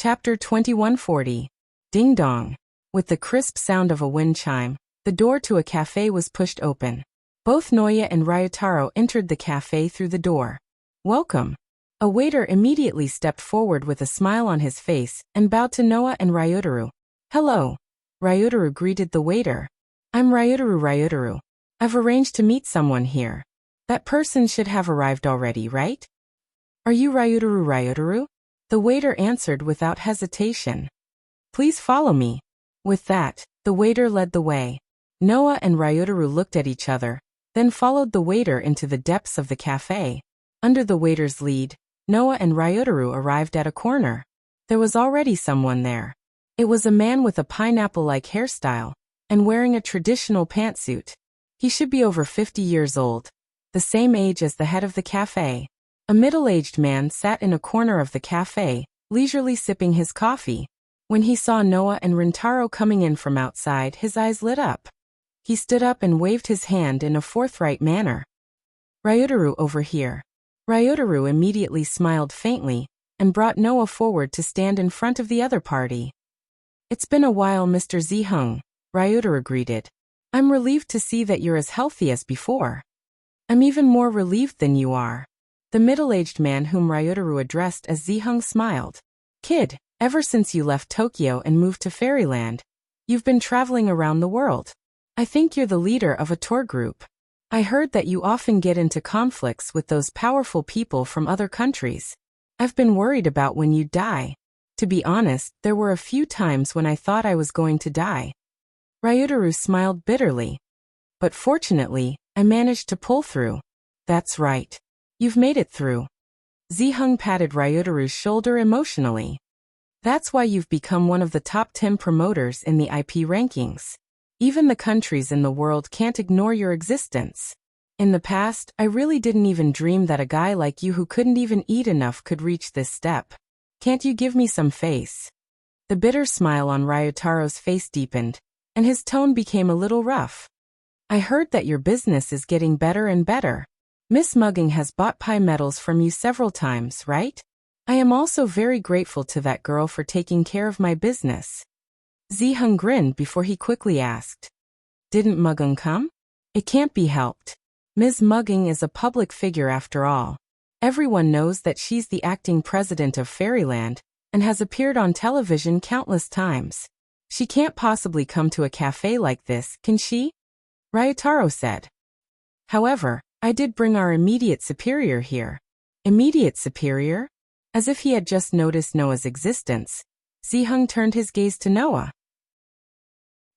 Chapter 2140. Ding dong. With the crisp sound of a wind chime, the door to a cafe was pushed open. Both Noya and Ryotaro entered the cafe through the door. Welcome. A waiter immediately stepped forward with a smile on his face and bowed to Noa and Ryotaro. Hello. Ryotaro greeted the waiter. I'm Ryotaro. I've arranged to meet someone here. That person should have arrived already, right? Are you Ryotaro? The waiter answered without hesitation. Please follow me. With that, the waiter led the way. Noa and Ryotaro looked at each other, then followed the waiter into the depths of the cafe. Under the waiter's lead, Noa and Ryotaro arrived at a corner. There was already someone there. It was a man with a pineapple-like hairstyle and wearing a traditional pantsuit. He should be over 50 years old, the same age as the head of the cafe. A middle-aged man sat in a corner of the cafe, leisurely sipping his coffee. When he saw Noa and Rintaro coming in from outside, his eyes lit up. He stood up and waved his hand in a forthright manner. Ryotaro, over here. Ryotaro immediately smiled faintly and brought Noa forward to stand in front of the other party. It's been a while, Mr. Ziheng, Ryotaro greeted. I'm relieved to see that you're as healthy as before. I'm even more relieved than you are. The middle-aged man whom Ryotaro addressed as Ziheng smiled. Kid, ever since you left Tokyo and moved to Fairyland, you've been traveling around the world. I think you're the leader of a tour group. I heard that you often get into conflicts with those powerful people from other countries. I've been worried about when you'd die. To be honest, there were a few times when I thought I was going to die. Ryotaro smiled bitterly. But fortunately, I managed to pull through. That's right. You've made it through. Ziheng patted Ryotaro's shoulder emotionally. That's why you've become one of the top 10 promoters in the IP rankings. Even the countries in the world can't ignore your existence. In the past, I really didn't even dream that a guy like you who couldn't even eat enough could reach this step. Can't you give me some face? The bitter smile on Ryotaro's face deepened, and his tone became a little rough. I heard that your business is getting better and better. Miss Mugging has bought pie medals from you several times, right? I am also very grateful to that girl for taking care of my business. Ziheng grinned before he quickly asked. Didn't Mugging come? It can't be helped. Ms. Mugging is a public figure after all. Everyone knows that she's the acting president of Fairyland and has appeared on television countless times. She can't possibly come to a cafe like this, can she? Ryotaro said. However, I did bring our immediate superior here. Immediate superior? As if he had just noticed Noa's existence, Ziheng turned his gaze to Noa.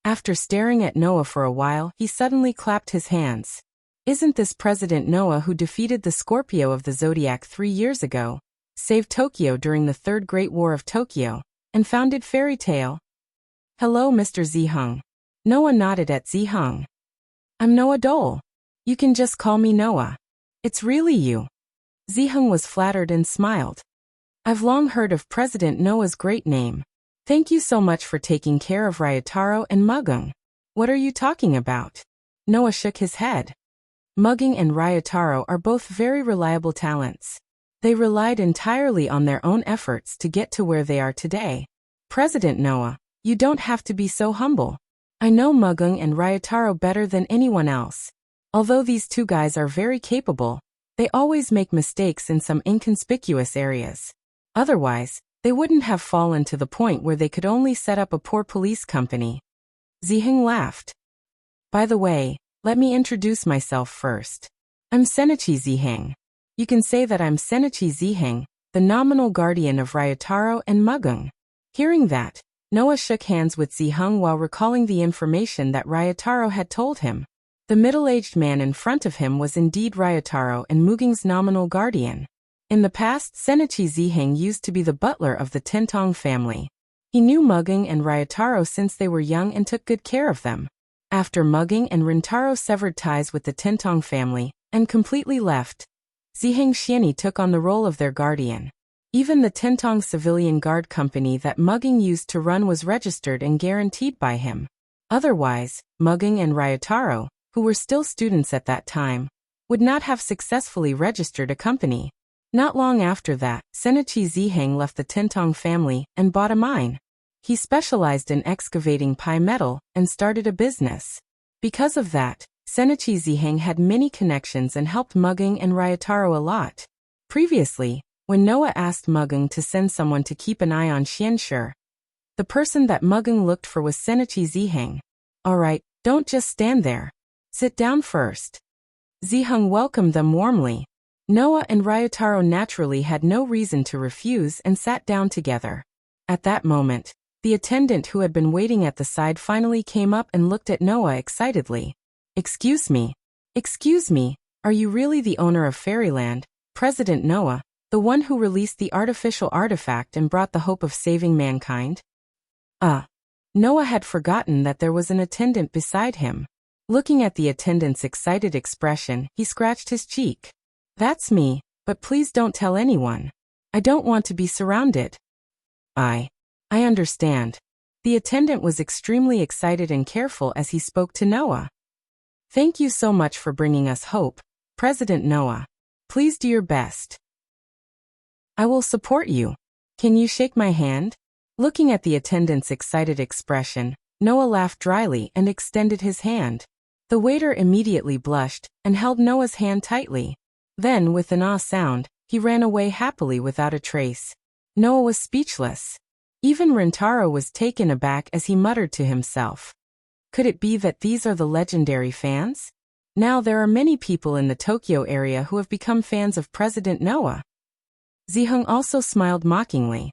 After staring at Noa for a while, he suddenly clapped his hands. Isn't this President Noa who defeated the Scorpio of the Zodiac 3 years ago, saved Tokyo during the Third Great War of Tokyo, and founded Fairy Tale? Hello, Mr. Ziheng. Noa nodded at Ziheng. I'm Noa Dole. You can just call me Noa. It's really you. Ziheng was flattered and smiled. I've long heard of President Noa's great name. Thank you so much for taking care of Ryotaro and Mugging. What are you talking about? Noa shook his head. Mugging and Ryotaro are both very reliable talents. They relied entirely on their own efforts to get to where they are today. President Noa, you don't have to be so humble. I know Mugging and Ryotaro better than anyone else. Although these two guys are very capable, they always make mistakes in some inconspicuous areas. Otherwise, they wouldn't have fallen to the point where they could only set up a poor police company. Ziheng laughed. By the way, let me introduce myself first. I'm Senichi Ziheng. You can say that I'm Senichi Ziheng, the nominal guardian of Ryotaro and Mugging. Hearing that, Noa shook hands with Ziheng while recalling the information that Ryotaro had told him. The middle-aged man in front of him was indeed Ryotaro and Mugging's nominal guardian. In the past, Senichi Ziheng used to be the butler of the Tentong family. He knew Mugging and Ryotaro since they were young and took good care of them. After Mugging and Rintaro severed ties with the Tentong family and completely left, Ziheng Xianyi took on the role of their guardian. Even the Tentong civilian guard company that Mugging used to run was registered and guaranteed by him. Otherwise, Mugging and Ryotaro, who were still students at that time, would not have successfully registered a company. Not long after that, Senichi Ziheng left the Tintong family and bought a mine. He specialized in excavating pi metal and started a business. Because of that, Senichi Ziheng had many connections and helped Mugung and Ryotaro a lot. Previously, when Noah asked Mugung to send someone to keep an eye on Xianshi, the person that Mugung looked for was Senichi Ziheng. Alright, don't just stand there. Sit down first. Ziheng welcomed them warmly. Noah and Ryotaro naturally had no reason to refuse and sat down together. At that moment, the attendant who had been waiting at the side finally came up and looked at Noah excitedly. Excuse me, are you really the owner of Fairyland, President Noah, the one who released the artificial artifact and brought the hope of saving mankind? Noah had forgotten that there was an attendant beside him. Looking at the attendant's excited expression, he scratched his cheek. That's me, but please don't tell anyone. I don't want to be surrounded. I understand. The attendant was extremely excited and careful as he spoke to Noah. Thank you so much for bringing us hope, President Noah. Please do your best. I will support you. Can you shake my hand? Looking at the attendant's excited expression, Noah laughed dryly and extended his hand. The waiter immediately blushed and held Noah's hand tightly. Then, with an ah sound, he ran away happily without a trace. Noah was speechless. Even Rintaro was taken aback as he muttered to himself. Could it be that these are the legendary fans? Now there are many people in the Tokyo area who have become fans of President Noah. Ziheng also smiled mockingly.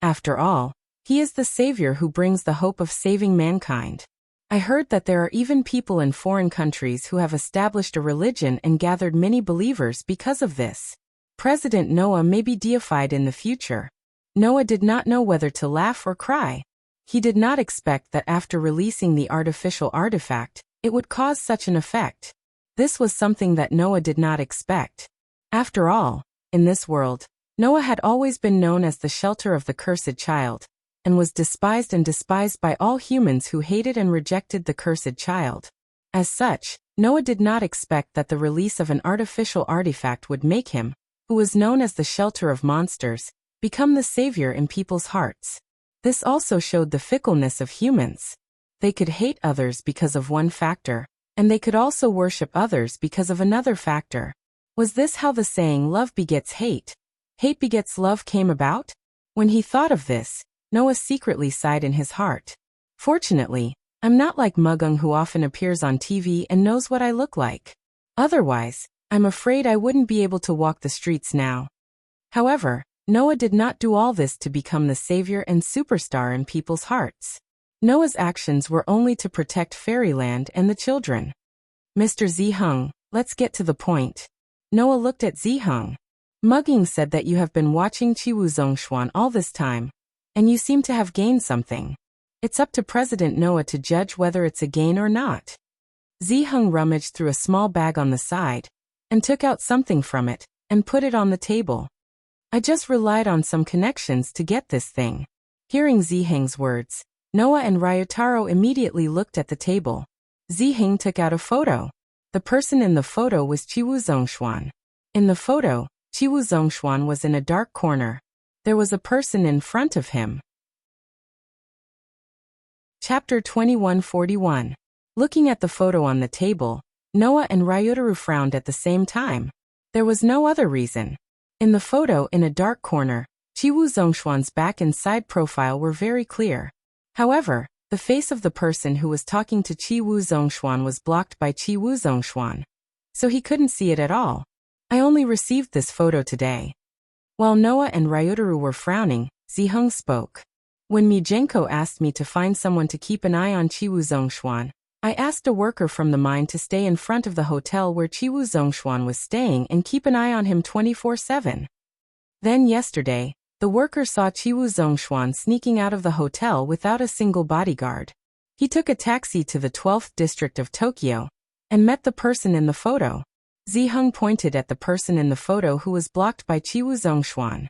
After all, he is the savior who brings the hope of saving mankind. I heard that there are even people in foreign countries who have established a religion and gathered many believers because of this. President Noah may be deified in the future. Noah did not know whether to laugh or cry. He did not expect that after releasing the artificial artifact, it would cause such an effect. This was something that Noah did not expect. After all, in this world, Noah had always been known as the shelter of the cursed child, and was despised by all humans who hated and rejected the cursed child. As such, Noah did not expect that the release of an artificial artifact would make him, who was known as the shelter of monsters, become the savior in people's hearts. This also showed the fickleness of humans. They could hate others because of one factor, and they could also worship others because of another factor. Was this how the saying love begets hate, hate begets love came about? When he thought of this, Noah secretly sighed in his heart. Fortunately, I'm not like Mugung who often appears on TV and knows what I look like. Otherwise, I'm afraid I wouldn't be able to walk the streets now. However, Noah did not do all this to become the savior and superstar in people's hearts. Noah's actions were only to protect Fairyland and the children. Mr. Ziheng, let's get to the point. Noah looked at Ziheng. Mugging said that you have been watching Chiwu Zhongshuan all this time, and you seem to have gained something. It's up to President Noah to judge whether it's a gain or not. Ziheng rummaged through a small bag on the side, and took out something from it, and put it on the table. I just relied on some connections to get this thing. Hearing Ziheng's words, Noah and Ryotaro immediately looked at the table. Ziheng took out a photo. The person in the photo was Chiwu Zhongshuan. In the photo, Chiwu Zhongshuan was in a dark corner. There was a person in front of him. Chapter 2141. Looking at the photo on the table, Noah and Ryotaro frowned at the same time. There was no other reason. In the photo in a dark corner, Chiwu Zhongshuan's back and side profile were very clear. However, the face of the person who was talking to Chiwu Zhongshuan was blocked by Chiwu Zhongshuan, so he couldn't see it at all. I only received this photo today. While Noah and Ryotaro were frowning, Ziheng spoke. When Mijenko asked me to find someone to keep an eye on Chiwu Zhongshuan, I asked a worker from the mine to stay in front of the hotel where Chiwu Zhongshuan was staying and keep an eye on him 24/7. Then yesterday, the worker saw Chiwu Zhongshuan sneaking out of the hotel without a single bodyguard. He took a taxi to the 12th district of Tokyo and met the person in the photo. Ziheng pointed at the person in the photo who was blocked by Chiwu Zhongshuan.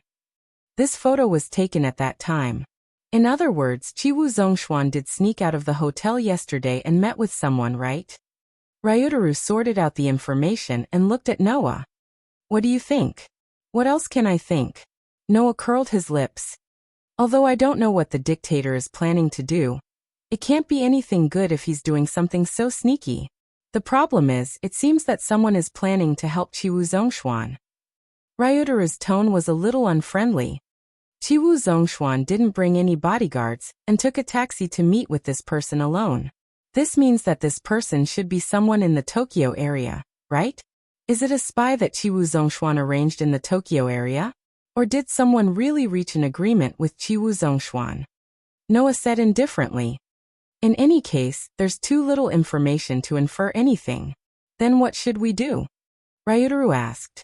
This photo was taken at that time. In other words, Chiwu Zhongshuan did sneak out of the hotel yesterday and met with someone, right? Ryotaro sorted out the information and looked at Noah. What do you think? What else can I think? Noah curled his lips. Although I don't know what the dictator is planning to do, it can't be anything good if he's doing something so sneaky. The problem is, it seems that someone is planning to help Chiwu Zhongshuan. Ryutaru's tone was a little unfriendly. Chiwu Zhongshuan didn't bring any bodyguards and took a taxi to meet with this person alone. This means that this person should be someone in the Tokyo area, right? Is it a spy that Chiwu Zhongshuan arranged in the Tokyo area? Or did someone really reach an agreement with Chiwu Zhongshuan? Noah said indifferently. In any case, there's too little information to infer anything. Then what should we do? Ryutaru asked.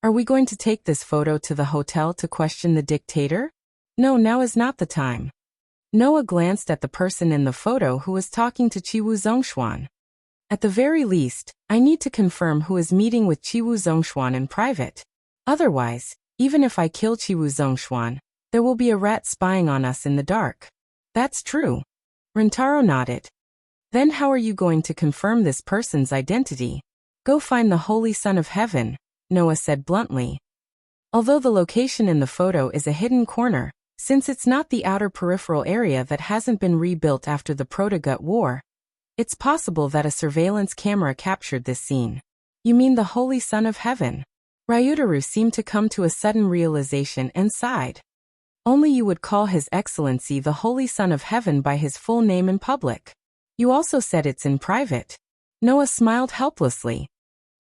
Are we going to take this photo to the hotel to question the dictator? No, now is not the time. Noah glanced at the person in the photo who was talking to Chiwu Zhongshuan. At the very least, I need to confirm who is meeting with Chiwu Zhongshuan in private. Otherwise, even if I kill Chiwu Zhongshuan, there will be a rat spying on us in the dark. That's true. Rintaro nodded. Then how are you going to confirm this person's identity? Go find the Holy Son of Heaven, Noah said bluntly. Although the location in the photo is a hidden corner, since it's not the outer peripheral area that hasn't been rebuilt after the Proto-Gut War, it's possible that a surveillance camera captured this scene. You mean the Holy Son of Heaven? Ryutaru seemed to come to a sudden realization and sighed. Only you would call His Excellency the Holy Son of Heaven by his full name in public. You also said it's in private. Noah smiled helplessly.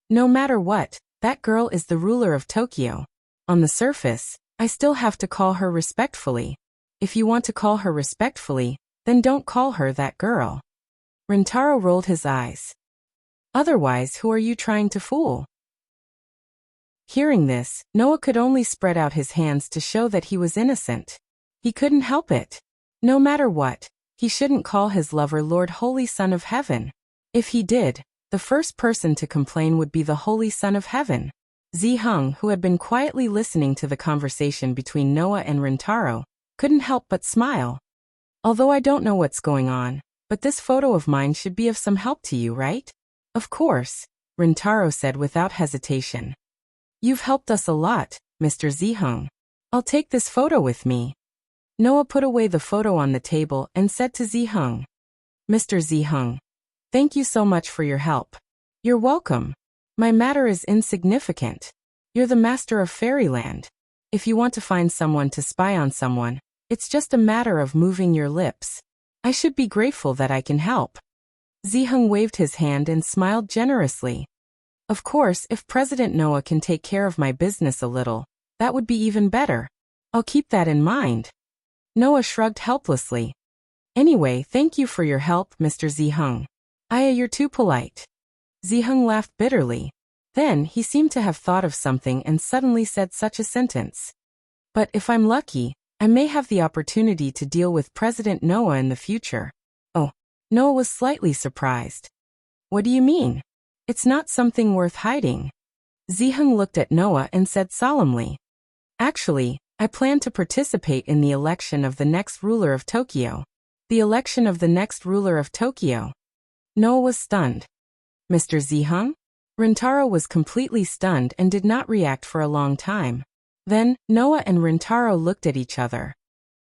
No matter what, that girl is the ruler of Tokyo. On the surface, I still have to call her respectfully. If you want to call her respectfully, then don't call her that girl. Rintaro rolled his eyes. Otherwise, who are you trying to fool? Hearing this, Noah could only spread out his hands to show that he was innocent. He couldn't help it. No matter what, he shouldn't call his lover Lord Holy Son of Heaven. If he did, the first person to complain would be the Holy Son of Heaven. Ziheng, who had been quietly listening to the conversation between Noah and Rintaro, couldn't help but smile. Although I don't know what's going on, but this photo of mine should be of some help to you, right? Of course, Rintaro said without hesitation. You've helped us a lot, Mr. Ziheng. I'll take this photo with me. Noah put away the photo on the table and said to Ziheng. Mr. Ziheng, thank you so much for your help. You're welcome. My matter is insignificant. You're the master of fairyland. If you want to find someone to spy on someone, it's just a matter of moving your lips. I should be grateful that I can help. Ziheng waved his hand and smiled generously. Of course, if President Noah can take care of my business a little, that would be even better. I'll keep that in mind. Noah shrugged helplessly. Anyway, thank you for your help, Mr. Ziheng. You're too polite. Ziheng laughed bitterly. Then, he seemed to have thought of something and suddenly said such a sentence. But if I'm lucky, I may have the opportunity to deal with President Noah in the future. Oh, Noah was slightly surprised. What do you mean? It's not something worth hiding. Ziheng looked at Noah and said solemnly. Actually, I plan to participate in the election of the next ruler of Tokyo. The election of the next ruler of Tokyo. Noah was stunned. Mr. Ziheng? Rintaro was completely stunned and did not react for a long time. Then, Noah and Rintaro looked at each other.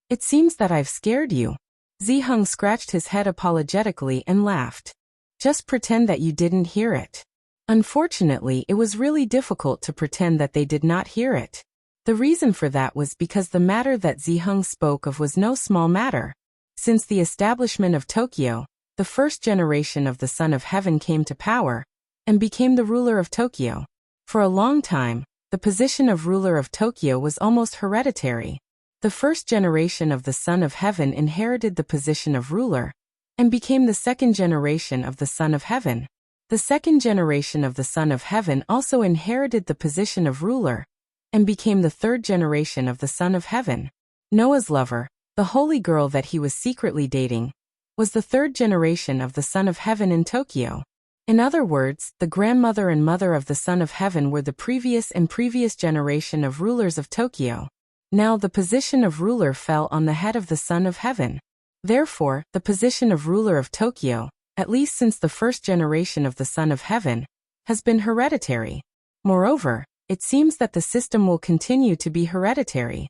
It seems that I've scared you. Ziheng scratched his head apologetically and laughed. Just pretend that you didn't hear it. Unfortunately, it was really difficult to pretend that they did not hear it. The reason for that was because the matter that Ziheng spoke of was no small matter. Since the establishment of Tokyo, the first generation of the Son of Heaven came to power and became the ruler of Tokyo. For a long time, the position of ruler of Tokyo was almost hereditary. The first generation of the Son of Heaven inherited the position of ruler and became the second generation of the Son of Heaven. The second generation of the Son of Heaven also inherited the position of ruler and became the third generation of the Son of Heaven. Noah's lover, the holy girl that he was secretly dating, was the third generation of the Son of Heaven in Tokyo. In other words, the grandmother and mother of the Son of Heaven were the previous generation of rulers of Tokyo. Now the position of ruler fell on the head of the Son of Heaven. Therefore, the position of ruler of Tokyo, at least since the first generation of the Son of Heaven, has been hereditary. Moreover, it seems that the system will continue to be hereditary.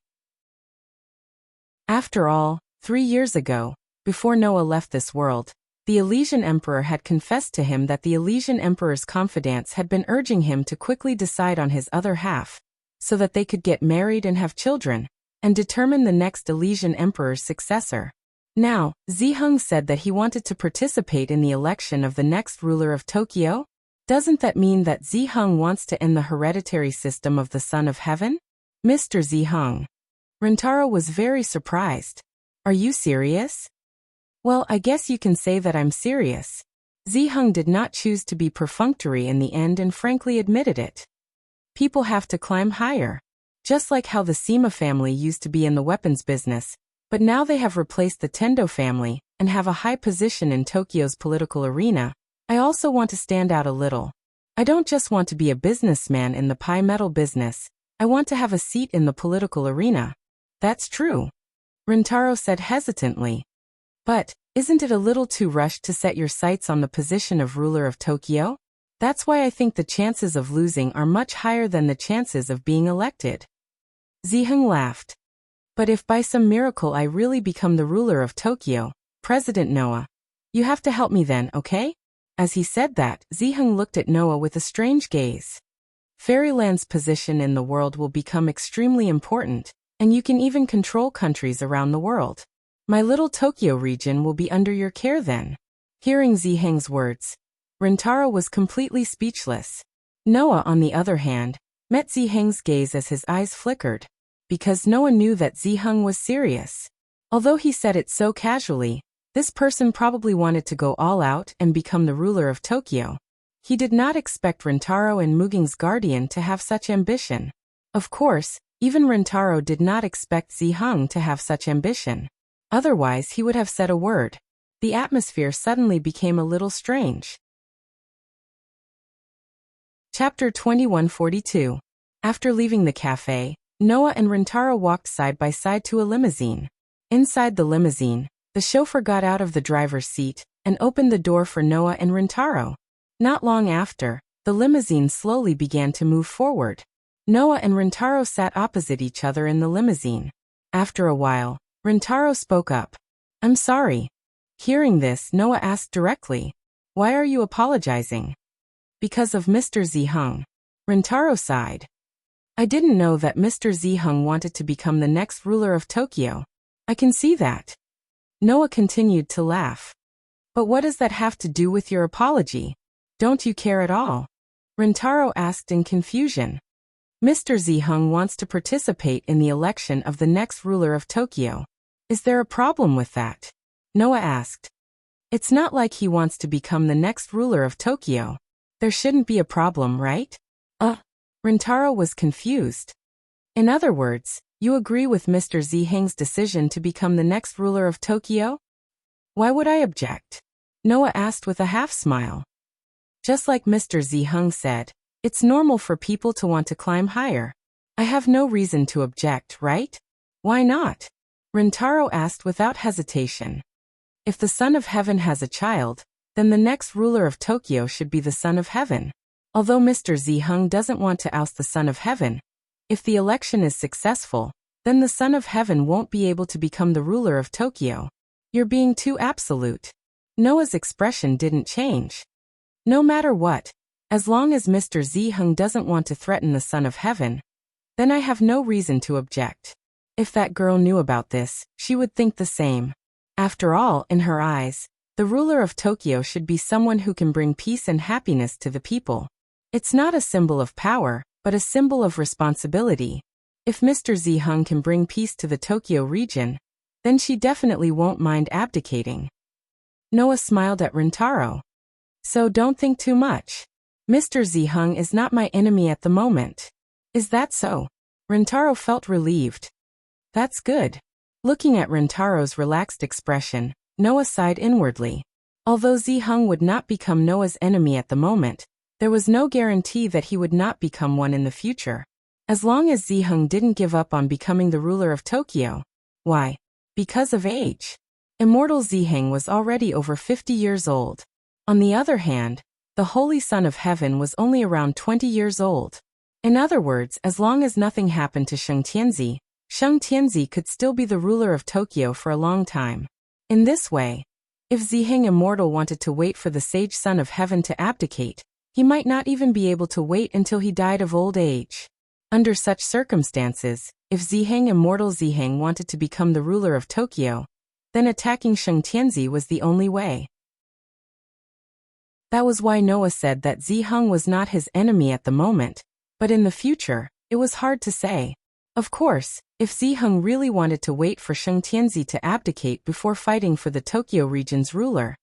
After all, 3 years ago, before Noah left this world, the Elysian Emperor had confessed to him that the Elysian Emperor's confidants had been urging him to quickly decide on his other half, so that they could get married and have children, and determine the next Elysian Emperor's successor. Now, Ziheng said that he wanted to participate in the election of the next ruler of Tokyo? Doesn't that mean that Ziheng wants to end the hereditary system of the Son of Heaven? Mr. Ziheng. Rintaro was very surprised. Are you serious? Well, I guess you can say that I'm serious. Ziheng did not choose to be perfunctory in the end and frankly admitted it. People have to climb higher. Just like how the Sima family used to be in the weapons business, but now they have replaced the Tendo family and have a high position in Tokyo's political arena. I also want to stand out a little. I don't just want to be a businessman in the pie metal business. I want to have a seat in the political arena. That's true. Rintaro said hesitantly. But, isn't it a little too rushed to set your sights on the position of ruler of Tokyo? That's why I think the chances of losing are much higher than the chances of being elected. Ziheng laughed. But if by some miracle I really become the ruler of Tokyo, President Noah, you have to help me then, okay? As he said that, Ziheng looked at Noah with a strange gaze. Fairyland's position in the world will become extremely important, and you can even control countries around the world. My little Tokyo region will be under your care then. Hearing Ziheng's words, Rintaro was completely speechless. Noah, on the other hand, met Ziheng's gaze as his eyes flickered, because Noah knew that Ziheng was serious. Although he said it so casually, this person probably wanted to go all out and become the ruler of Tokyo. He did not expect Rintaro and Muging's guardian to have such ambition. Of course, even Rintaro did not expect Ziheng to have such ambition. Otherwise he would have said a word. The atmosphere suddenly became a little strange. Chapter 2142. After leaving the cafe, Noah and Rintaro walked side by side to a limousine. Inside the limousine, the chauffeur got out of the driver's seat and opened the door for Noah and Rintaro. Not long after, the limousine slowly began to move forward. Noah and Rintaro sat opposite each other in the limousine. After a while, Rintaro spoke up. I'm sorry. Hearing this, Noah asked directly, why are you apologizing? Because of Mr. Ziheng. Rintaro sighed. I didn't know that Mr. Ziheng wanted to become the next ruler of Tokyo. I can see that. Noah continued to laugh. But what does that have to do with your apology? Don't you care at all? Rintaro asked in confusion. Mr. Ziheng wants to participate in the election of the next ruler of Tokyo. Is there a problem with that? Noah asked. It's not like he wants to become the next ruler of Tokyo. There shouldn't be a problem, right? Rintaro was confused. In other words, you agree with Mr. Ziheng's decision to become the next ruler of Tokyo? Why would I object? Noah asked with a half-smile. Just like Mr. Ziheng said, it's normal for people to want to climb higher. I have no reason to object, right? Why not? Rintaro asked without hesitation. If the Son of Heaven has a child, then the next ruler of Tokyo should be the Son of Heaven. Although Mr. Ziheng doesn't want to oust the Son of Heaven, if the election is successful, then the Son of Heaven won't be able to become the ruler of Tokyo. You're being too absolute. Noah's expression didn't change. No matter what, as long as Mr. Ziheng doesn't want to threaten the Son of Heaven, then I have no reason to object. If that girl knew about this, she would think the same. After all, in her eyes, the ruler of Tokyo should be someone who can bring peace and happiness to the people. It's not a symbol of power, but a symbol of responsibility. If Mr. Ziheng can bring peace to the Tokyo region, then she definitely won't mind abdicating. Noah smiled at Rintaro. So don't think too much. Mr. Ziheng is not my enemy at the moment. Is that so? Rintaro felt relieved. That's good. Looking at Rintaro's relaxed expression, Noah sighed inwardly. Although Ziheng would not become Noah's enemy at the moment, there was no guarantee that he would not become one in the future. As long as Ziheng didn't give up on becoming the ruler of Tokyo. Why? Because of age. Immortal Ziheng was already over 50 years old. On the other hand, the Holy Son of Heaven was only around 20 years old. In other words, as long as nothing happened to Sheng Tianzi could still be the ruler of Tokyo for a long time. In this way, if Ziheng Immortal wanted to wait for the sage son of heaven to abdicate, he might not even be able to wait until he died of old age. Under such circumstances, if Ziheng Immortal Ziheng wanted to become the ruler of Tokyo, then attacking Sheng Tianzi was the only way. That was why Noah said that Ziheng was not his enemy at the moment, but in the future, it was hard to say. Of course, if Ziheng really wanted to wait for Sheng Tianzi to abdicate before fighting for the Tokyo region's ruler,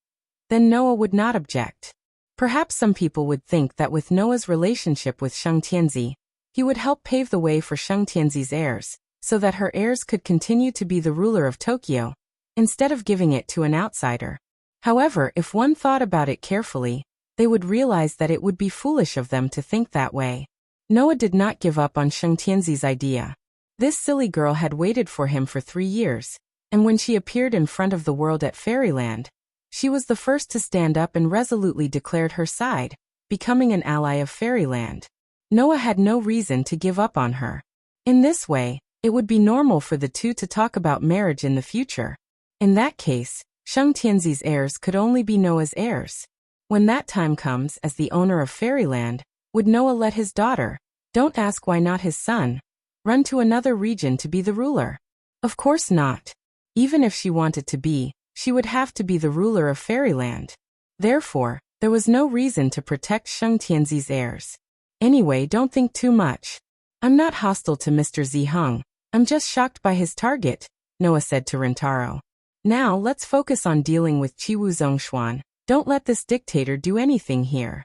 then Noah would not object. Perhaps some people would think that with Noah's relationship with Sheng Tianzi, he would help pave the way for Sheng Tianzi's heirs, so that her heirs could continue to be the ruler of Tokyo, instead of giving it to an outsider. However, if one thought about it carefully, they would realize that it would be foolish of them to think that way. Noah did not give up on Sheng Tianzi's idea. This silly girl had waited for him for 3 years, and when she appeared in front of the world at Fairyland, she was the first to stand up and resolutely declared her side, becoming an ally of Fairyland. Noah had no reason to give up on her. In this way, it would be normal for the two to talk about marriage in the future. In that case, Sheng Tianzi's heirs could only be Noah's heirs. When that time comes as the owner of Fairyland, would Noah let his daughter, don't ask why not his son, run to another region to be the ruler? Of course not. Even if she wanted to be, she would have to be the ruler of Fairyland. Therefore, there was no reason to protect Sheng Tianzi's heirs. Anyway, don't think too much. I'm not hostile to Mr. Ziheng, I'm just shocked by his target, Noah said to Rintaro. Now let's focus on dealing with Chiwu Zhongshuan. Don't let this dictator do anything here.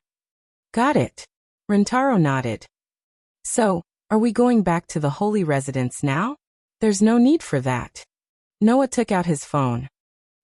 Got it. Rintaro nodded. So, are we going back to the holy residence now? There's no need for that. Noah took out his phone.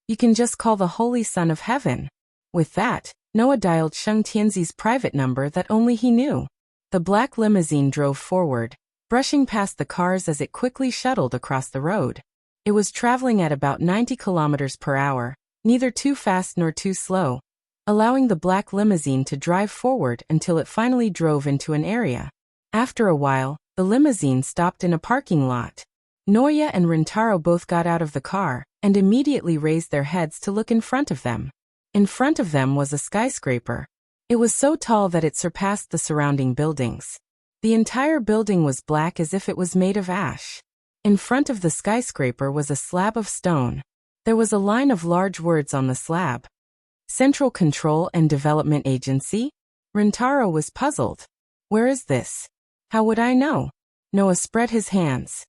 You can just call the Holy Son of Heaven. With that, Noah dialed Sheng Tianzi's private number that only he knew. The black limousine drove forward, brushing past the cars as it quickly shuttled across the road. It was traveling at about 90 kilometers per hour, neither too fast nor too slow, allowing the black limousine to drive forward until it finally drove into an area. After a while, the limousine stopped in a parking lot. Noya and Rintaro both got out of the car and immediately raised their heads to look in front of them. In front of them was a skyscraper. It was so tall that it surpassed the surrounding buildings. The entire building was black as if it was made of ash. In front of the skyscraper was a slab of stone. There was a line of large words on the slab. Central Control and Development Agency? Rintaro was puzzled. Where is this? How would I know? Noah spread his hands.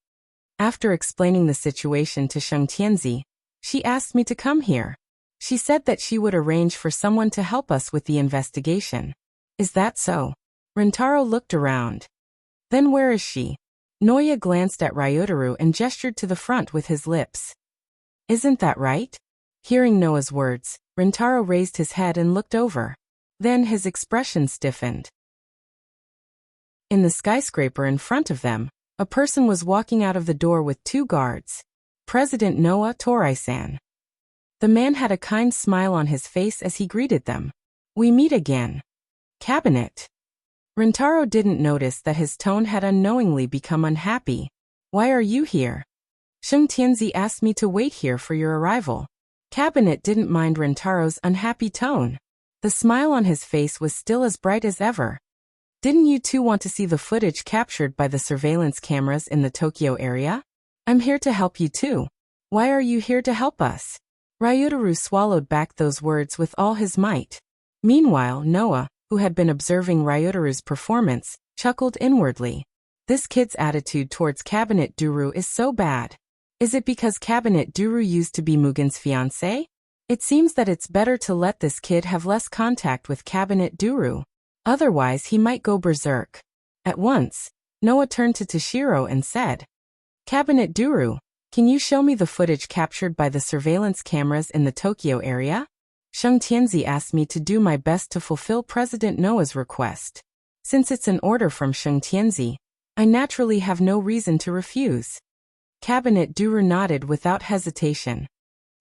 After explaining the situation to Sheng Tianzi, she asked me to come here. She said that she would arrange for someone to help us with the investigation. Is that so? Rintaro looked around. Then where is she? Noya glanced at Ryotaro and gestured to the front with his lips. Isn't that right? Hearing Noah's words, Rintaro raised his head and looked over. Then his expression stiffened. In the skyscraper in front of them, a person was walking out of the door with 2 guards. President Noah Torai-san. The man had a kind smile on his face as he greeted them. We meet again. Cabinet. Rintaro didn't notice that his tone had unknowingly become unhappy. Why are you here? Sheng Tianzi asked me to wait here for your arrival. Cabinet didn't mind Rintaro's unhappy tone. The smile on his face was still as bright as ever. Didn't you two want to see the footage captured by the surveillance cameras in the Tokyo area? I'm here to help you too. Why are you here to help us? Ryotaro swallowed back those words with all his might. Meanwhile, Noah, who had been observing Ryotaru's performance, chuckled inwardly. This kid's attitude towards Cabinet Duru is so bad. Is it because Cabinet Duru used to be Mugen's fiancé? It seems that it's better to let this kid have less contact with Cabinet Duru. Otherwise he might go berserk. At once, Noah turned to Toshiro and said, Cabinet Duru, can you show me the footage captured by the surveillance cameras in the Tokyo area? Sheng Tianzi asked me to do my best to fulfill President Noah's request. Since it's an order from Sheng Tianzi, I naturally have no reason to refuse. Cabinet Duru nodded without hesitation.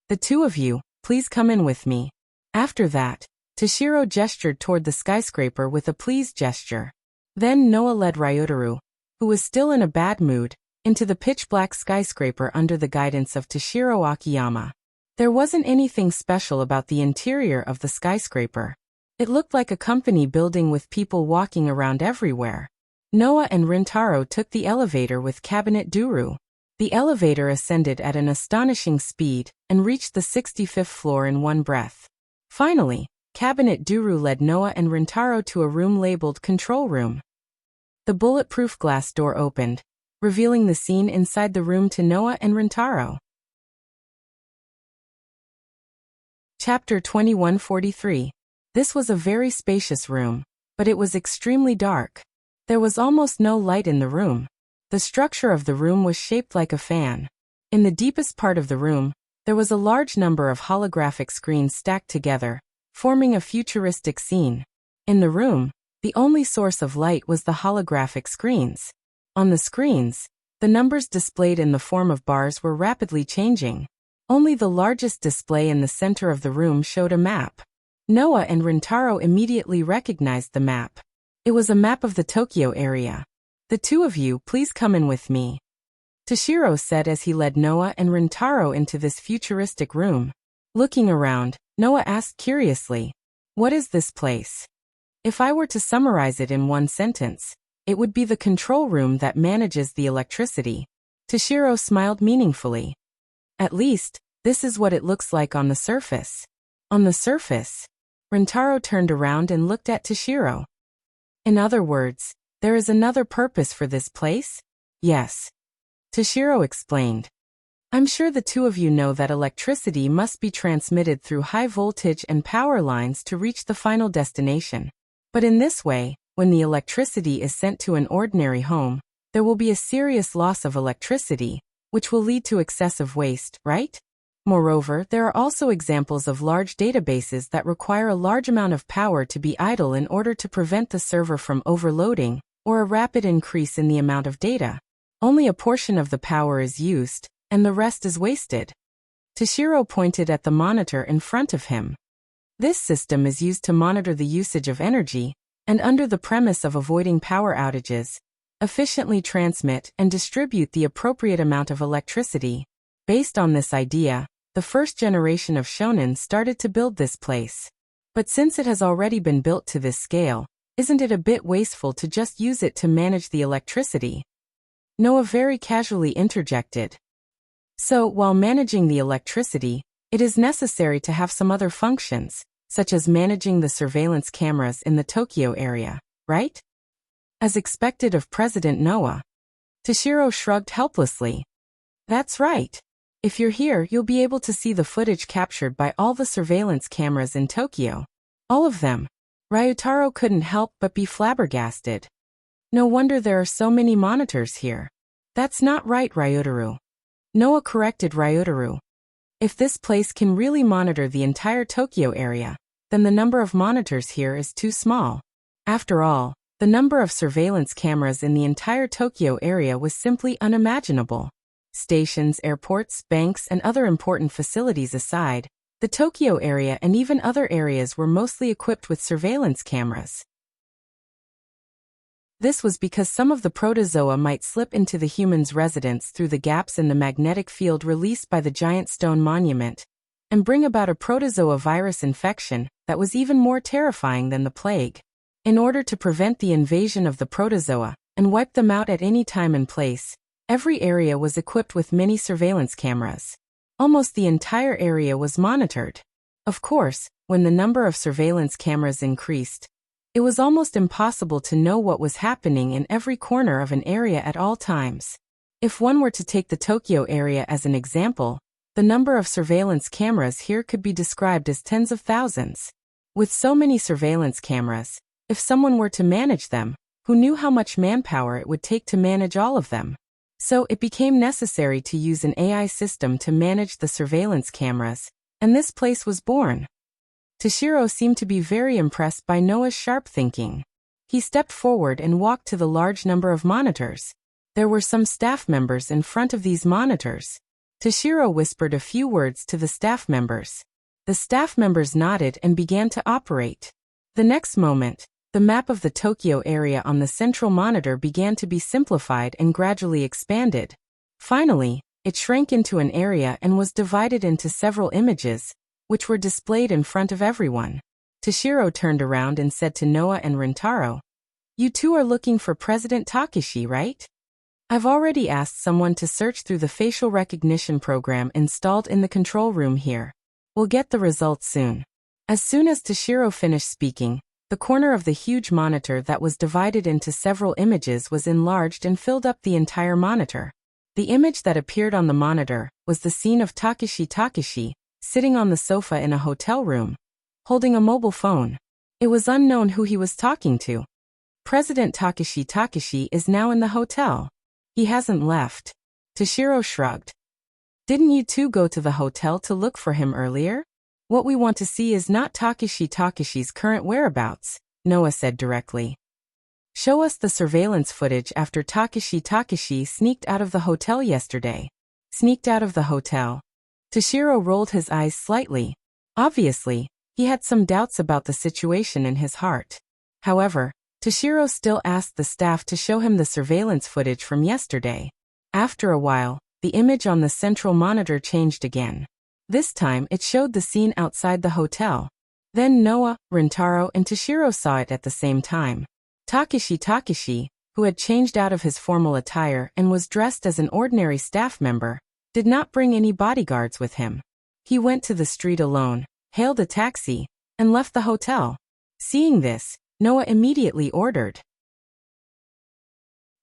The two of you, please come in with me. After that, Toshiro gestured toward the skyscraper with a pleased gesture. Then Noah led Ryotaro, who was still in a bad mood, into the pitch-black skyscraper under the guidance of Toshiro Akiyama. There wasn't anything special about the interior of the skyscraper. It looked like a company building with people walking around everywhere. Noah and Rintaro took the elevator with Cabinet Duru. The elevator ascended at an astonishing speed and reached the 65th floor in one breath. Finally, Cabinet Duru led Noah and Rintaro to a room labeled Control Room. The bulletproof glass door opened, revealing the scene inside the room to Noah and Rintaro. Chapter 2143. This was a very spacious room, but it was extremely dark. There was almost no light in the room. The structure of the room was shaped like a fan. In the deepest part of the room, there was a large number of holographic screens stacked together, forming a futuristic scene. In the room, the only source of light was the holographic screens. On the screens, the numbers displayed in the form of bars were rapidly changing. Only the largest display in the center of the room showed a map. Noah and Rintaro immediately recognized the map. It was a map of the Tokyo area. "The two of you, please come in with me," Toshiro said as he led Noah and Rintaro into this futuristic room. Looking around, Noah asked curiously, "What is this place?" "If I were to summarize it in one sentence, it would be the control room that manages the electricity." Toshiro smiled meaningfully. "At least, this is what it looks like on the surface." "On the surface?" Rintaro turned around and looked at Toshiro. "In other words, there is another purpose for this place?" "Yes," Toshiro explained. "I'm sure the two of you know that electricity must be transmitted through high voltage and power lines to reach the final destination. But in this way, when the electricity is sent to an ordinary home, there will be a serious loss of electricity, which will lead to excessive waste, right? Moreover, there are also examples of large databases that require a large amount of power to be idle in order to prevent the server from overloading, or a rapid increase in the amount of data. Only a portion of the power is used, and the rest is wasted." Toshiro pointed at the monitor in front of him. This system is used to monitor the usage of energy, and under the premise of avoiding power outages, efficiently transmit and distribute the appropriate amount of electricity. Based on this idea, the first generation of shonen started to build this place. But since it has already been built to this scale, isn't it a bit wasteful to just use it to manage the electricity? Noah very casually interjected. So, while managing the electricity, it is necessary to have some other functions, such as managing the surveillance cameras in the Tokyo area, right? As expected of President Noah. Toshiro shrugged helplessly. "That's right. If you're here, you'll be able to see the footage captured by all the surveillance cameras in Tokyo. All of them." Ryotaro couldn't help but be flabbergasted. "No wonder there are so many monitors here." "That's not right, Ryotaro." Noah corrected Ryotaro. "If this place can really monitor the entire Tokyo area, then the number of monitors here is too small. After all, the number of surveillance cameras in the entire Tokyo area was simply unimaginable. Stations, airports, banks, and other important facilities aside, the Tokyo area and even other areas were mostly equipped with surveillance cameras. This was because some of the protozoa might slip into the human's residence through the gaps in the magnetic field released by the giant stone monument, and bring about a protozoa virus infection that was even more terrifying than the plague. In order to prevent the invasion of the protozoa and wipe them out at any time and place, every area was equipped with many surveillance cameras. Almost the entire area was monitored. Of course, when the number of surveillance cameras increased, it was almost impossible to know what was happening in every corner of an area at all times. If one were to take the Tokyo area as an example, the number of surveillance cameras here could be described as tens of thousands. With so many surveillance cameras, if someone were to manage them, who knew how much manpower it would take to manage all of them? So it became necessary to use an AI system to manage the surveillance cameras, and this place was born. Toshiro seemed to be very impressed by Noah's sharp thinking. He stepped forward and walked to the large number of monitors. There were some staff members in front of these monitors. Toshiro whispered a few words to the staff members. The staff members nodded and began to operate. The next moment, The map of the Tokyo area on the central monitor began to be simplified and gradually expanded. Finally, it shrank into an area and was divided into several images, which were displayed in front of everyone. Toshiro turned around and said to Noah and Rintaro, "You two are looking for President Takeshi, right? I've already asked someone to search through the facial recognition program installed in the control room here. We'll get the results soon." As soon as Toshiro finished speaking, the corner of the huge monitor that was divided into several images was enlarged and filled up the entire monitor. The image that appeared on the monitor was the scene of Takeshi sitting on the sofa in a hotel room, holding a mobile phone. It was unknown who he was talking to. President Takeshi is now in the hotel. He hasn't left. Toshiro shrugged. Didn't you two go to the hotel to look for him earlier? What we want to see is not Takeshi's current whereabouts, Noah said directly. Show us the surveillance footage after Takeshi sneaked out of the hotel yesterday. Sneaked out of the hotel. Toshiro rolled his eyes slightly. Obviously, he had some doubts about the situation in his heart. However, Toshiro still asked the staff to show him the surveillance footage from yesterday. After a while, the image on the central monitor changed again. This time it showed the scene outside the hotel. Then Noah, Rintaro and Toshiro saw it at the same time. Takeshi, who had changed out of his formal attire and was dressed as an ordinary staff member, did not bring any bodyguards with him. He went to the street alone, hailed a taxi, and left the hotel. Seeing this, Noah immediately ordered,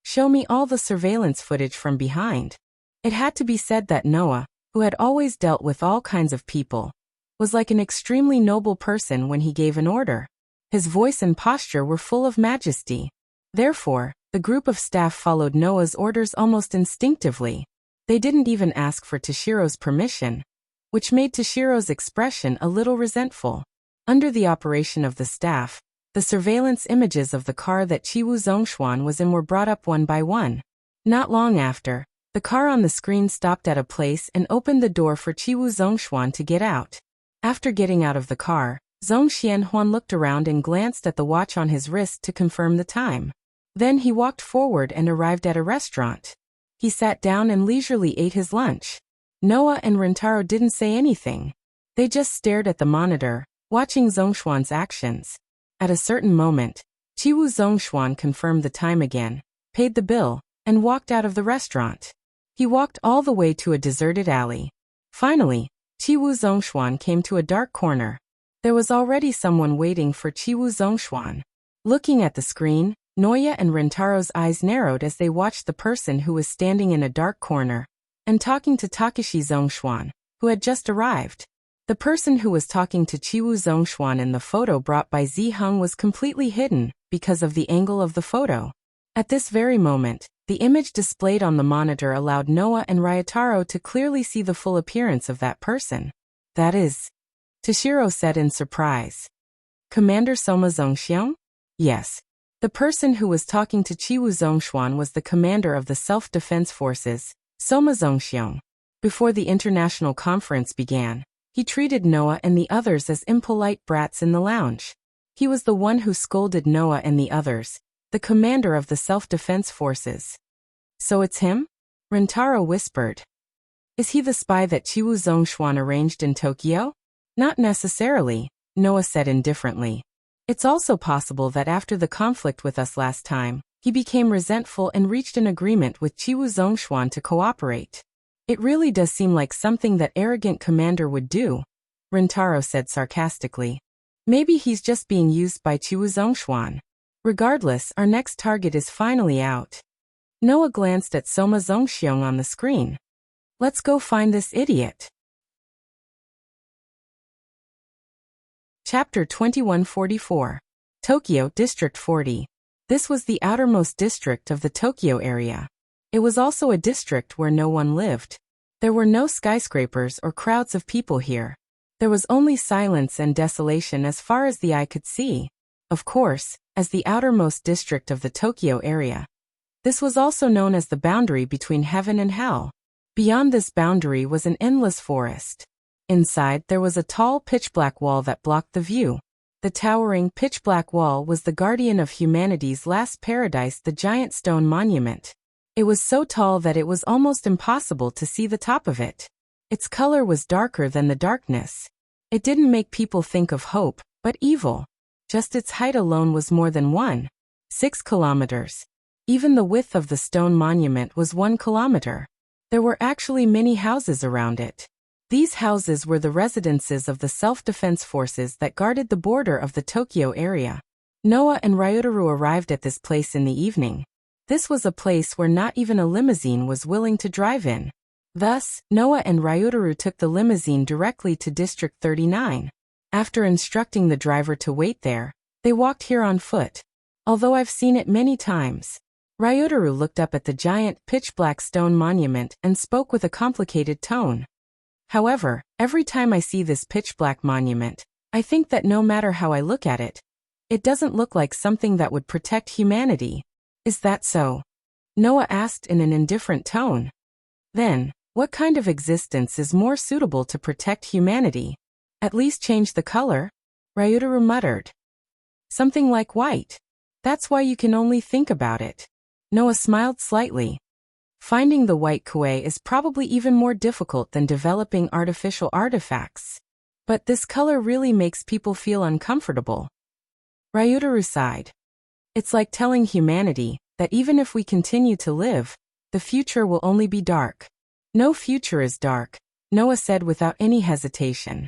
"Show me all the surveillance footage from behind." It had to be said that Noah, who had always dealt with all kinds of people, was like an extremely noble person when he gave an order. His voice and posture were full of majesty. Therefore, the group of staff followed Noah's orders almost instinctively. They didn't even ask for Toshiro's permission, which made Toshiro's expression a little resentful. Under the operation of the staff, the surveillance images of the car that Chiwu Zhongshuan was in were brought up one by one. Not long after, the car on the screen stopped at a place and opened the door for Chiwu Zhongshuan to get out. After getting out of the car, Zhong Xianhuan looked around and glanced at the watch on his wrist to confirm the time. Then he walked forward and arrived at a restaurant. He sat down and leisurely ate his lunch. Noah and Rintaro didn't say anything. They just stared at the monitor, watching Zhongshuan's actions. At a certain moment, Chiwu Zhongshuan confirmed the time again, paid the bill, and walked out of the restaurant. He walked all the way to a deserted alley. Finally, Chiwu Zhongshuan came to a dark corner. There was already someone waiting for Chiwu Zhongshuan. Looking at the screen, Noya and Rintaro's eyes narrowed as they watched the person who was standing in a dark corner and talking to Takeshi Zhongshuan, who had just arrived. The person who was talking to Chiwu Zhongshuan in the photo brought by Zi Heng was completely hidden because of the angle of the photo. At this very moment, the image displayed on the monitor allowed Noah and Ryotaro to clearly see the full appearance of that person. That is, Toshiro said in surprise. Commander Soma Zhongxiang? Yes. The person who was talking to Chiwu Zhongshuan was the commander of the Self-Defense Forces, Soma Zhongxiang. Before the international conference began, he treated Noah and the others as impolite brats in the lounge. He was the one who scolded Noah and the others, the commander of the Self-Defense Forces. So it's him? Rintaro whispered. Is he the spy that Chiwu Zhongshuan arranged in Tokyo? Not necessarily, Noah said indifferently. It's also possible that after the conflict with us last time, he became resentful and reached an agreement with Chiwu Zhongshuan to cooperate. It really does seem like something that arrogant commander would do, Rintaro said sarcastically. Maybe he's just being used by Chiwu Zhongshuan. Regardless, our next target is finally out. Noah glanced at Soma Zhongxiang on the screen. Let's go find this idiot. Chapter 2144. Tokyo District 40. This was the outermost district of the Tokyo area. It was also a district where no one lived. There were no skyscrapers or crowds of people here. There was only silence and desolation as far as the eye could see. Of course, as the outermost district of the Tokyo area. This was also known as the boundary between heaven and hell. Beyond this boundary was an endless forest. Inside, there was a tall pitch-black wall that blocked the view. The towering, pitch-black wall was the guardian of humanity's last paradise, the giant stone monument. It was so tall that it was almost impossible to see the top of it. Its color was darker than the darkness. It didn't make people think of hope, but evil. Just its height alone was more than 1.6 kilometers. Even the width of the stone monument was 1 kilometer. There were actually many houses around it. These houses were the residences of the self-defense forces that guarded the border of the Tokyo area. Noah and Ryutaru arrived at this place in the evening. This was a place where not even a limousine was willing to drive in. Thus, Noah and Ryutaru took the limousine directly to District 39. After instructing the driver to wait there, they walked here on foot. Although I've seen it many times. Ryutaru looked up at the giant, pitch-black stone monument and spoke with a complicated tone. However, every time I see this pitch-black monument, I think that no matter how I look at it, it doesn't look like something that would protect humanity. Is that so? Noah asked in an indifferent tone. Then, what kind of existence is more suitable to protect humanity? At least change the color? Ryutaru muttered. Something like white. That's why you can only think about it. Noah smiled slightly. Finding the white kue is probably even more difficult than developing artificial artifacts. But this color really makes people feel uncomfortable. Ryutaru sighed. It's like telling humanity that even if we continue to live, the future will only be dark. No future is dark, Noah said without any hesitation.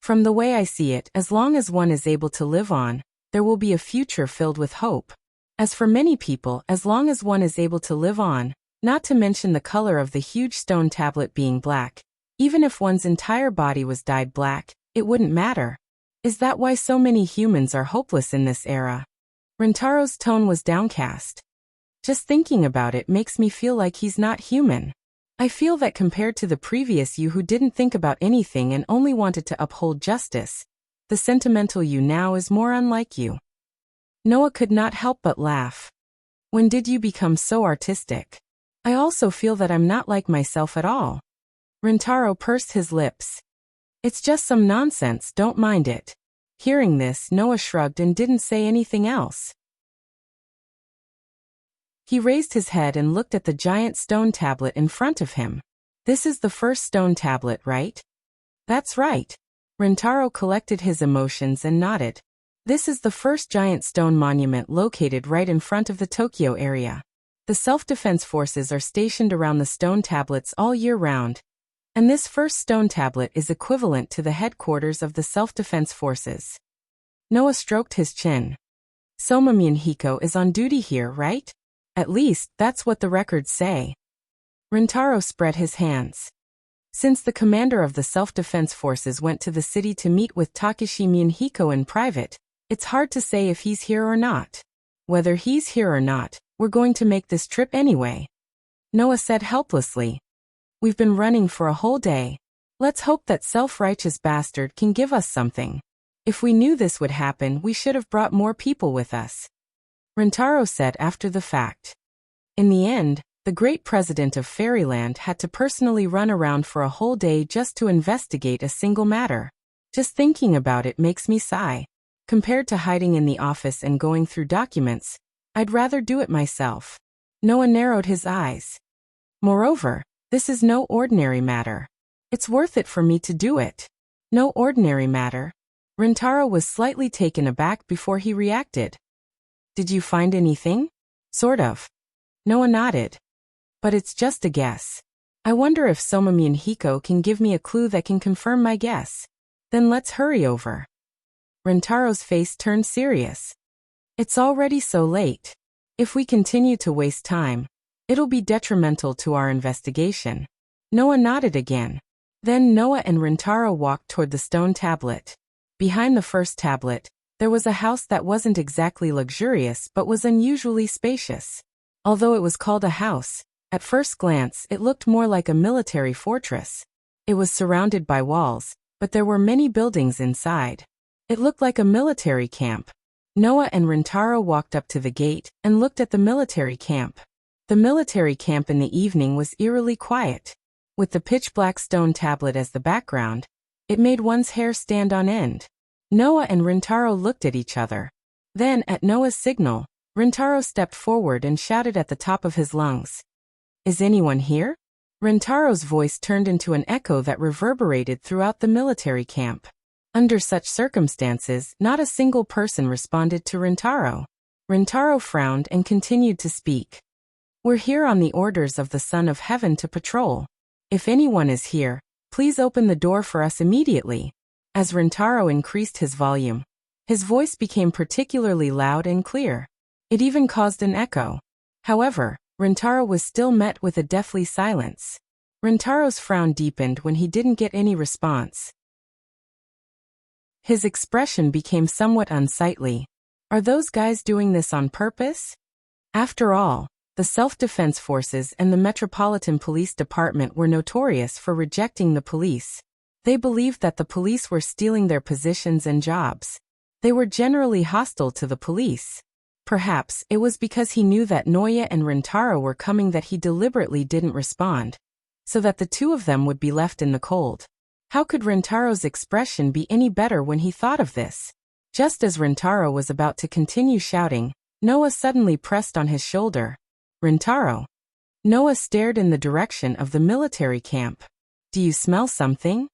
From the way I see it, as long as one is able to live on, there will be a future filled with hope. As for many people, as long as one is able to live on, not to mention the color of the huge stone tablet being black, even if one's entire body was dyed black, it wouldn't matter. Is that why so many humans are hopeless in this era? Rintaro's tone was downcast. Just thinking about it makes me feel like he's not human. I feel that compared to the previous you who didn't think about anything and only wanted to uphold justice, the sentimental you now is more unlike you. Noah could not help but laugh. When did you become so artistic? I also feel that I'm not like myself at all. Rintaro pursed his lips. It's just some nonsense, don't mind it. Hearing this, Noah shrugged and didn't say anything else. He raised his head and looked at the giant stone tablet in front of him. This is the first stone tablet, right? That's right. Rintaro collected his emotions and nodded. This is the first giant stone monument located right in front of the Tokyo area. The self-defense forces are stationed around the stone tablets all year round, and this first stone tablet is equivalent to the headquarters of the self-defense forces. Noah stroked his chin. Soma Munehiko is on duty here, right? At least, that's what the records say. Rintaro spread his hands. Since the commander of the self-defense forces went to the city to meet with Takeshi Munehiko in private, it's hard to say if he's here or not. Whether he's here or not, we're going to make this trip anyway. Noah said helplessly. We've been running for a whole day. Let's hope that self-righteous bastard can give us something. If we knew this would happen, we should have brought more people with us. Rintaro said after the fact. In the end, the great president of Fairyland had to personally run around for a whole day just to investigate a single matter. Just thinking about it makes me sigh. Compared to hiding in the office and going through documents, I'd rather do it myself. Noah narrowed his eyes. Moreover, this is no ordinary matter. It's worth it for me to do it. No ordinary matter. Rintaro was slightly taken aback before he reacted. Did you find anything? Sort of. Noah nodded. But it's just a guess. I wonder if Soma Munehiko can give me a clue that can confirm my guess. Then let's hurry over. Rintaro's face turned serious. It's already so late. If we continue to waste time, it'll be detrimental to our investigation. Noah nodded again. Then Noah and Rintaro walked toward the stone tablet. Behind the first tablet, there was a house that wasn't exactly luxurious but was unusually spacious. Although it was called a house, at first glance it looked more like a military fortress. It was surrounded by walls, but there were many buildings inside. It looked like a military camp. Noah and Rintaro walked up to the gate and looked at the military camp. The military camp in the evening was eerily quiet. With the pitch-black stone tablet as the background, it made one's hair stand on end. Noah and Rintaro looked at each other. Then, at Noah's signal, Rintaro stepped forward and shouted at the top of his lungs. "Is anyone here?" Rintaro's voice turned into an echo that reverberated throughout the military camp. Under such circumstances, not a single person responded to Rintaro. Rintaro frowned and continued to speak. "We're here on the orders of the Son of Heaven to patrol. If anyone is here, please open the door for us immediately." As Rintaro increased his volume, his voice became particularly loud and clear. It even caused an echo. However, Rintaro was still met with a deathly silence. Rintaro's frown deepened when he didn't get any response. His expression became somewhat unsightly. Are those guys doing this on purpose? After all, the self-defense forces and the Metropolitan Police Department were notorious for rejecting the police. They believed that the police were stealing their positions and jobs. They were generally hostile to the police. Perhaps it was because he knew that Noya and Rintaro were coming that he deliberately didn't respond, so that the two of them would be left in the cold. How could Rintaro's expression be any better when he thought of this? Just as Rintaro was about to continue shouting, Noah suddenly pressed on his shoulder. "Rintaro." Noah stared in the direction of the military camp. "Do you smell something?"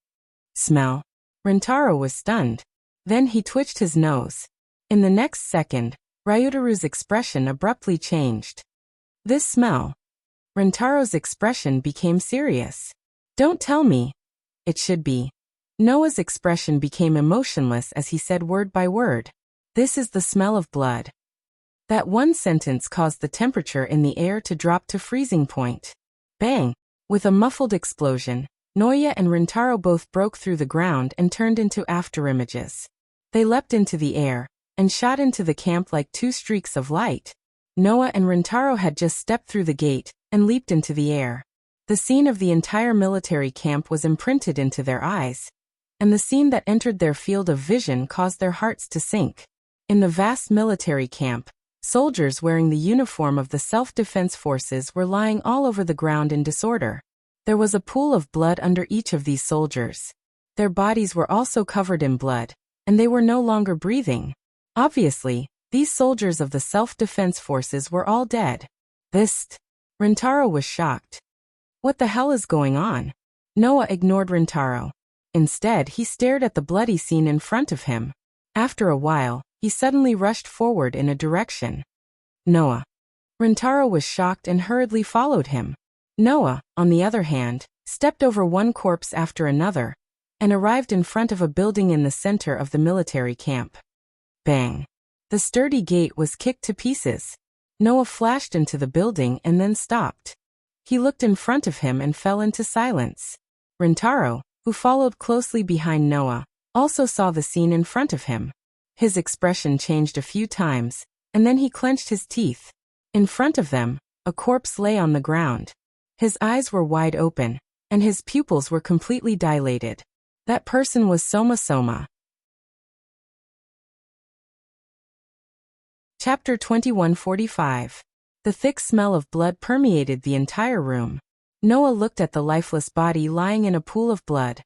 "Smell?" Rintaro was stunned. Then he twitched his nose. In the next second, Ryutaru's expression abruptly changed. "This smell." Rintaro's expression became serious. "Don't tell me." "It should be." Noah's expression became emotionless as he said word by word. "This is the smell of blood." That one sentence caused the temperature in the air to drop to freezing point. Bang! With a muffled explosion, Noya and Rintaro both broke through the ground and turned into afterimages. They leapt into the air and shot into the camp like two streaks of light. Noah and Rintaro had just stepped through the gate and leaped into the air. The scene of the entire military camp was imprinted into their eyes, and the scene that entered their field of vision caused their hearts to sink. In the vast military camp, soldiers wearing the uniform of the self-defense forces were lying all over the ground in disorder. There was a pool of blood under each of these soldiers. Their bodies were also covered in blood, and they were no longer breathing. Obviously, these soldiers of the self-defense forces were all dead. Rintaro was shocked. What the hell is going on? Noah ignored Rintaro. Instead, he stared at the bloody scene in front of him. After a while, he suddenly rushed forward in a direction. "Noah." Rintaro was shocked and hurriedly followed him. Noah, on the other hand, stepped over one corpse after another, and arrived in front of a building in the center of the military camp. Bang! The sturdy gate was kicked to pieces. Noah flashed into the building and then stopped. He looked in front of him and fell into silence. Rintaro, who followed closely behind Noah, also saw the scene in front of him. His expression changed a few times, and then he clenched his teeth. In front of them, a corpse lay on the ground. His eyes were wide open, and his pupils were completely dilated. That person was Soma. Chapter 2145. The thick smell of blood permeated the entire room. Noah looked at the lifeless body lying in a pool of blood.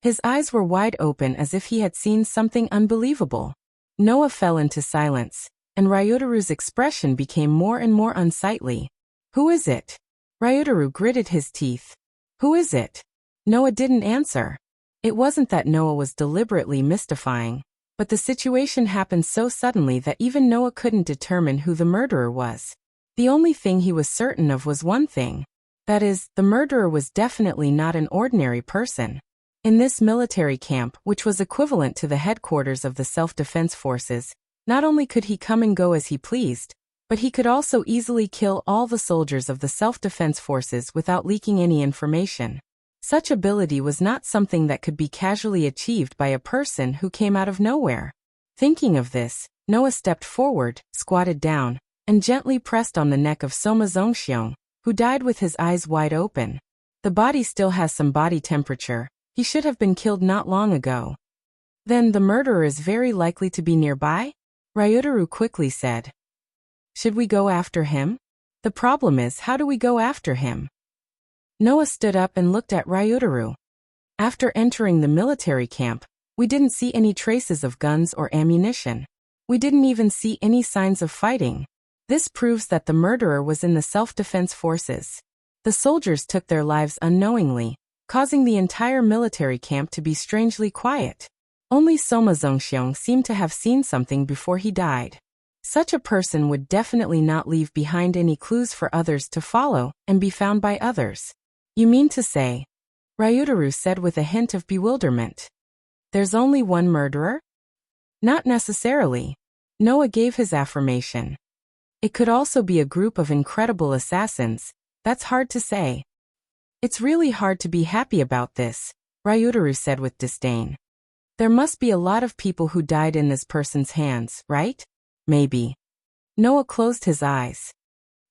His eyes were wide open as if he had seen something unbelievable. Noah fell into silence, and Ryutaru's expression became more and more unsightly. "Who is it?" Ryutaru gritted his teeth. "Who is it?" Noah didn't answer. It wasn't that Noah was deliberately mystifying, but the situation happened so suddenly that even Noah couldn't determine who the murderer was. The only thing he was certain of was one thing. That is, the murderer was definitely not an ordinary person. In this military camp, which was equivalent to the headquarters of the self-defense forces, not only could he come and go as he pleased, but he could also easily kill all the soldiers of the self-defense forces without leaking any information. Such ability was not something that could be casually achieved by a person who came out of nowhere. Thinking of this, Noah stepped forward, squatted down, and gently pressed on the neck of Soma Zongxiong, who died with his eyes wide open. The body still has some body temperature. He should have been killed not long ago. "Then the murderer is very likely to be nearby?" Ryutaru quickly said. "Should we go after him?" "The problem is, how do we go after him?" Noah stood up and looked at Ryutaru. After entering the military camp, We didn't see any traces of guns or ammunition. We didn't even see any signs of fighting. This proves that the murderer was in the self-defense forces. The soldiers took their lives unknowingly, causing the entire military camp to be strangely quiet. Only Soma Zongxiong seemed to have seen something before he died. Such a person would definitely not leave behind any clues for others to follow and be found by others. You mean to say? Ryutaru said with a hint of bewilderment. There's only one murderer? Not necessarily. Noah gave his affirmation. It could also be a group of incredible assassins. That's hard to say. It's really hard to be happy about this, Ryutaru said with disdain. There must be a lot of people who died in this person's hands, right? Maybe. Noah closed his eyes.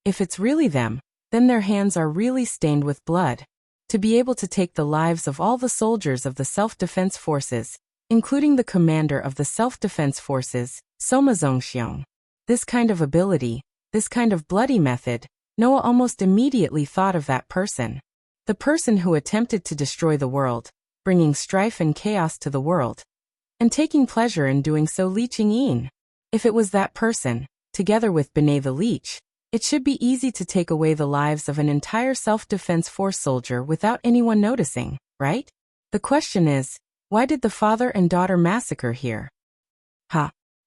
If it's really them, then their hands are really stained with blood. To be able to take the lives of all the soldiers of the self-defense forces, including the commander of the self-defense forces, Soma Zongxiong. This kind of ability, this kind of bloody method, Noah almost immediately thought of that person. The person who attempted to destroy the world, bringing strife and chaos to the world, and taking pleasure in doing so. Li Qingyin. If it was that person, together with B'nai the Leech, it should be easy to take away the lives of an entire self-defense force soldier without anyone noticing, right? The question is, why did the father and daughter massacre here?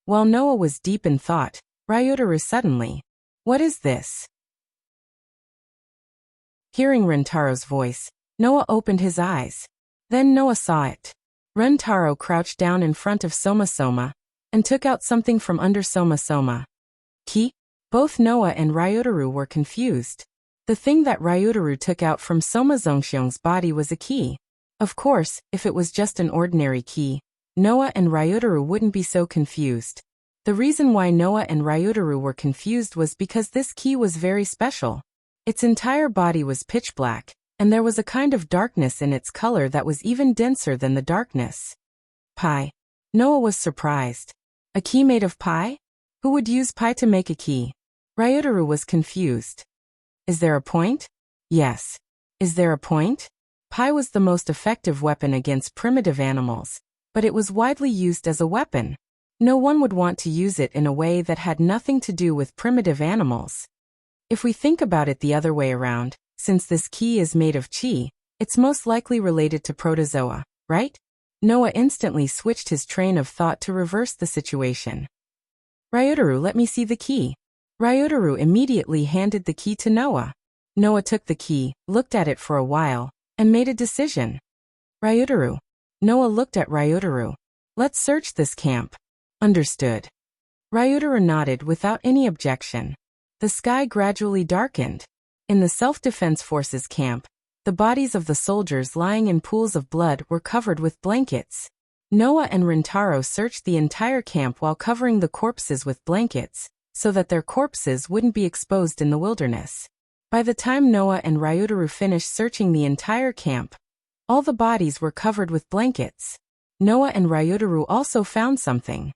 While Noah was deep in thought, Ryutaru suddenly, what is this? Hearing Rentaro's voice, Noah opened his eyes. Then Noah saw it. Rentaro crouched down in front of Soma and took out something from under Soma. Key? Both Noah and Ryutaru were confused. The thing that Ryutaru took out from Soma Zongxiong's body was a key. Of course, if it was just an ordinary key, Noah and Ryutaru wouldn't be so confused. The reason why Noah and Ryutaru were confused was because this key was very special. Its entire body was pitch black, and there was a kind of darkness in its color that was even denser than the darkness. Pie. Noah was surprised. A key made of pie? Who would use pie to make a key? Ryutaru was confused. Is there a point? Yes. Is there a point? Pie was the most effective weapon against primitive animals, but it was widely used as a weapon. No one would want to use it in a way that had nothing to do with primitive animals. If we think about it the other way around, since this key is made of chi, it's most likely related to protozoa, right? Noah instantly switched his train of thought to reverse the situation. Ryutaru, let me see the key. Ryutaru immediately handed the key to Noah. Noah took the key, looked at it for a while, and made a decision. Ryutaru. Noah looked at Ryutaru. Let's search this camp. Understood. Ryutaru nodded without any objection. The sky gradually darkened. In the self-defense forces camp, the bodies of the soldiers lying in pools of blood were covered with blankets. Noah and Rentaro searched the entire camp while covering the corpses with blankets, so that their corpses wouldn't be exposed in the wilderness. By the time Noah and Ryutaru finished searching the entire camp, all the bodies were covered with blankets. Noah and Ryutaru also found something.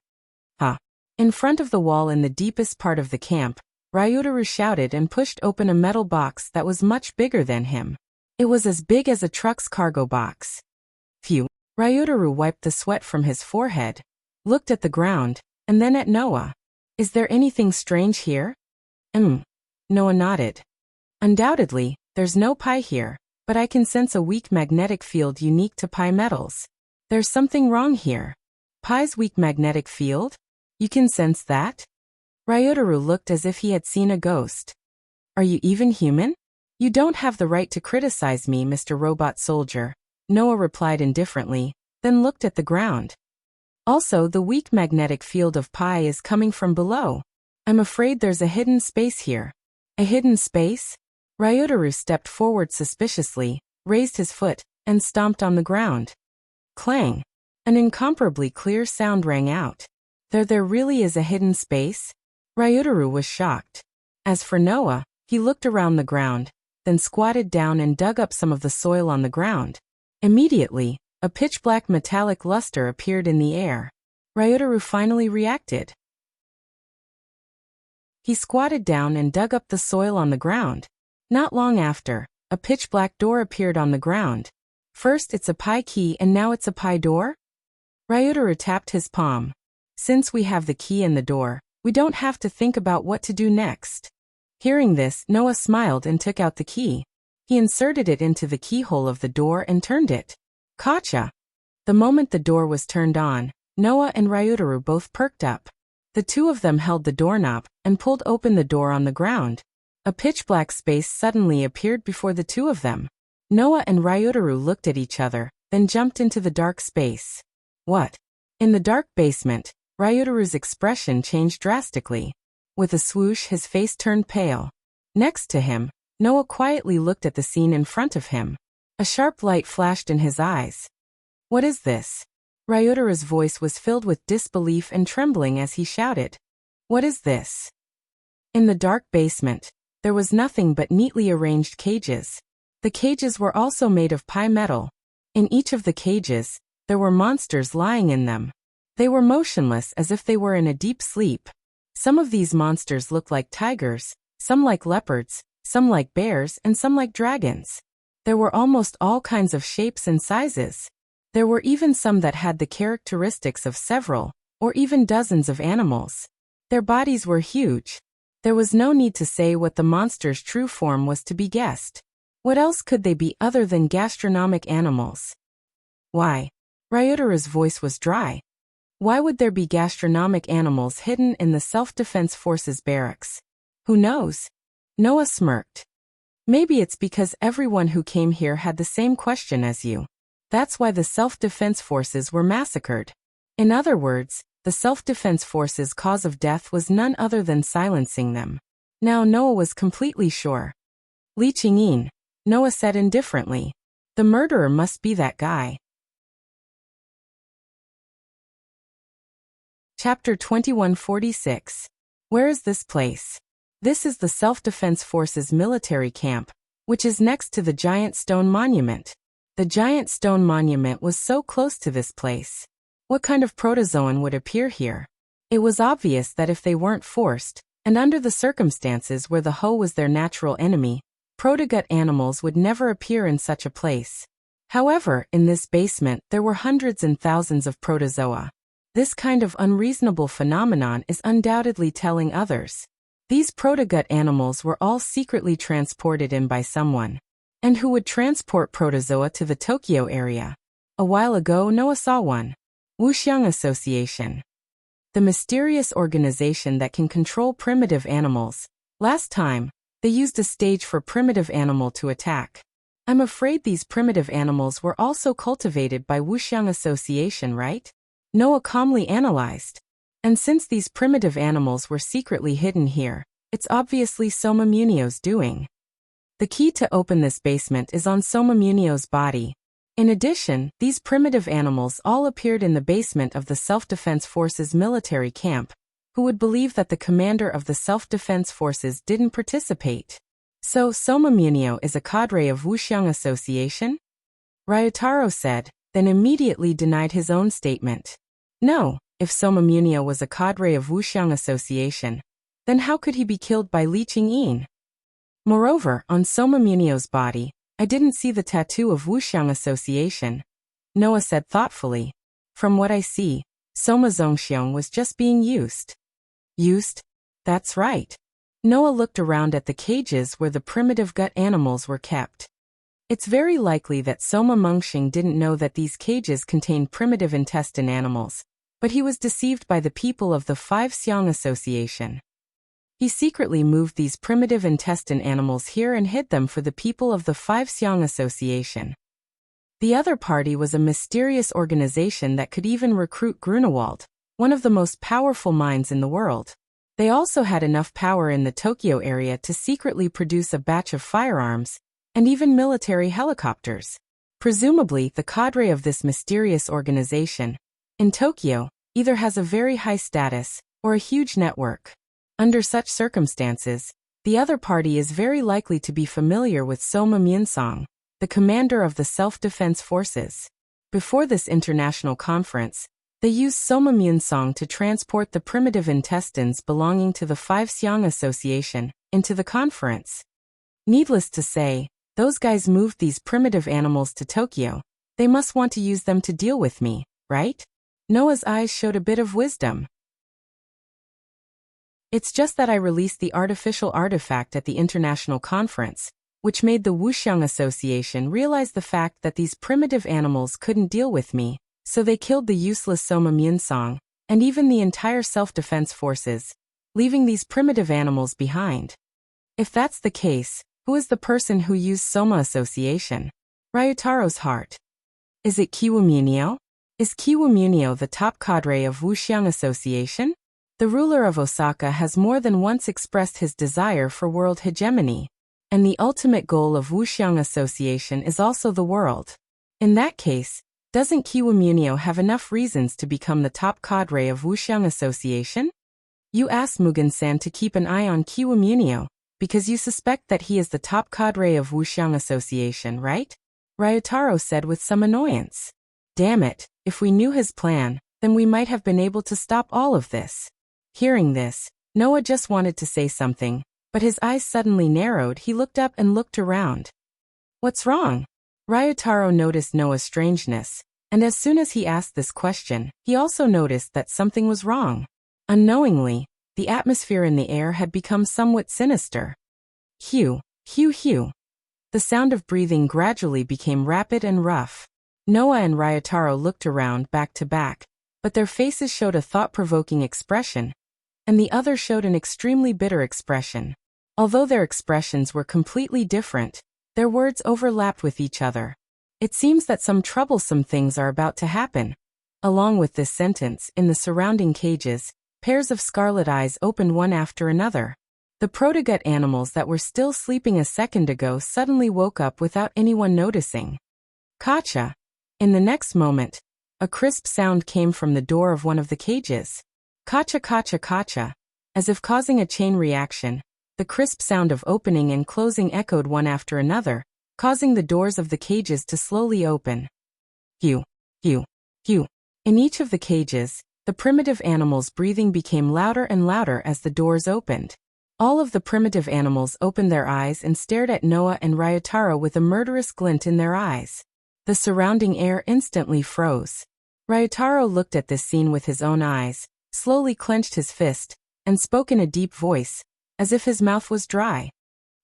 In front of the wall in the deepest part of the camp, Ryutaru shouted and pushed open a metal box that was much bigger than him. It was as big as a truck's cargo box. Phew. Ryutaru wiped the sweat from his forehead, looked at the ground, and then at Noah. Is there anything strange here? Noah nodded. Undoubtedly, there's no pie here, but I can sense a weak magnetic field unique to pie metals. There's something wrong here. Pie's weak magnetic field? You can sense that? Ryutaru looked as if he had seen a ghost. Are you even human? You don't have the right to criticize me, Mr. Robot Soldier, Noah replied indifferently, then looked at the ground. Also, the weak magnetic field of pie is coming from below. I'm afraid there's a hidden space here. A hidden space? Ryutaru stepped forward suspiciously, raised his foot, and stomped on the ground. Clang! An incomparably clear sound rang out. There really is a hidden space? Ryutaru was shocked. As for Noah, he looked around the ground, then squatted down and dug up some of the soil on the ground. Immediately, a pitch-black metallic luster appeared in the air. Ryutaru finally reacted. He squatted down and dug up the soil on the ground. Not long after, a pitch-black door appeared on the ground. First it's a pie key and now it's a pie door? Ryutaru tapped his palm. Since we have the key in the door, we don't have to think about what to do next. Hearing this, Noah smiled and took out the key. He inserted it into the keyhole of the door and turned it. Gotcha! The moment the door was turned on, Noah and Ryutaru both perked up. The two of them held the doorknob and pulled open the door on the ground. A pitch-black space suddenly appeared before the two of them. Noah and Ryutaru looked at each other, then jumped into the dark space. What? In the dark basement, Ryutaru's expression changed drastically. With a swoosh, his face turned pale. Next to him, Noah quietly looked at the scene in front of him. A sharp light flashed in his eyes. What is this? Ryutaru's voice was filled with disbelief and trembling as he shouted. What is this? In the dark basement, there was nothing but neatly arranged cages. The cages were also made of pie metal. In each of the cages, there were monsters lying in them. They were motionless as if they were in a deep sleep. Some of these monsters looked like tigers, some like leopards, some like bears, and some like dragons. There were almost all kinds of shapes and sizes. There were even some that had the characteristics of several, or even dozens of animals. Their bodies were huge. There was no need to say what the monster's true form was to be guessed. What else could they be other than gastronomic animals? Why? Ryutaru's voice was dry. Why would there be gastronomic animals hidden in the Self-Defense Forces barracks? Who knows? Noah smirked. Maybe it's because everyone who came here had the same question as you. That's why the Self-Defense Forces were massacred. In other words, the Self-Defense Forces' cause of death was none other than silencing them. Now Noah was completely sure. Li Qingyin, Noah said indifferently. The murderer must be that guy. Chapter 2146. Where is this place? This is the Self-Defense Forces military camp, which is next to the giant stone monument. The giant stone monument was so close to this place. What kind of protozoan would appear here? It was obvious that if they weren't forced, and under the circumstances where the Ho was their natural enemy, protogut animals would never appear in such a place. However, in this basement there were hundreds and thousands of protozoa. This kind of unreasonable phenomenon is undoubtedly telling others. These protogut animals were all secretly transported in by someone. And who would transport protozoa to the Tokyo area? A while ago Noah saw one. Wuxiang Association. The mysterious organization that can control primitive animals. Last time, they used a stage for primitive animal to attack. I'm afraid these primitive animals were also cultivated by Wuxiang Association, right? Noah calmly analyzed. And since these primitive animals were secretly hidden here, it's obviously Soma Munio's doing. The key to open this basement is on Soma Munio's body. In addition, these primitive animals all appeared in the basement of the Self-Defense Forces military camp. Who would believe that the commander of the Self-Defense Forces didn't participate? So Soma Munio is a cadre of Wuxiang Association? Ryutaro said, then immediately denied his own statement. No, if Soma Munio was a cadre of Wuxiang Association, then how could he be killed by Li Qingyin? Moreover, on Soma Munio's body, I didn't see the tattoo of Wuxiang Association. Noah said thoughtfully. From what I see, Soma Zongxiong was just being used. Used? That's right. Noah looked around at the cages where the primitive gut animals were kept. It's very likely that Soma Mengxing didn't know that these cages contained primitive intestine animals, but he was deceived by the people of the Five Xiang Association. He secretly moved these primitive intestine animals here and hid them for the people of the Five Xiang Association. The other party was a mysterious organization that could even recruit Grunewald, one of the most powerful minds in the world. They also had enough power in the Tokyo area to secretly produce a batch of firearms, and even military helicopters. Presumably, the cadre of this mysterious organization, in Tokyo, either has a very high status, or a huge network. Under such circumstances, the other party is very likely to be familiar with Soma Munsong, the commander of the Self-Defense Forces. Before this international conference, they used Soma Munsong to transport the primitive intestines belonging to the Five Xiang Association into the conference. Needless to say, those guys moved these primitive animals to Tokyo. They must want to use them to deal with me, right? Noah's eyes showed a bit of wisdom. It's just that I released the artificial artifact at the international conference, which made the Wuxiang Association realize the fact that these primitive animals couldn't deal with me, so they killed the useless Soma Munsong, and even the entire self-defense forces, leaving these primitive animals behind. If that's the case, who is the person who used Soma Association? Ryutaro's heart. Is it Kiwumunio? Is Kiwumunio the top cadre of Wuxiang Association? The ruler of Osaka has more than once expressed his desire for world hegemony, and the ultimate goal of Wuxiang Association is also the world. In that case, doesn't Kiwumunio have enough reasons to become the top cadre of Wuxiang Association? You asked Mugen-san to keep an eye on Kiwumunio, because you suspect that he is the top cadre of Wuxiang Association, right? Ryutaro said with some annoyance. Damn it, if we knew his plan, then we might have been able to stop all of this. Hearing this, Noah just wanted to say something, but his eyes suddenly narrowed. He looked up and looked around. What's wrong? Ryutaro noticed Noah's strangeness, and as soon as he asked this question, he also noticed that something was wrong. Unknowingly, the atmosphere in the air had become somewhat sinister. Hew, hew, hew. The sound of breathing gradually became rapid and rough. Noah and Ryutaro looked around back to back, but their faces showed a thought-provoking expression, and the other showed an extremely bitter expression. Although their expressions were completely different, their words overlapped with each other. It seems that some troublesome things are about to happen. Along with this sentence, in the surrounding cages, pairs of scarlet eyes opened one after another. The protogut animals that were still sleeping a second ago suddenly woke up without anyone noticing. Kacha! In the next moment, a crisp sound came from the door of one of the cages. Kacha, kacha, kacha. As if causing a chain reaction, the crisp sound of opening and closing echoed one after another, causing the doors of the cages to slowly open. Hew, hew, hew. In each of the cages, the primitive animals' breathing became louder and louder as the doors opened. All of the primitive animals opened their eyes and stared at Noah and Ryutaro with a murderous glint in their eyes. The surrounding air instantly froze. Ryutaro looked at this scene with his own eyes, slowly clenched his fist, and spoke in a deep voice, as if his mouth was dry.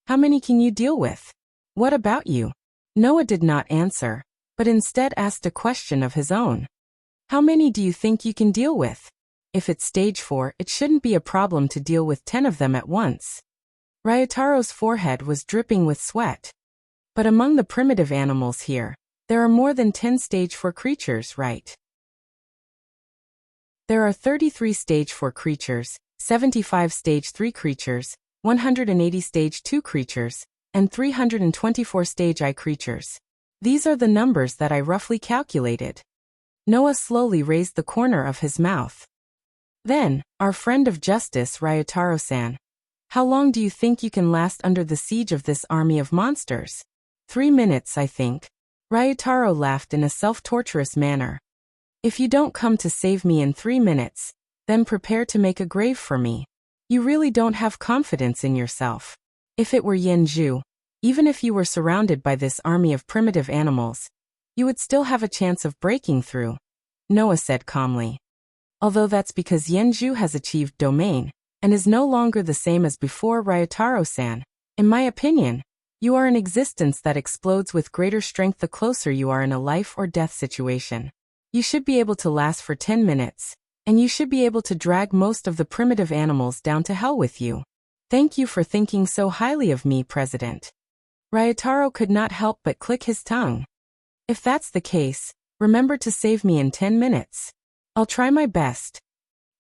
How many can you deal with? What about you? Noah did not answer, but instead asked a question of his own. How many do you think you can deal with? If it's stage 4, it shouldn't be a problem to deal with 10 of them at once. Ryutaro's forehead was dripping with sweat. But among the primitive animals here, there are more than 10 stage 4 creatures, right? There are 33 stage 4 creatures, 75 stage 3 creatures, 180 stage 2 creatures, and 324 stage I creatures. These are the numbers that I roughly calculated. Noah slowly raised the corner of his mouth. Then, our friend of justice Ryutaro-san. How long do you think you can last under the siege of this army of monsters? 3 minutes, I think. Ryutaro laughed in a self-torturous manner. If you don't come to save me in 3 minutes, then prepare to make a grave for me. You really don't have confidence in yourself. If it were Yenju, even if you were surrounded by this army of primitive animals, you would still have a chance of breaking through, Noah said calmly. Although that's because Yenju has achieved domain, and is no longer the same as before. Ryutaro-san, in my opinion, you are an existence that explodes with greater strength the closer you are in a life or death situation. You should be able to last for 10 minutes, and you should be able to drag most of the primitive animals down to hell with you. Thank you for thinking so highly of me, President. Ryutaro could not help but click his tongue. If that's the case, remember to save me in 10 minutes. I'll try my best.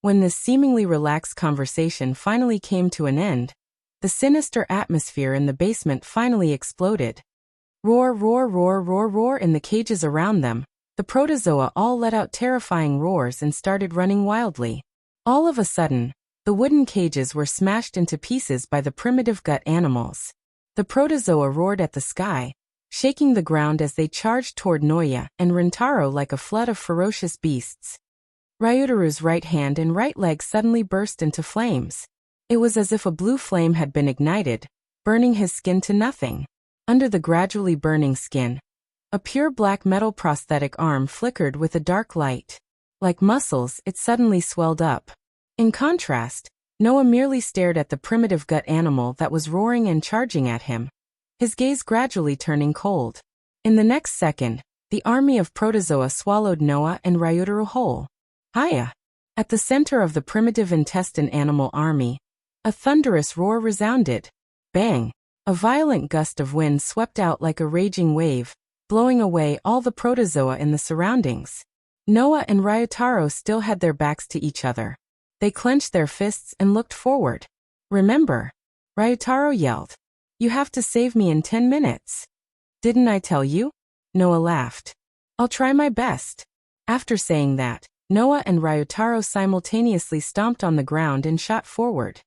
When this seemingly relaxed conversation finally came to an end, the sinister atmosphere in the basement finally exploded. Roar, roar, roar, roar, roar in the cages around them. The protozoa all let out terrifying roars and started running wildly. All of a sudden, the wooden cages were smashed into pieces by the primitive gut animals. The protozoa roared at the sky, shaking the ground as they charged toward Noya and Rintaro like a flood of ferocious beasts. Ryutaro's right hand and right leg suddenly burst into flames. It was as if a blue flame had been ignited, burning his skin to nothing. Under the gradually burning skin, a pure black metal prosthetic arm flickered with a dark light. Like muscles, it suddenly swelled up. In contrast, Noah merely stared at the primitive gut animal that was roaring and charging at him, his gaze gradually turning cold. In the next second, the army of protozoa swallowed Noah and Ryutaru whole. Hiya! At the center of the primitive intestine animal army, a thunderous roar resounded. Bang! A violent gust of wind swept out like a raging wave, blowing away all the protozoa in the surroundings. Noah and Ryutaro still had their backs to each other. They clenched their fists and looked forward. Remember, Ryutaro yelled. You have to save me in 10 minutes. Didn't I tell you? Noah laughed. I'll try my best. After saying that, Noah and Ryutaro simultaneously stomped on the ground and shot forward.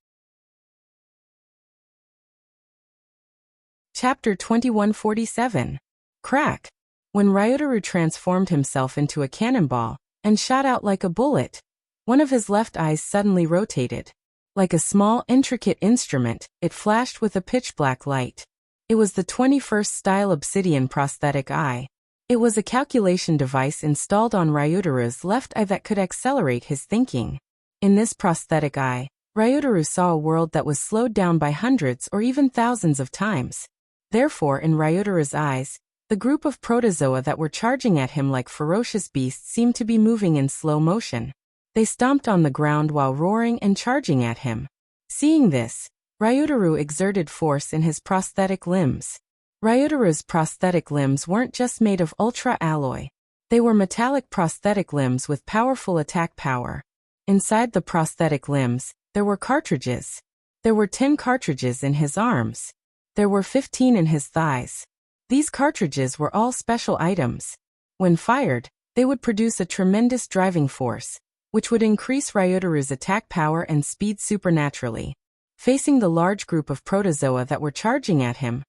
Chapter 2147. Crack! When Ryutaru transformed himself into a cannonball and shot out like a bullet, one of his left eyes suddenly rotated. Like a small, intricate instrument, it flashed with a pitch-black light. It was the 21st style obsidian prosthetic eye. It was a calculation device installed on Ryutaru's left eye that could accelerate his thinking. In this prosthetic eye, Ryutaru saw a world that was slowed down by hundreds or even thousands of times. Therefore, in Ryutaru's eyes, the group of protozoa that were charging at him like ferocious beasts seemed to be moving in slow motion. They stomped on the ground while roaring and charging at him. Seeing this, Ryutaru exerted force in his prosthetic limbs. Ryutaru's prosthetic limbs weren't just made of ultra-alloy. They were metallic prosthetic limbs with powerful attack power. Inside the prosthetic limbs, there were cartridges. There were 10 cartridges in his arms. There were 15 in his thighs. These cartridges were all special items. When fired, they would produce a tremendous driving force, which would increase Ryutaru's attack power and speed supernaturally. Facing the large group of protozoa that were charging at him,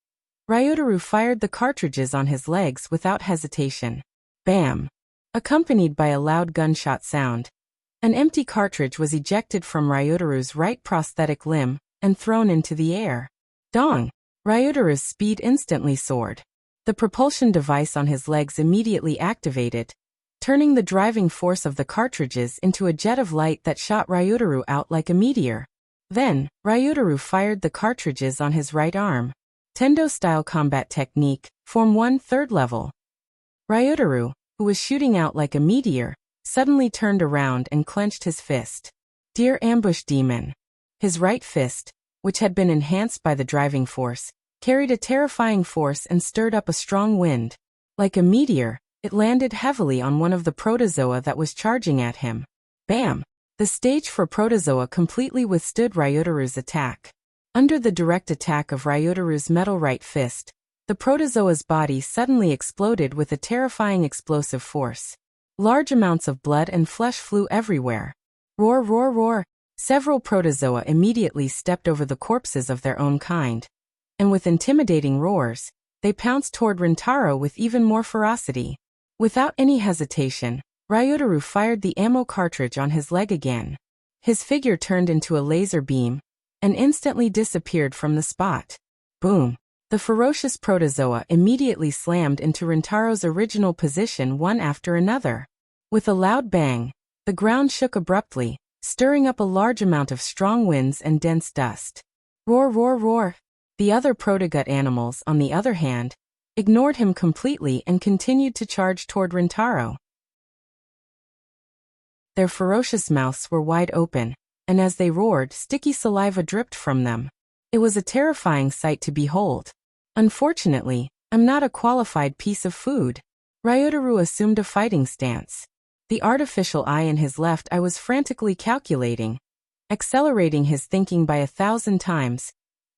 Ryutaru fired the cartridges on his legs without hesitation. Bam! Accompanied by a loud gunshot sound, an empty cartridge was ejected from Ryutaru's right prosthetic limb and thrown into the air. Dong! Ryutaru's speed instantly soared. The propulsion device on his legs immediately activated, turning the driving force of the cartridges into a jet of light that shot Ryutaru out like a meteor. Then, Ryutaru fired the cartridges on his right arm. Tendo-style combat technique, Form 1 3rd level. Ryutaru, who was shooting out like a meteor, suddenly turned around and clenched his fist. Dear ambush demon! His right fist, which had been enhanced by the driving force, carried a terrifying force and stirred up a strong wind. Like a meteor, it landed heavily on one of the protozoa that was charging at him. Bam! The stage for protozoa completely withstood Ryutaru's attack. Under the direct attack of Ryutaru's metal right fist, the protozoa's body suddenly exploded with a terrifying explosive force. Large amounts of blood and flesh flew everywhere. Roar, roar, roar! Several protozoa immediately stepped over the corpses of their own kind. And with intimidating roars, they pounced toward Rintaro with even more ferocity. Without any hesitation, Ryutaru fired the ammo cartridge on his leg again. His figure turned into a laser beam and instantly disappeared from the spot. Boom! The ferocious protozoa immediately slammed into Rintaro's original position one after another. With a loud bang, the ground shook abruptly, stirring up a large amount of strong winds and dense dust. Roar, roar, roar! The other protogut animals, on the other hand, ignored him completely and continued to charge toward Rintaro. Their ferocious mouths were wide open, and as they roared, sticky saliva dripped from them. It was a terrifying sight to behold. Unfortunately, I'm not a qualified piece of food. Ryutaru assumed a fighting stance. The artificial eye in his left eye was frantically calculating, accelerating his thinking by 1,000 times,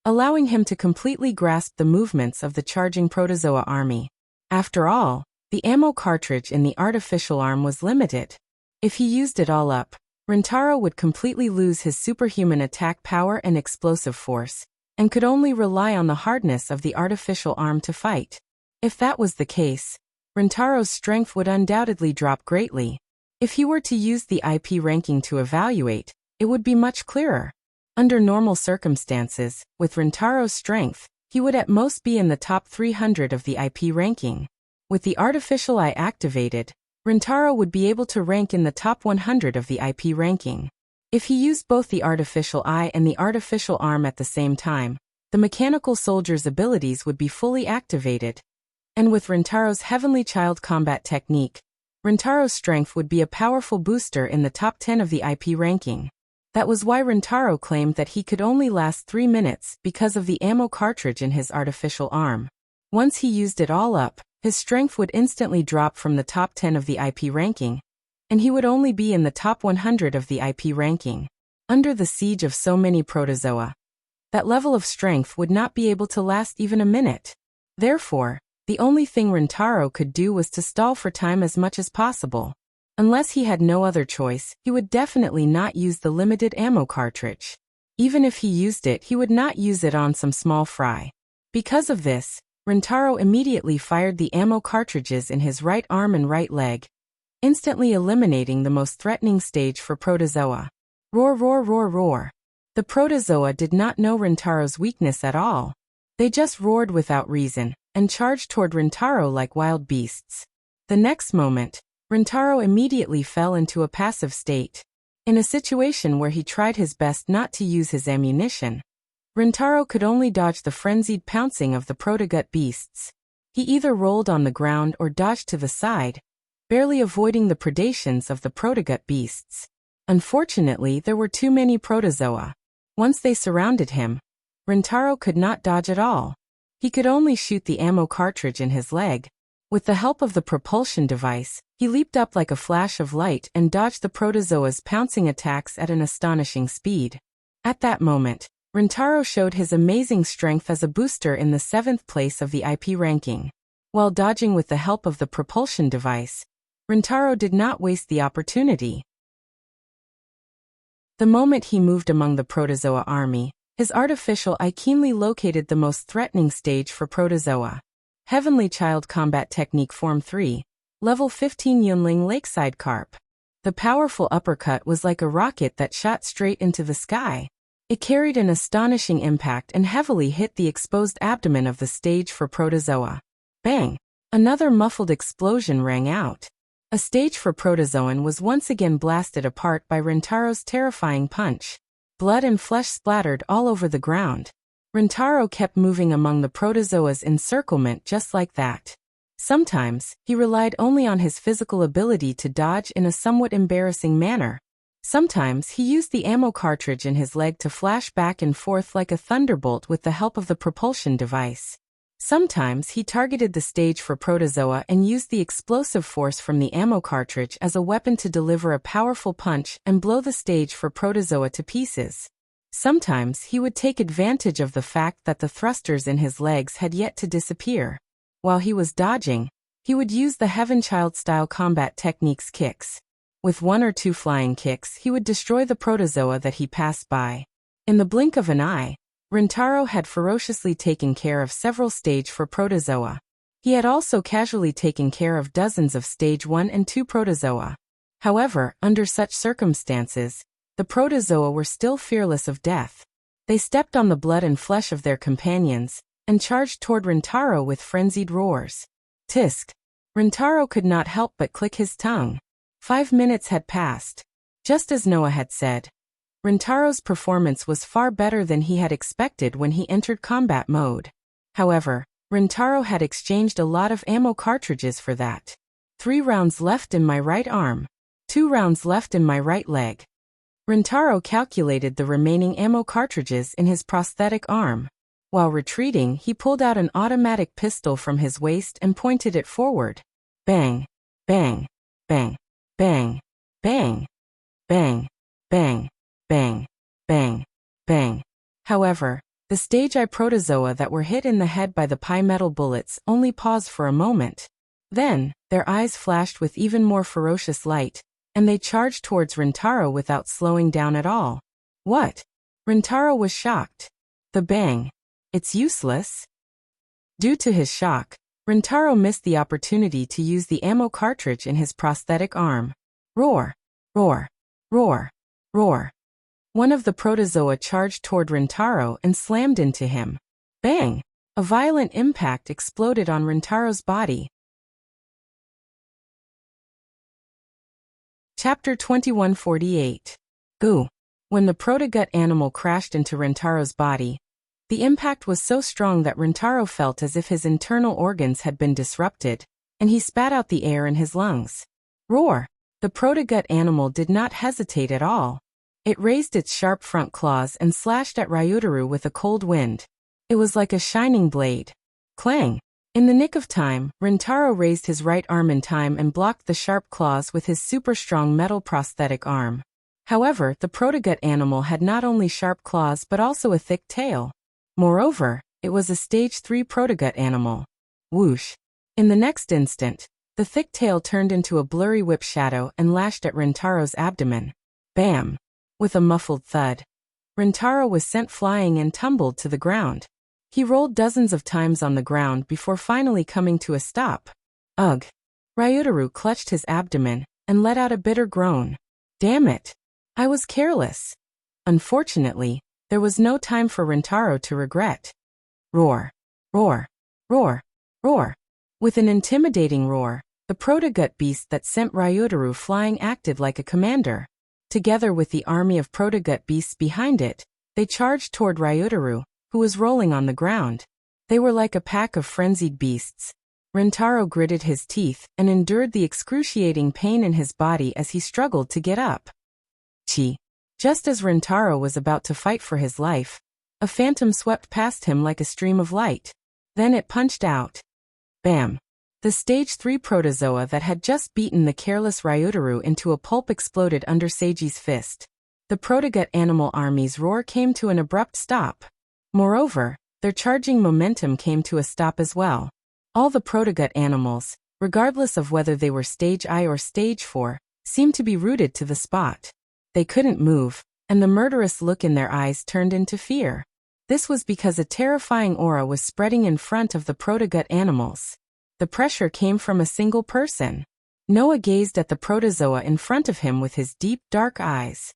allowing him to completely grasp the movements of the charging protozoa army. After all, the ammo cartridge in the artificial arm was limited. If he used it all up, Rintaro would completely lose his superhuman attack power and explosive force, and could only rely on the hardness of the artificial arm to fight. If that was the case, Rintaro's strength would undoubtedly drop greatly. If he were to use the IP ranking to evaluate, it would be much clearer. Under normal circumstances, with Rintaro's strength, he would at most be in the top 300 of the IP ranking. With the artificial eye activated, Rintaro would be able to rank in the top 100 of the IP ranking. If he used both the artificial eye and the artificial arm at the same time, the mechanical soldier's abilities would be fully activated. And with Rintaro's Heavenly Child combat technique, Rintaro's strength would be a powerful booster in the top 10 of the IP ranking. That was why Rintaro claimed that he could only last 3 minutes because of the ammo cartridge in his artificial arm. Once he used it all up, his strength would instantly drop from the top 10 of the IP ranking, and he would only be in the top 100 of the IP ranking. Under the siege of so many protozoa, that level of strength would not be able to last even a minute. Therefore, the only thing Rintaro could do was to stall for time as much as possible. Unless he had no other choice, he would definitely not use the limited ammo cartridge. Even if he used it, he would not use it on some small fry. Because of this, Rintaro immediately fired the ammo cartridges in his right arm and right leg, instantly eliminating the most threatening stage for protozoa. Roar, roar, roar, roar. The protozoa did not know Rintaro's weakness at all. They just roared without reason, and charged toward Rintaro like wild beasts. The next moment, Rintaro immediately fell into a passive state. In a situation where he tried his best not to use his ammunition, Rintaro could only dodge the frenzied pouncing of the protogut beasts. He either rolled on the ground or dodged to the side, barely avoiding the predations of the protogut beasts. Unfortunately, there were too many protozoa. Once they surrounded him, Rintaro could not dodge at all. He could only shoot the ammo cartridge in his leg. With the help of the propulsion device, he leaped up like a flash of light and dodged the protozoa's pouncing attacks at an astonishing speed. At that moment, Rintaro showed his amazing strength as a booster in the 7th place of the IP ranking. While dodging with the help of the propulsion device, Rintaro did not waste the opportunity. The moment he moved among the protozoa army, his artificial eye keenly located the most threatening stage for protozoa. Heavenly Child Combat Technique Form 3, Level 15 Yunling Lakeside Carp. The powerful uppercut was like a rocket that shot straight into the sky. It carried an astonishing impact and heavily hit the exposed abdomen of the stage for protozoa. Bang! Another muffled explosion rang out. A stage for protozoan was once again blasted apart by Rintaro's terrifying punch. Blood and flesh splattered all over the ground. Rintaro kept moving among the protozoa's encirclement just like that. Sometimes, he relied only on his physical ability to dodge in a somewhat embarrassing manner. Sometimes he used the ammo cartridge in his leg to flash back and forth like a thunderbolt with the help of the propulsion device. Sometimes he targeted the stage for protozoa and used the explosive force from the ammo cartridge as a weapon to deliver a powerful punch and blow the stage for protozoa to pieces. Sometimes he would take advantage of the fact that the thrusters in his legs had yet to disappear. While he was dodging, he would use the Heaven Child-style combat techniques kicks. With 1 or 2 flying kicks, he would destroy the protozoa that he passed by. In the blink of an eye, Rintaro had ferociously taken care of several stage 4 protozoa. He had also casually taken care of dozens of stage 1 and 2 protozoa. However, under such circumstances, the protozoa were still fearless of death. They stepped on the blood and flesh of their companions, and charged toward Rintaro with frenzied roars. Tisk! Rintaro could not help but click his tongue. 5 minutes had passed. Just as Noah had said, Rintaro's performance was far better than he had expected when he entered combat mode. However, Rintaro had exchanged a lot of ammo cartridges for that. 3 rounds left in my right arm. 2 rounds left in my right leg. Rintaro calculated the remaining ammo cartridges in his prosthetic arm. While retreating, he pulled out an automatic pistol from his waist and pointed it forward. Bang! Bang! Bang! Bang! Bang! Bang! Bang! Bang! Bang! Bang! However, the stage I protozoa that were hit in the head by the pi-metal bullets only paused for a moment. Then, their eyes flashed with even more ferocious light, and they charged towards Rintaro without slowing down at all. What? Rintaro was shocked. The bang. It's useless? Due to his shock, Rintaro missed the opportunity to use the ammo cartridge in his prosthetic arm. Roar! Roar! Roar! Roar! One of the protozoa charged toward Rintaro and slammed into him. Bang! A violent impact exploded on Rintaro's body. Chapter 2148. Goo. When the protogut animal crashed into Rintaro's body, the impact was so strong that Rintaro felt as if his internal organs had been disrupted, and he spat out the air in his lungs. Roar! The protogut animal did not hesitate at all. It raised its sharp front claws and slashed at Ryutaru with a cold wind. It was like a shining blade. Clang! In the nick of time, Rintaro raised his right arm in time and blocked the sharp claws with his super-strong metal prosthetic arm. However, the protogut animal had not only sharp claws but also a thick tail. Moreover, it was a Stage 3 protogut animal. Whoosh! In the next instant, the thick tail turned into a blurry whip shadow and lashed at Rintaro's abdomen. Bam! With a muffled thud, Rintaro was sent flying and tumbled to the ground. He rolled dozens of times on the ground before finally coming to a stop. Ugh! Ryutaru clutched his abdomen and let out a bitter groan. Damn it! I was careless. Unfortunately, there was no time for Rintaro to regret. Roar! Roar! Roar! Roar! With an intimidating roar, the protogut beast that sent Ryutaru flying acted like a commander. Together with the army of protogut beasts behind it, they charged toward Ryutaru, who was rolling on the ground. They were like a pack of frenzied beasts. Rintaro gritted his teeth and endured the excruciating pain in his body as he struggled to get up. Chi! Just as Rintaro was about to fight for his life, a phantom swept past him like a stream of light. Then it punched out. Bam! The Stage 3 protozoa that had just beaten the careless Ryutaru into a pulp exploded under Seiji's fist. The protogut animal army's roar came to an abrupt stop. Moreover, their charging momentum came to a stop as well. All the protogut animals, regardless of whether they were Stage I or Stage 4, seemed to be rooted to the spot. They couldn't move, and the murderous look in their eyes turned into fear. This was because a terrifying aura was spreading in front of the protogut animals. The pressure came from a single person. Noah gazed at the protozoa in front of him with his deep, dark eyes.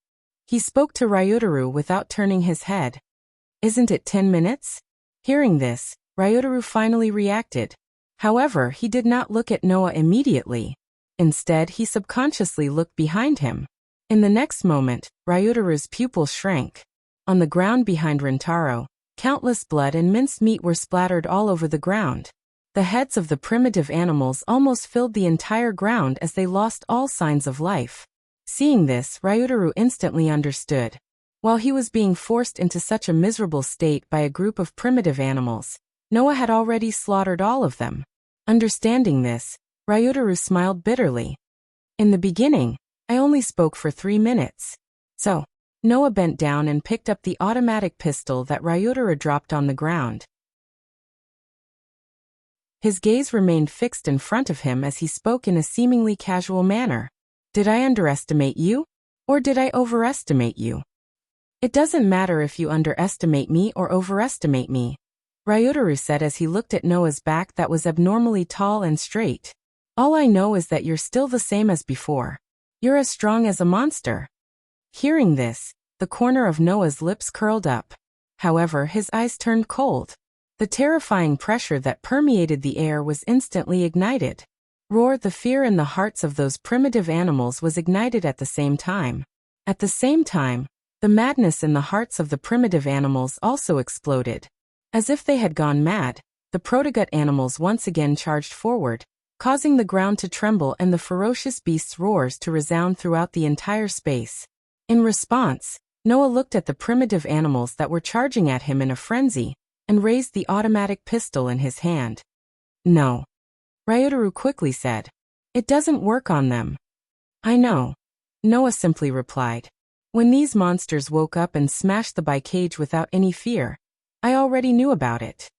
He spoke to Ryutaru without turning his head. Isn't it 10 minutes? Hearing this, Ryutaru finally reacted. However, he did not look at Noah immediately. Instead, he subconsciously looked behind him. In the next moment, Ryutaru's pupils shrank. On the ground behind Rintaro, countless blood and minced meat were splattered all over the ground. The heads of the primitive animals almost filled the entire ground as they lost all signs of life. Seeing this, Ryutaru instantly understood. While he was being forced into such a miserable state by a group of primitive animals, Noah had already slaughtered all of them. Understanding this, Ryutaru smiled bitterly. In the beginning, I only spoke for 3 minutes. So, Noah bent down and picked up the automatic pistol that Ryutaru dropped on the ground. His gaze remained fixed in front of him as he spoke in a seemingly casual manner. Did I underestimate you? Or did I overestimate you? It doesn't matter if you underestimate me or overestimate me, Ryutaru said as he looked at Noah's back that was abnormally tall and straight. All I know is that you're still the same as before. You're as strong as a monster. Hearing this, the corner of Noah's lips curled up. However, his eyes turned cold. The terrifying pressure that permeated the air was instantly ignited. Roar! The fear in the hearts of those primitive animals was ignited at the same time. At the same time, the madness in the hearts of the primitive animals also exploded. As if they had gone mad, the protogut animals once again charged forward, causing the ground to tremble and the ferocious beast's roars to resound throughout the entire space. In response, Noah looked at the primitive animals that were charging at him in a frenzy, and raised the automatic pistol in his hand. No. Ryutaru quickly said. It doesn't work on them. I know. Noah simply replied. When these monsters woke up and smashed the cage without any fear, I already knew about it.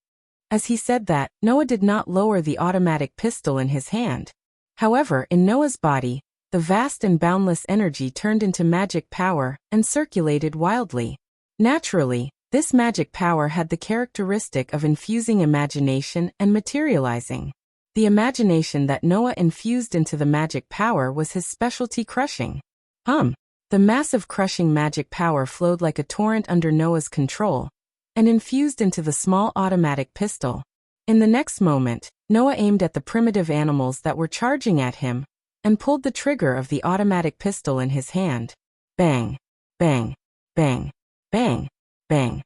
As he said that, Noah did not lower the automatic pistol in his hand. However, in Noah's body, the vast and boundless energy turned into magic power and circulated wildly. Naturally, this magic power had the characteristic of infusing imagination and materializing. The imagination that Noah infused into the magic power was his specialty crushing. The massive crushing magic power flowed like a torrent under Noah's control, and infused into the small automatic pistol. In the next moment, Noah aimed at the primitive animals that were charging at him, and pulled the trigger of the automatic pistol in his hand. Bang, bang, bang, bang, bang.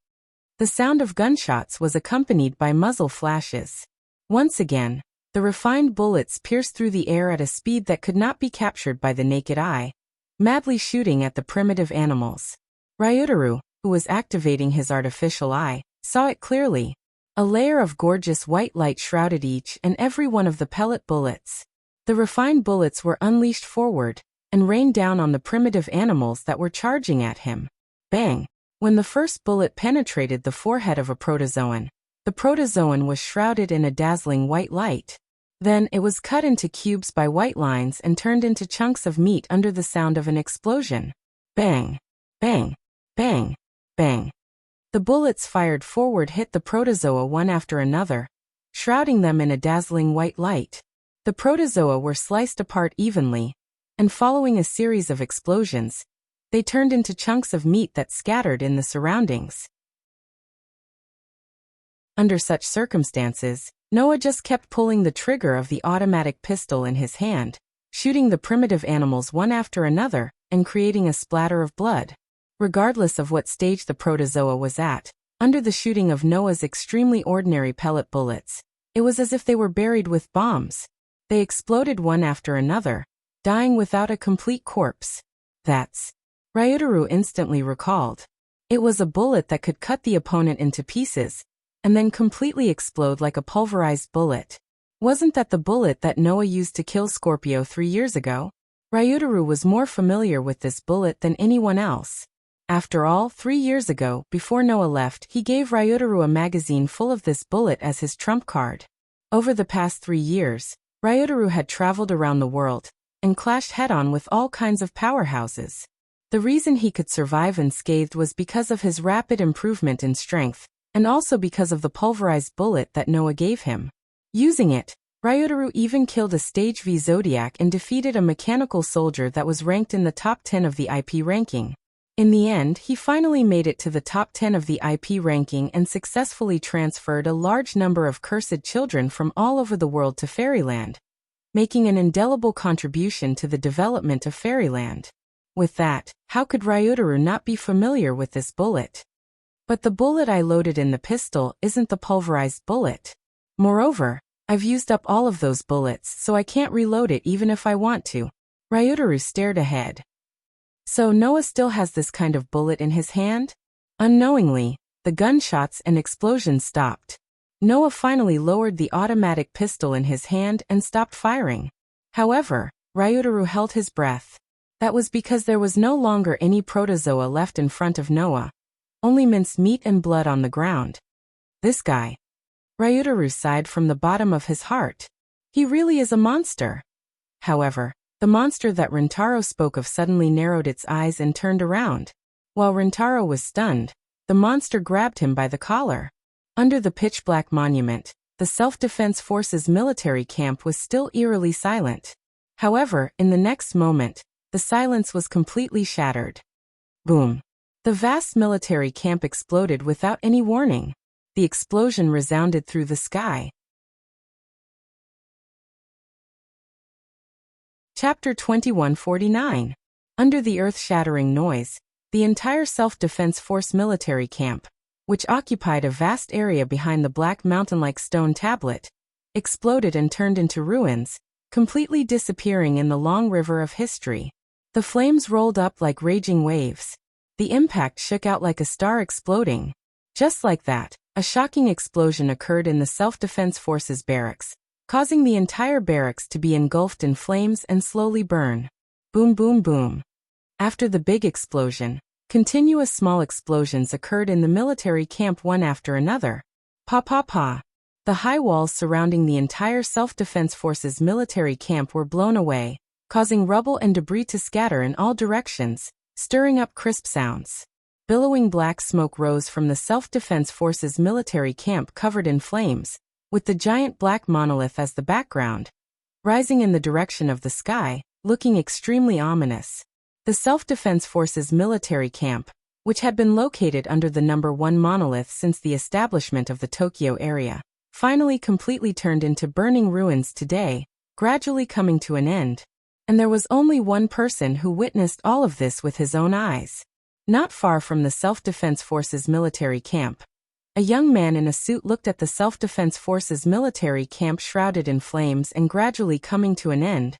The sound of gunshots was accompanied by muzzle flashes. Once again, the refined bullets pierced through the air at a speed that could not be captured by the naked eye, madly shooting at the primitive animals. Ryutaru, who was activating his artificial eye, saw it clearly. A layer of gorgeous white light shrouded each and every one of the pellet bullets. The refined bullets were unleashed forward and rained down on the primitive animals that were charging at him. Bang! When the first bullet penetrated the forehead of a protozoan, the protozoan was shrouded in a dazzling white light. Then it was cut into cubes by white lines and turned into chunks of meat under the sound of an explosion. Bang! Bang! Bang! Bang! The bullets fired forward hit the protozoa one after another, shrouding them in a dazzling white light. The protozoa were sliced apart evenly, and following a series of explosions, they turned into chunks of meat that scattered in the surroundings. Under such circumstances, Noah just kept pulling the trigger of the automatic pistol in his hand, shooting the primitive animals one after another, and creating a splatter of blood. Regardless of what stage the protozoa was at, under the shooting of Noah's extremely ordinary pellet bullets, it was as if they were buried with bombs. They exploded one after another, dying without a complete corpse. That's Ryutaru instantly recalled. It was a bullet that could cut the opponent into pieces, and then completely explode like a pulverized bullet. Wasn't that the bullet that Noah used to kill Scorpio 3 years ago? Ryutaru was more familiar with this bullet than anyone else. After all, 3 years ago, before Noah left, he gave Ryutaru a magazine full of this bullet as his trump card. Over the past 3 years, Ryutaru had traveled around the world and clashed head-on with all kinds of powerhouses. The reason he could survive unscathed was because of his rapid improvement in strength, and also because of the pulverized bullet that Noah gave him. Using it, Ryutaru even killed a Stage V Zodiac and defeated a mechanical soldier that was ranked in the top 10 of the IP ranking. In the end, he finally made it to the top 10 of the IP ranking and successfully transferred a large number of cursed children from all over the world to Fairyland, making an indelible contribution to the development of Fairyland. With that, how could Ryutaru not be familiar with this bullet? But the bullet I loaded in the pistol isn't the pulverized bullet. Moreover, I've used up all of those bullets, so I can't reload it even if I want to. Ryutaru stared ahead. So Noah still has this kind of bullet in his hand? Unknowingly, the gunshots and explosions stopped. Noah finally lowered the automatic pistol in his hand and stopped firing. However, Ryutaru held his breath. That was because there was no longer any protozoa left in front of Noah, only minced meat and blood on the ground. This guy. Ryutaru sighed from the bottom of his heart. He really is a monster. However, the monster that Rintaro spoke of suddenly narrowed its eyes and turned around. While Rintaro was stunned, the monster grabbed him by the collar. Under the pitch-black monument, the Self-Defense Forces military camp was still eerily silent. However, in the next moment, the silence was completely shattered. Boom. The vast military camp exploded without any warning. The explosion resounded through the sky. Chapter 2149. Under the earth-shattering noise, the entire Self-Defense Force military camp, which occupied a vast area behind the black mountain-like stone tablet, exploded and turned into ruins, completely disappearing in the long river of history. The flames rolled up like raging waves. The impact shook out like a star exploding. Just like that, a shocking explosion occurred in the Self-Defense Forces barracks, causing the entire barracks to be engulfed in flames and slowly burn. Boom, boom, boom. After the big explosion, continuous small explosions occurred in the military camp one after another. Pa pa pa. The high walls surrounding the entire Self-Defense Forces military camp were blown away, causing rubble and debris to scatter in all directions, stirring up crisp sounds. Billowing black smoke rose from the Self-Defense Forces military camp covered in flames, with the giant black monolith as the background, rising in the direction of the sky, looking extremely ominous. The Self-Defense Forces military camp, which had been located under the number 1 monolith since the establishment of the Tokyo area, finally completely turned into burning ruins today, gradually coming to an end. And there was only one person who witnessed all of this with his own eyes. Not far from the Self-Defense Forces military camp, a young man in a suit looked at the Self-Defense Forces military camp shrouded in flames and gradually coming to an end.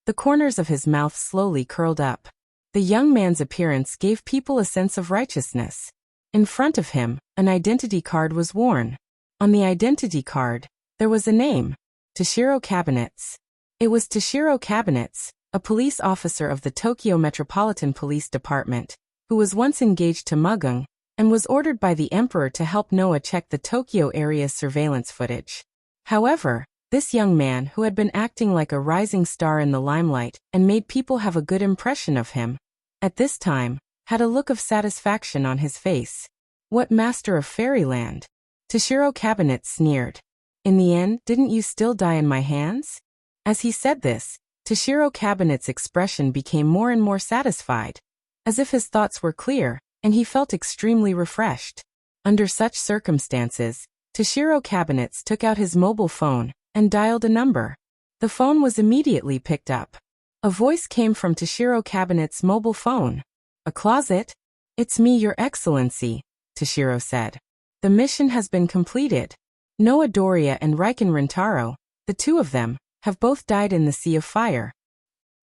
The corners of his mouth slowly curled up. The young man's appearance gave people a sense of righteousness. In front of him, an identity card was worn. On the identity card, there was a name, Toshiro Cabinets. It was Toshiro Cabinets, a police officer of the Tokyo Metropolitan Police Department, who was once engaged to Mugung, and was ordered by the emperor to help Noah check the Tokyo area's surveillance footage. However, this young man, who had been acting like a rising star in the limelight and made people have a good impression of him, at this time, had a look of satisfaction on his face. What master of fairyland? Toshiro Cabinets sneered. In the end, didn't you still die in my hands? As he said this, Toshiro Cabinets' expression became more and more satisfied, as if his thoughts were clear, and he felt extremely refreshed. Under such circumstances, Toshiro Cabinets took out his mobile phone and dialed a number. The phone was immediately picked up. A voice came from Toshiro Cabinets' mobile phone. A closet? It's me, Your Excellency, Toshiro said. The mission has been completed. Noah Doria and Riken Rintaro, the two of them, have both died in the Sea of Fire.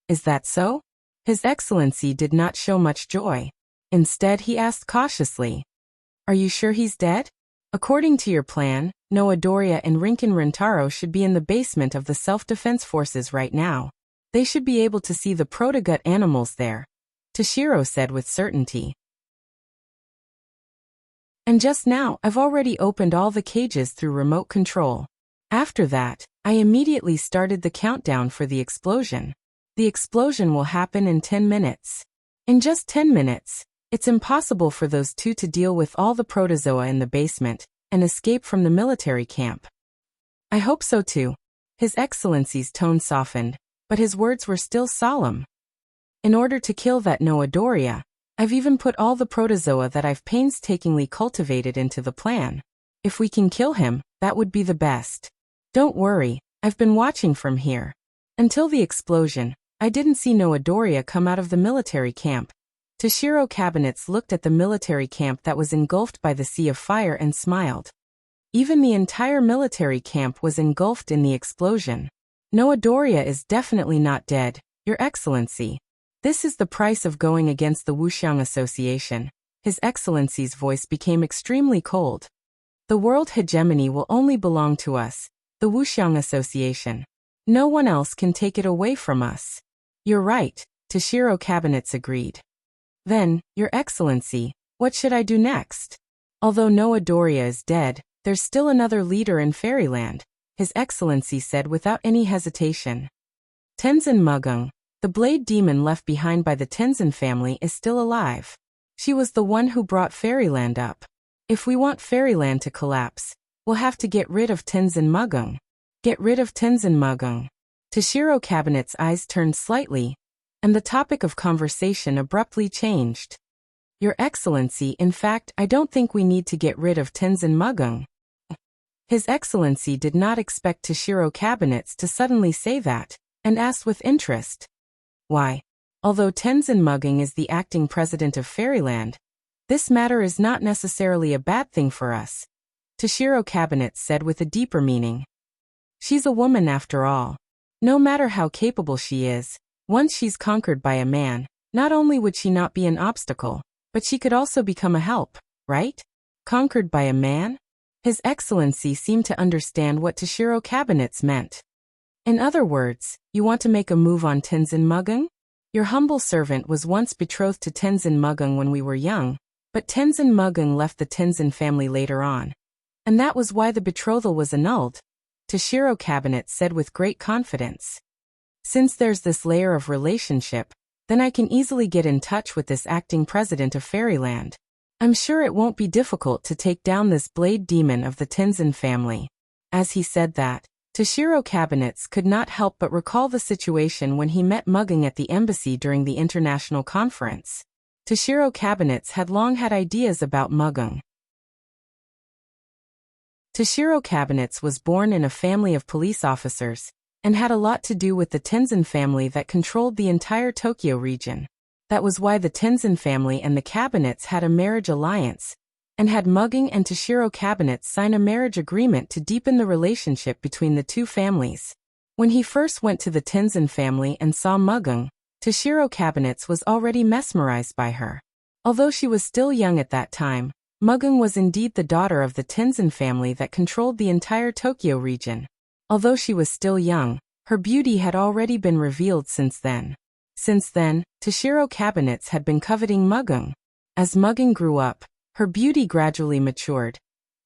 Is that so? His Excellency did not show much joy. Instead, he asked cautiously, Are you sure he's dead? According to your plan, Noah Doria and Riken Rintaro should be in the basement of the Self-Defense Forces right now. They should be able to see the protogut animals there, Toshiro said with certainty. And just now, I've already opened all the cages through remote control. After that, I immediately started the countdown for the explosion. The explosion will happen in 10 minutes. In just 10 minutes, it's impossible for those two to deal with all the protozoa in the basement and escape from the military camp. I hope so too. His Excellency's tone softened, but his words were still solemn. In order to kill that Noah Doria, I've even put all the protozoa that I've painstakingly cultivated into the plan. If we can kill him, that would be the best. Don't worry, I've been watching from here. Until the explosion, I didn't see Noah Doria come out of the military camp. Toshiro Cabinets looked at the military camp that was engulfed by the Sea of Fire and smiled. Even the entire military camp was engulfed in the explosion. Noah Doria is definitely not dead, Your Excellency. This is the price of going against the Wuxiang Association. His Excellency's voice became extremely cold. The world hegemony will only belong to us, the Wuxiang Association. No one else can take it away from us. You're right, Toshiro Cabinets agreed. Then, Your Excellency, what should I do next? Although Noah Doria is dead, there's still another leader in Fairyland, His Excellency said without any hesitation. Tenzin Mugung, the blade demon left behind by the Tenzin family, is still alive. She was the one who brought Fairyland up. If we want Fairyland to collapse, we'll have to get rid of Tenzin Mugung. Get rid of Tenzin Mugung. Toshiro Cabinets' eyes turned slightly, and the topic of conversation abruptly changed. Your Excellency, in fact, I don't think we need to get rid of Tenzin Mugung. His Excellency did not expect Toshiro Cabinets to suddenly say that, and asked with interest. Why? Although Tenzin Mugung is the acting president of Fairyland, this matter is not necessarily a bad thing for us, Toshiro Cabinets said with a deeper meaning. She's a woman after all. No matter how capable she is, once she's conquered by a man, not only would she not be an obstacle, but she could also become a help, right? Conquered by a man? His Excellency seemed to understand what Toshiro Cabinets meant. In other words, you want to make a move on Tenzin Mugung? Your humble servant was once betrothed to Tenzin Mugung when we were young, but Tenzin Mugung left the Tenzin family later on. And that was why the betrothal was annulled, Toshiro Cabinets said with great confidence. Since there's this layer of relationship, then I can easily get in touch with this acting president of Fairyland. I'm sure it won't be difficult to take down this blade demon of the Tenzin family. As he said that, Toshiro Cabinets could not help but recall the situation when he met Mugung at the embassy during the international conference. Toshiro Cabinets had long had ideas about Mugung. Toshiro Cabinets was born in a family of police officers, and had a lot to do with the Tenzin family that controlled the entire Tokyo region. That was why the Tenzin family and the cabinets had a marriage alliance, and had Mugging and Toshiro cabinets sign a marriage agreement to deepen the relationship between the two families. When he first went to the Tenzin family and saw Mugging, Toshiro cabinets was already mesmerized by her. Although she was still young at that time, Mugging was indeed the daughter of the Tenzin family that controlled the entire Tokyo region. Although she was still young, her beauty had already been revealed since then. Since then, Toshiro cabinets had been coveting Mugging. As Mugging grew up, her beauty gradually matured,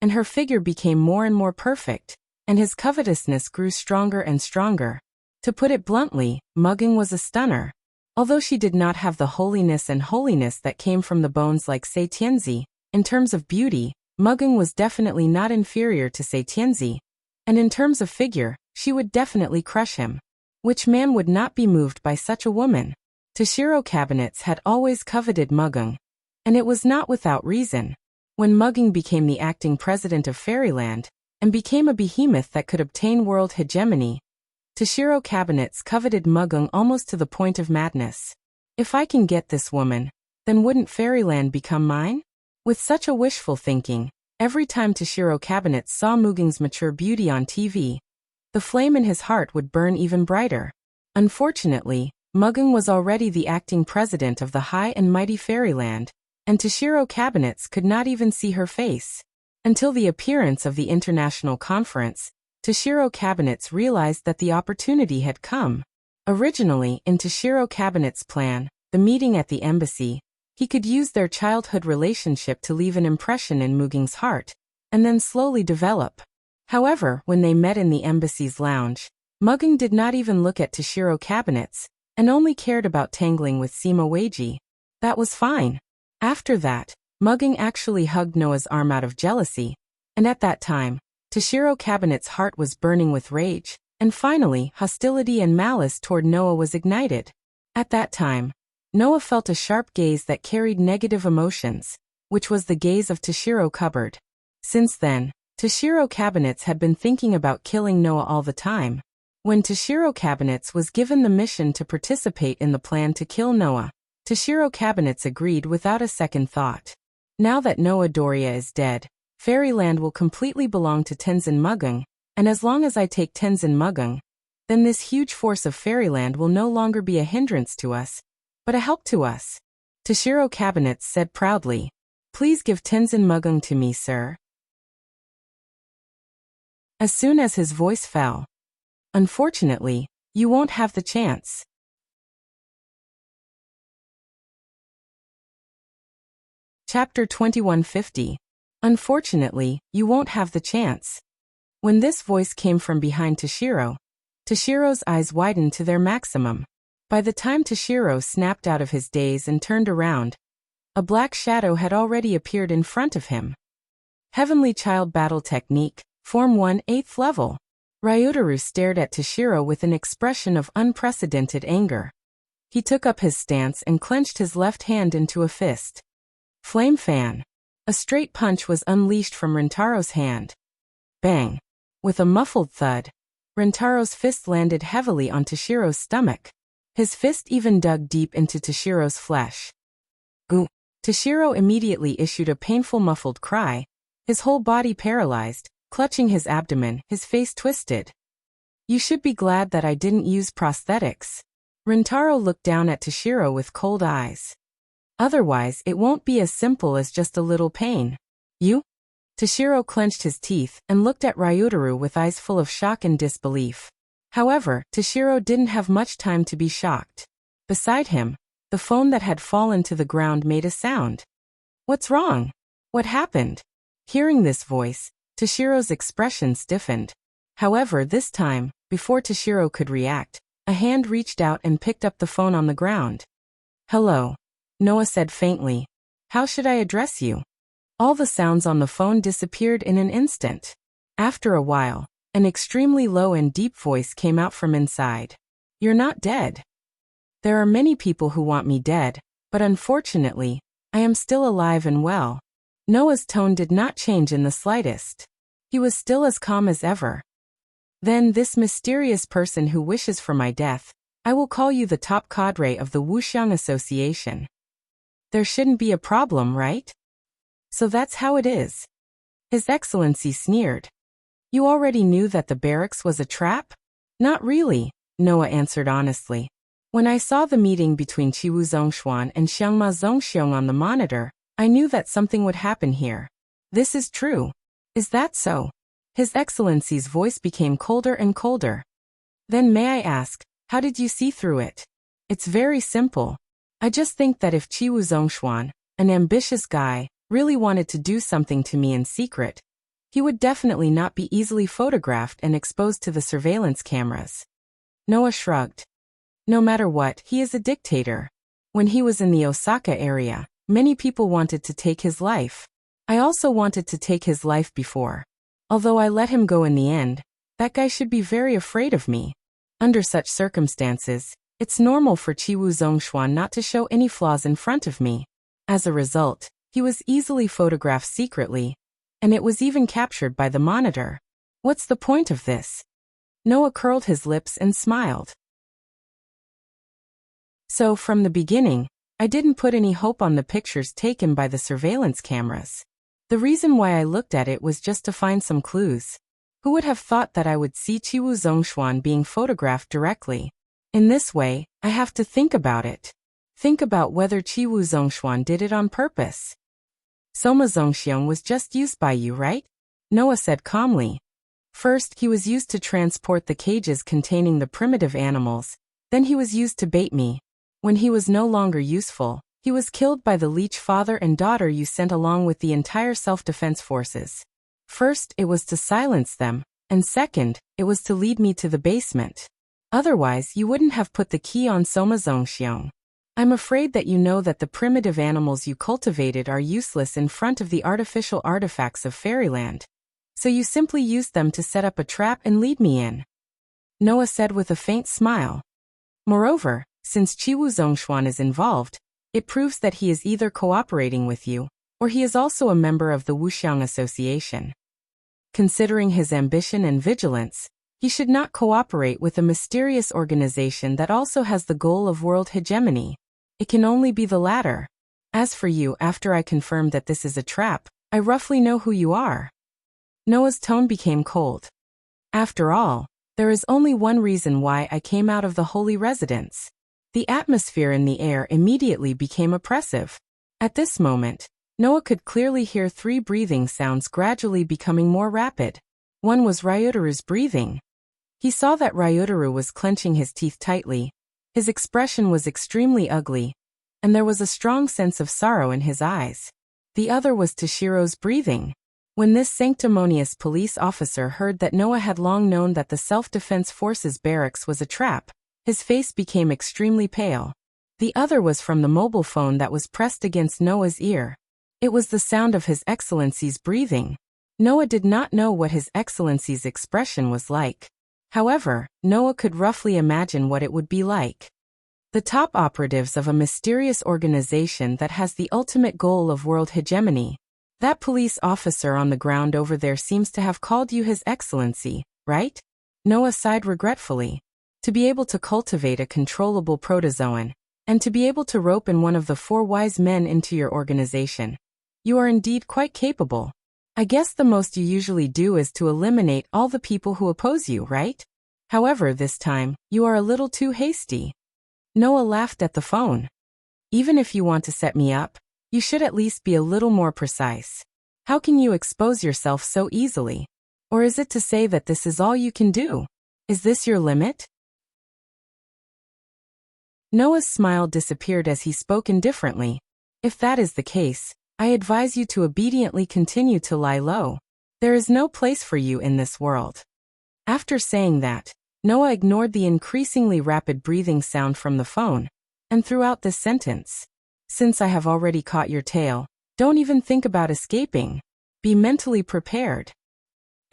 and her figure became more and more perfect, and his covetousness grew stronger and stronger. To put it bluntly, Mugging was a stunner. Although she did not have the holiness that came from the bones like Sei Tianzi, in terms of beauty, Mugging was definitely not inferior to Sei Tianzi, and in terms of figure, she would definitely crush him. Which man would not be moved by such a woman? Toshiro cabinets had always coveted Mugging, and it was not without reason. When Mugging became the acting president of Fairyland, and became a behemoth that could obtain world hegemony, Toshiro cabinets coveted Mugging almost to the point of madness. If I can get this woman, then wouldn't Fairyland become mine? With such a wishful thinking, every time Toshiro cabinets saw Mugging's mature beauty on TV, the flame in his heart would burn even brighter. Unfortunately, Mugging was already the acting president of the high and mighty Fairyland, and Toshiro cabinets could not even see her face. Until the appearance of the international conference, Toshiro cabinets realized that the opportunity had come. Originally, in Toshiro cabinets' plan, the meeting at the embassy, he could use their childhood relationship to leave an impression in Mugging's heart, and then slowly develop. However, when they met in the embassy's lounge, Mugging did not even look at Toshiro cabinets, and only cared about tangling with Sima Weiji. That was fine. After that, Mugging actually hugged Noah's arm out of jealousy, and at that time, Toshiro cabinets' heart was burning with rage, and finally, hostility and malice toward Noah was ignited. At that time, Noah felt a sharp gaze that carried negative emotions, which was the gaze of Toshiro cupboard. Since then, Toshiro cabinets had been thinking about killing Noah all the time. When Toshiro cabinets was given the mission to participate in the plan to kill Noah, Toshiro cabinets agreed without a second thought. Now that Noah Doria is dead, Fairyland will completely belong to Tenzin Mugging, and as long as I take Tenzin Mugging, then this huge force of Fairyland will no longer be a hindrance to us, but a help to us. Toshiro cabinets said proudly, "Please give Tenzin Mugging to me, sir." As soon as his voice fell, "Unfortunately, you won't have the chance." Chapter 2150. Unfortunately, you won't have the chance. When this voice came from behind Toshiro, Toshiro's eyes widened to their maximum. By the time Toshiro snapped out of his daze and turned around, a black shadow had already appeared in front of him. Heavenly Child Battle Technique, Form 1, 8th level. Ryutaru stared at Toshiro with an expression of unprecedented anger. He took up his stance and clenched his left hand into a fist. Flame Fan. A straight punch was unleashed from Rintaro's hand. Bang! With a muffled thud, Rintaro's fist landed heavily on Toshiro's stomach. His fist even dug deep into Toshiro's flesh. Goo! Toshiro immediately issued a painful muffled cry, his whole body paralyzed, clutching his abdomen, his face twisted. "You should be glad that I didn't use prosthetics." Rintaro looked down at Toshiro with cold eyes. "Otherwise, it won't be as simple as just a little pain." "You?" Toshiro clenched his teeth and looked at Ryutaru with eyes full of shock and disbelief. However, Toshiro didn't have much time to be shocked. Beside him, the phone that had fallen to the ground made a sound. "What's wrong? What happened?" Hearing this voice, Toshiro's expression stiffened. However, this time, before Toshiro could react, a hand reached out and picked up the phone on the ground. "Hello," Noah said faintly. "How should I address you?" All the sounds on the phone disappeared in an instant. After a while, an extremely low and deep voice came out from inside. "You're not dead." "There are many people who want me dead, but unfortunately, I am still alive and well." Noah's tone did not change in the slightest. He was still as calm as ever. Then this mysterious person who wishes for my death, I will call you the top cadre of the Wuxiang Association. There shouldn't be a problem, right? So that's how it is. His Excellency sneered. You already knew that the barracks was a trap? Not really, Noah answered honestly. When I saw the meeting between Qiwu Zhongshuan and Xiangma Zhongxiong on the monitor, I knew that something would happen here. This is true. Is that so? His Excellency's voice became colder and colder. Then may I ask, how did you see through it? It's very simple. I just think that if Qiwu Zhongshuan, an ambitious guy, really wanted to do something to me in secret, he would definitely not be easily photographed and exposed to the surveillance cameras. Noah shrugged. No matter what, he is a dictator. When he was in the Osaka area, many people wanted to take his life. I also wanted to take his life before. Although I let him go in the end, that guy should be very afraid of me. Under such circumstances, it's normal for Qiwu Zhongshuan not to show any flaws in front of me. As a result, he was easily photographed secretly, and it was even captured by the monitor. What's the point of this? Noah curled his lips and smiled. So from the beginning, I didn't put any hope on the pictures taken by the surveillance cameras. The reason why I looked at it was just to find some clues. Who would have thought that I would see Qiwu Zhongshuan being photographed directly? In this way, I have to think about it. Think about whether Qiwu Zhongshuan did it on purpose. Soma Zhongxiong was just used by you, right? Noah said calmly. First, he was used to transport the cages containing the primitive animals. Then he was used to bait me. When he was no longer useful, he was killed by the leech father and daughter you sent along with the entire self-defense forces. First, it was to silence them, and second, it was to lead me to the basement. Otherwise, you wouldn't have put the key on Soma Zhongxiong. I'm afraid that you know that the primitive animals you cultivated are useless in front of the artificial artifacts of fairyland. So you simply used them to set up a trap and lead me in. Noah said with a faint smile. Moreover, since Qiwu Zhongshuan is involved, it proves that he is either cooperating with you, or he is also a member of the Wuxiang Association. Considering his ambition and vigilance, he should not cooperate with a mysterious organization that also has the goal of world hegemony. It can only be the latter. As for you, after I confirmed that this is a trap, I roughly know who you are. Noah's tone became cold. After all, there is only one reason why I came out of the holy residence. The atmosphere in the air immediately became oppressive. At this moment, Noah could clearly hear 3 breathing sounds gradually becoming more rapid. One was Ryuteru's breathing. He saw that Ryuteru was clenching his teeth tightly. His expression was extremely ugly, and there was a strong sense of sorrow in his eyes. The other was Toshiro's breathing. When this sanctimonious police officer heard that Noah had long known that the self-defense forces barracks was a trap, his face became extremely pale. The other was from the mobile phone that was pressed against Noah's ear. It was the sound of His Excellency's breathing. Noah did not know what His Excellency's expression was like. However, Noah could roughly imagine what it would be like. The top operatives of a mysterious organization that has the ultimate goal of world hegemony. That police officer on the ground over there seems to have called you His Excellency, right? Noah sighed regretfully. To be able to cultivate a controllable protozoan, and to be able to rope in one of the 4 wise men into your organization. You are indeed quite capable. I guess the most you usually do is to eliminate all the people who oppose you, right? However, this time, you are a little too hasty. Noah laughed at the phone. Even if you want to set me up, you should at least be a little more precise. How can you expose yourself so easily? Or is it to say that this is all you can do? Is this your limit? Noah's smile disappeared as he spoke indifferently. If that is the case, I advise you to obediently continue to lie low. There is no place for you in this world. After saying that, Noah ignored the increasingly rapid breathing sound from the phone, and threw out this sentence. Since I have already caught your tail, don't even think about escaping. Be mentally prepared.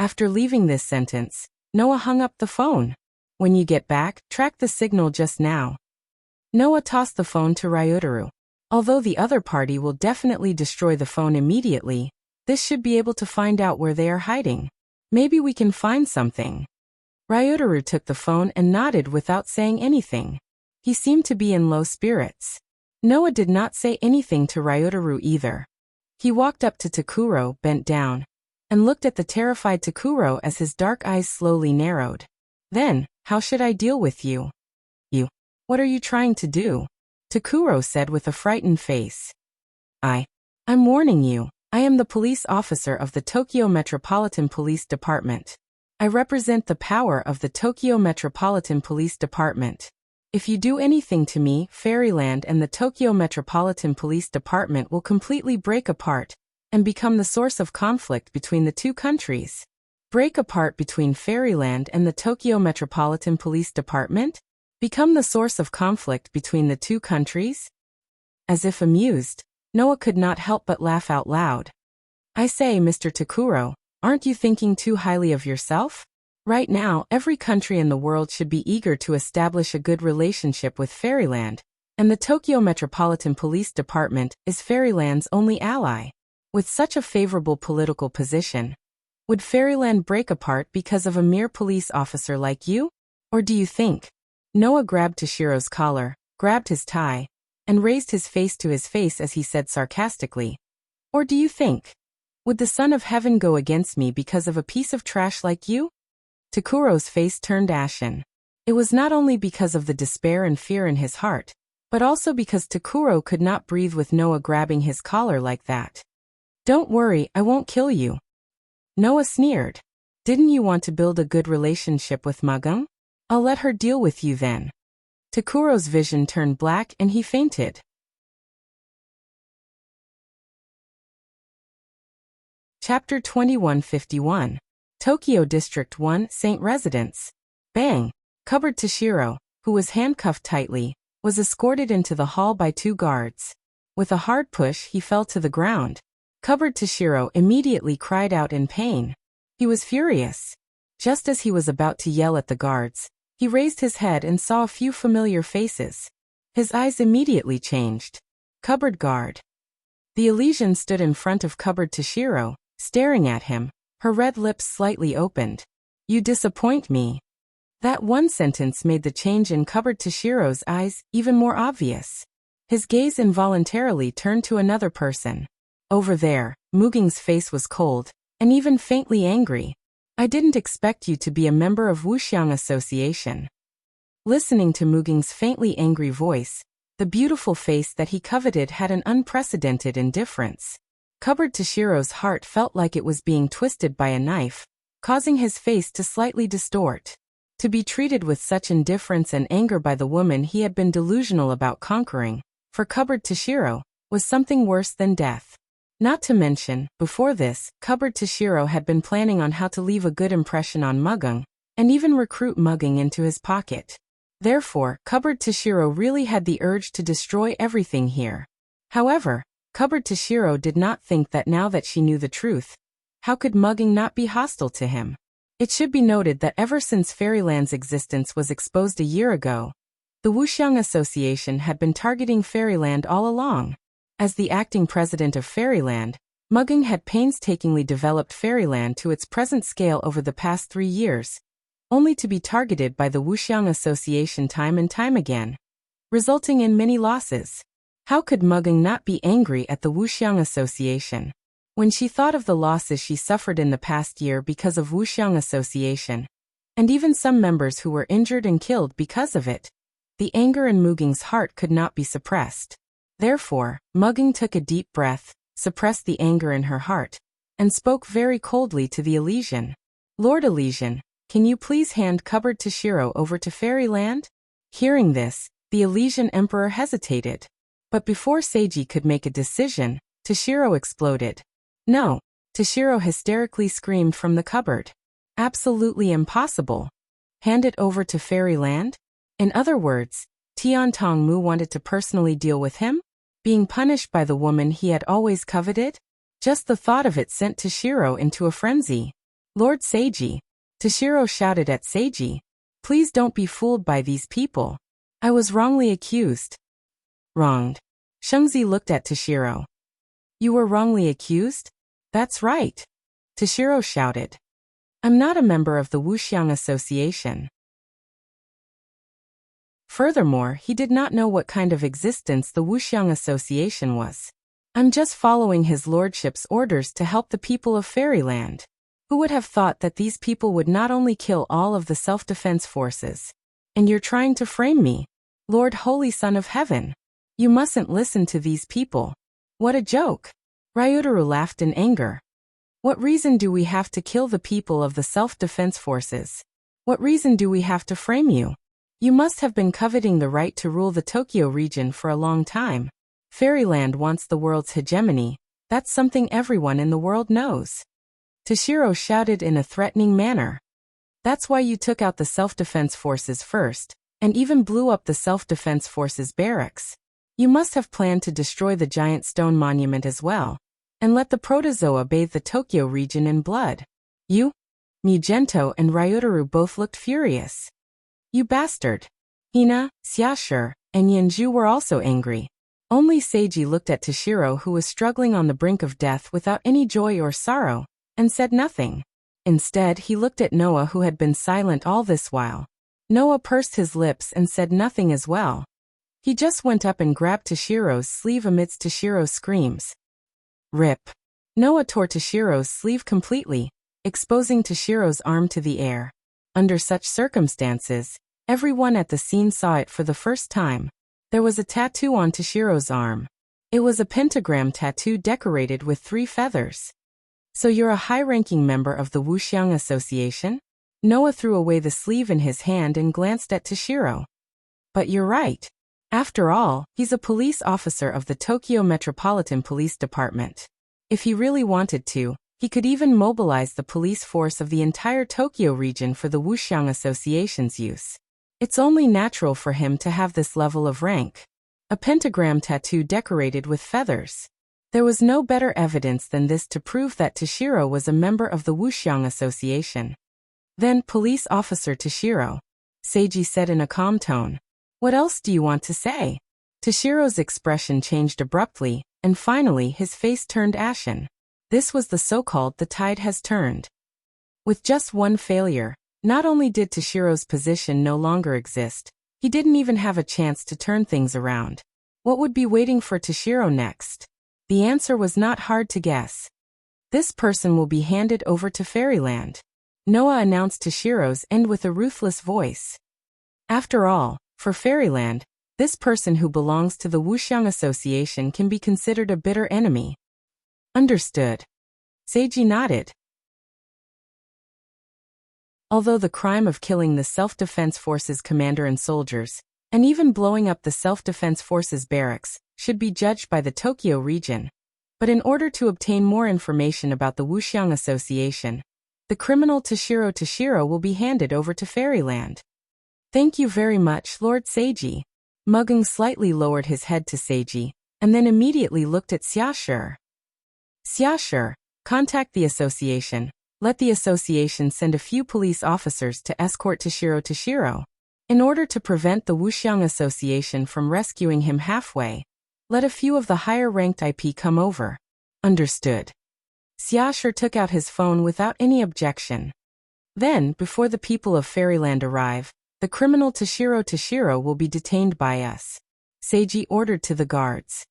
After leaving this sentence, Noah hung up the phone. When you get back, track the signal just now. Noah tossed the phone to Ryuteru. Although the other party will definitely destroy the phone immediately, this should be able to find out where they are hiding. Maybe we can find something. Ryotaro took the phone and nodded without saying anything. He seemed to be in low spirits. Noah did not say anything to Ryotaro either. He walked up to Takuro, bent down, and looked at the terrified Takuro as his dark eyes slowly narrowed. Then, how should I deal with you? You. What are you trying to do? Takuro said with a frightened face. I'm warning you. I am the police officer of the Tokyo Metropolitan Police Department. I represent the power of the Tokyo Metropolitan Police Department. If you do anything to me, Fairyland and the Tokyo Metropolitan Police Department will completely break apart and become the source of conflict between the two countries. Break apart between Fairyland and the Tokyo Metropolitan Police Department? Become the source of conflict between the two countries? As if amused, Noah could not help but laugh out loud. I say, Mr. Takuro, aren't you thinking too highly of yourself? Right now, every country in the world should be eager to establish a good relationship with Fairyland, and the Tokyo Metropolitan Police Department is Fairyland's only ally. With such a favorable political position, would Fairyland break apart because of a mere police officer like you? Or do you think? Noah grabbed Toshiro's collar, grabbed his tie, and raised his face to his face as he said sarcastically, or do you think? Would the Son of Heaven go against me because of a piece of trash like you? Takuro's face turned ashen. It was not only because of the despair and fear in his heart, but also because Takuro could not breathe with Noah grabbing his collar like that. Don't worry, I won't kill you. Noah sneered. Didn't you want to build a good relationship with Mugung? I'll let her deal with you then. Takuro's vision turned black and he fainted. Chapter 2151. Tokyo District 1, St. Residence. Bang! Cupboard Toshiro, who was handcuffed tightly, was escorted into the hall by 2 guards. With a hard push, he fell to the ground. Cupboard Toshiro immediately cried out in pain. He was furious. Just as he was about to yell at the guards, he raised his head and saw a few familiar faces. His eyes immediately changed. Cupboard guard. The Elysian stood in front of Cupboard Toshiro, staring at him, her red lips slightly opened. You disappoint me. That one sentence made the change in Cupboard Toshiro's eyes even more obvious. His gaze involuntarily turned to another person. Over there, Muging's face was cold, and even faintly angry. I didn't expect you to be a member of Wuxiang Association. Listening to Muging's faintly angry voice, the beautiful face that he coveted had an unprecedented indifference. Cupboard Toshiro's heart felt like it was being twisted by a knife, causing his face to slightly distort. To be treated with such indifference and anger by the woman he had been delusional about conquering, for Cupboard Toshiro, was something worse than death. Not to mention, before this, Cupboard Toshiro had been planning on how to leave a good impression on Mugung, and even recruit Mugung into his pocket. Therefore, Cupboard Toshiro really had the urge to destroy everything here. However, Cupboard Toshiro did not think that now that she knew the truth, how could Mugung not be hostile to him? It should be noted that ever since Fairyland's existence was exposed a year ago, the Wuxiang Association had been targeting Fairyland all along. As the acting president of Fairyland, Mugung had painstakingly developed Fairyland to its present scale over the past 3 years, only to be targeted by the Wuxiang Association time and time again, resulting in many losses. How could Mugung not be angry at the Wuxiang Association? When she thought of the losses she suffered in the past year because of Wuxiang Association, and even some members who were injured and killed because of it, the anger in Muging's heart could not be suppressed. Therefore, Mugung took a deep breath, suppressed the anger in her heart, and spoke very coldly to the Elysian. Lord Elysian, can you please hand Cupboard Toshiro over to Fairyland? Hearing this, the Elysian Emperor hesitated. But before Seiji could make a decision, Toshiro exploded. No! Toshiro hysterically screamed from the cupboard. Absolutely impossible. Hand it over to Fairyland? In other words, Tian Tongmu wanted to personally deal with him? Being punished by the woman he had always coveted? Just the thought of it sent Toshiro into a frenzy. Lord Seiji! Toshiro shouted at Seiji. Please don't be fooled by these people. I was wrongly accused. Wronged. Shengzi looked at Toshiro. You were wrongly accused? That's right. Toshiro shouted. I'm not a member of the Wuxiang Association. Furthermore, he did not know what kind of existence the Wuxiang Association was. I'm just following his lordship's orders to help the people of Fairyland. Who would have thought that these people would not only kill all of the self-defense forces? And you're trying to frame me? Lord Holy Son of Heaven! You mustn't listen to these people. What a joke! Ryutaru laughed in anger. What reason do we have to kill the people of the self-defense forces? What reason do we have to frame you? You must have been coveting the right to rule the Tokyo region for a long time. Fairyland wants the world's hegemony. That's something everyone in the world knows. Toshiro shouted in a threatening manner. That's why you took out the self-defense forces first, and even blew up the self-defense forces barracks. You must have planned to destroy the giant stone monument as well, and let the protozoa bathe the Tokyo region in blood. You? Mugento and Ryutaru both looked furious. You bastard! Hina, Xiaoshi, and Yanju were also angry. Only Seiji looked at Toshiro, who was struggling on the brink of death without any joy or sorrow, and said nothing. Instead, he looked at Noah, who had been silent all this while. Noah pursed his lips and said nothing as well. He just went up and grabbed Toshiro's sleeve amidst Toshiro's screams. Rip. Noah tore Toshiro's sleeve completely, exposing Toshiro's arm to the air. Under such circumstances, everyone at the scene saw it for the first time. There was a tattoo on Toshiro's arm. It was a pentagram tattoo decorated with 3 feathers. So you're a high-ranking member of the Wuxiang Association? Noah threw away the sleeve in his hand and glanced at Toshiro. But you're right. After all, he's a police officer of the Tokyo Metropolitan Police Department. If he really wanted to, he could even mobilize the police force of the entire Tokyo region for the Wuxiang Association's use. It's only natural for him to have this level of rank. A pentagram tattoo decorated with feathers. There was no better evidence than this to prove that Toshiro was a member of the Wuxiang Association. Then, Police Officer Toshiro, Seiji said in a calm tone. What else do you want to say? Toshiro's expression changed abruptly, and finally his face turned ashen. This was the so-called "the tide has turned." With just one failure, not only did Toshiro's position no longer exist, he didn't even have a chance to turn things around. What would be waiting for Toshiro next? The answer was not hard to guess. This person will be handed over to Fairyland. Noah announced Toshiro's end with a ruthless voice. After all, for Fairyland, this person who belongs to the Wuxiang Association can be considered a bitter enemy. Understood. Seiji nodded. Although the crime of killing the Self-Defense Forces commander and soldiers, and even blowing up the Self-Defense Forces barracks, should be judged by the Tokyo region. But in order to obtain more information about the Wuxiang Association, the criminal Toshiro will be handed over to Fairyland. Thank you very much, Lord Seiji. Mugung slightly lowered his head to Seiji, and then immediately looked at Xiaoshi. Xiaoshi, contact the association. Let the association send a few police officers to escort Toshiro. In order to prevent the Wuxiang Association from rescuing him halfway, let a few of the higher-ranked IP come over. Understood. Xiaoshi took out his phone without any objection. Then, before the people of Fairyland arrive, the criminal Toshiro will be detained by us. Seiji ordered to the guards.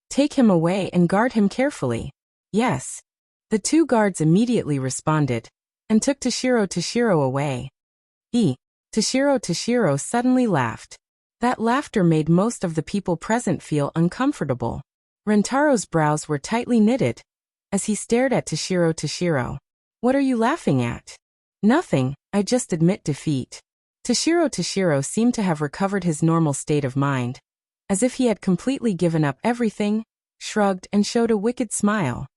Take him away and guard him carefully. Yes. The 2 guards immediately responded, and took Toshiro away. Toshiro suddenly laughed. That laughter made most of the people present feel uncomfortable. Rentaro's brows were tightly knitted, as he stared at Toshiro. What are you laughing at? Nothing, I just admit defeat. Toshiro seemed to have recovered his normal state of mind, as if he had completely given up everything, shrugged and showed a wicked smile.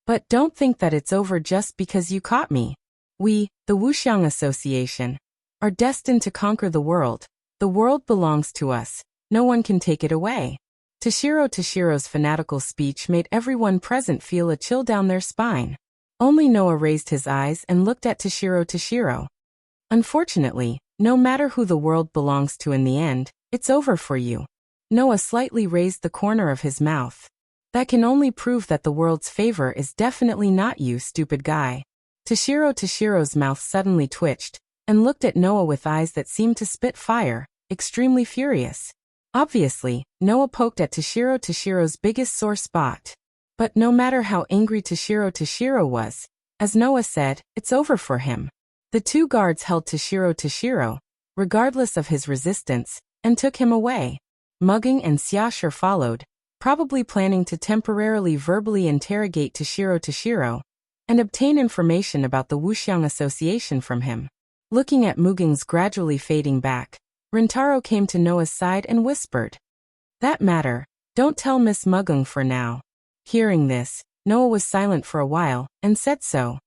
But don't think that it's over just because you caught me. We, the Wuxiang Association, are destined to conquer the world. The world belongs to us. No one can take it away. Toshiro's fanatical speech made everyone present feel a chill down their spine. Only Noah raised his eyes and looked at Toshiro. Unfortunately, no matter who the world belongs to in the end, it's over for you. Noah slightly raised the corner of his mouth. That can only prove that the world's favor is definitely not you, stupid guy. Toshiro's mouth suddenly twitched, and looked at Noah with eyes that seemed to spit fire, extremely furious. Obviously, Noah poked at Toshiro's biggest sore spot. But no matter how angry Toshiro was, as Noah said, it's over for him. The two guards held Toshiro, regardless of his resistance, and took him away. Mugging and Xiaoshi followed, probably planning to temporarily verbally interrogate Toshiro, and obtain information about the Wuxiang Association from him. Looking at Muging's gradually fading back, Rintaro came to Noah's side and whispered, "That matter, don't tell Miss Mugung for now." Hearing this, Noah was silent for a while, and said so.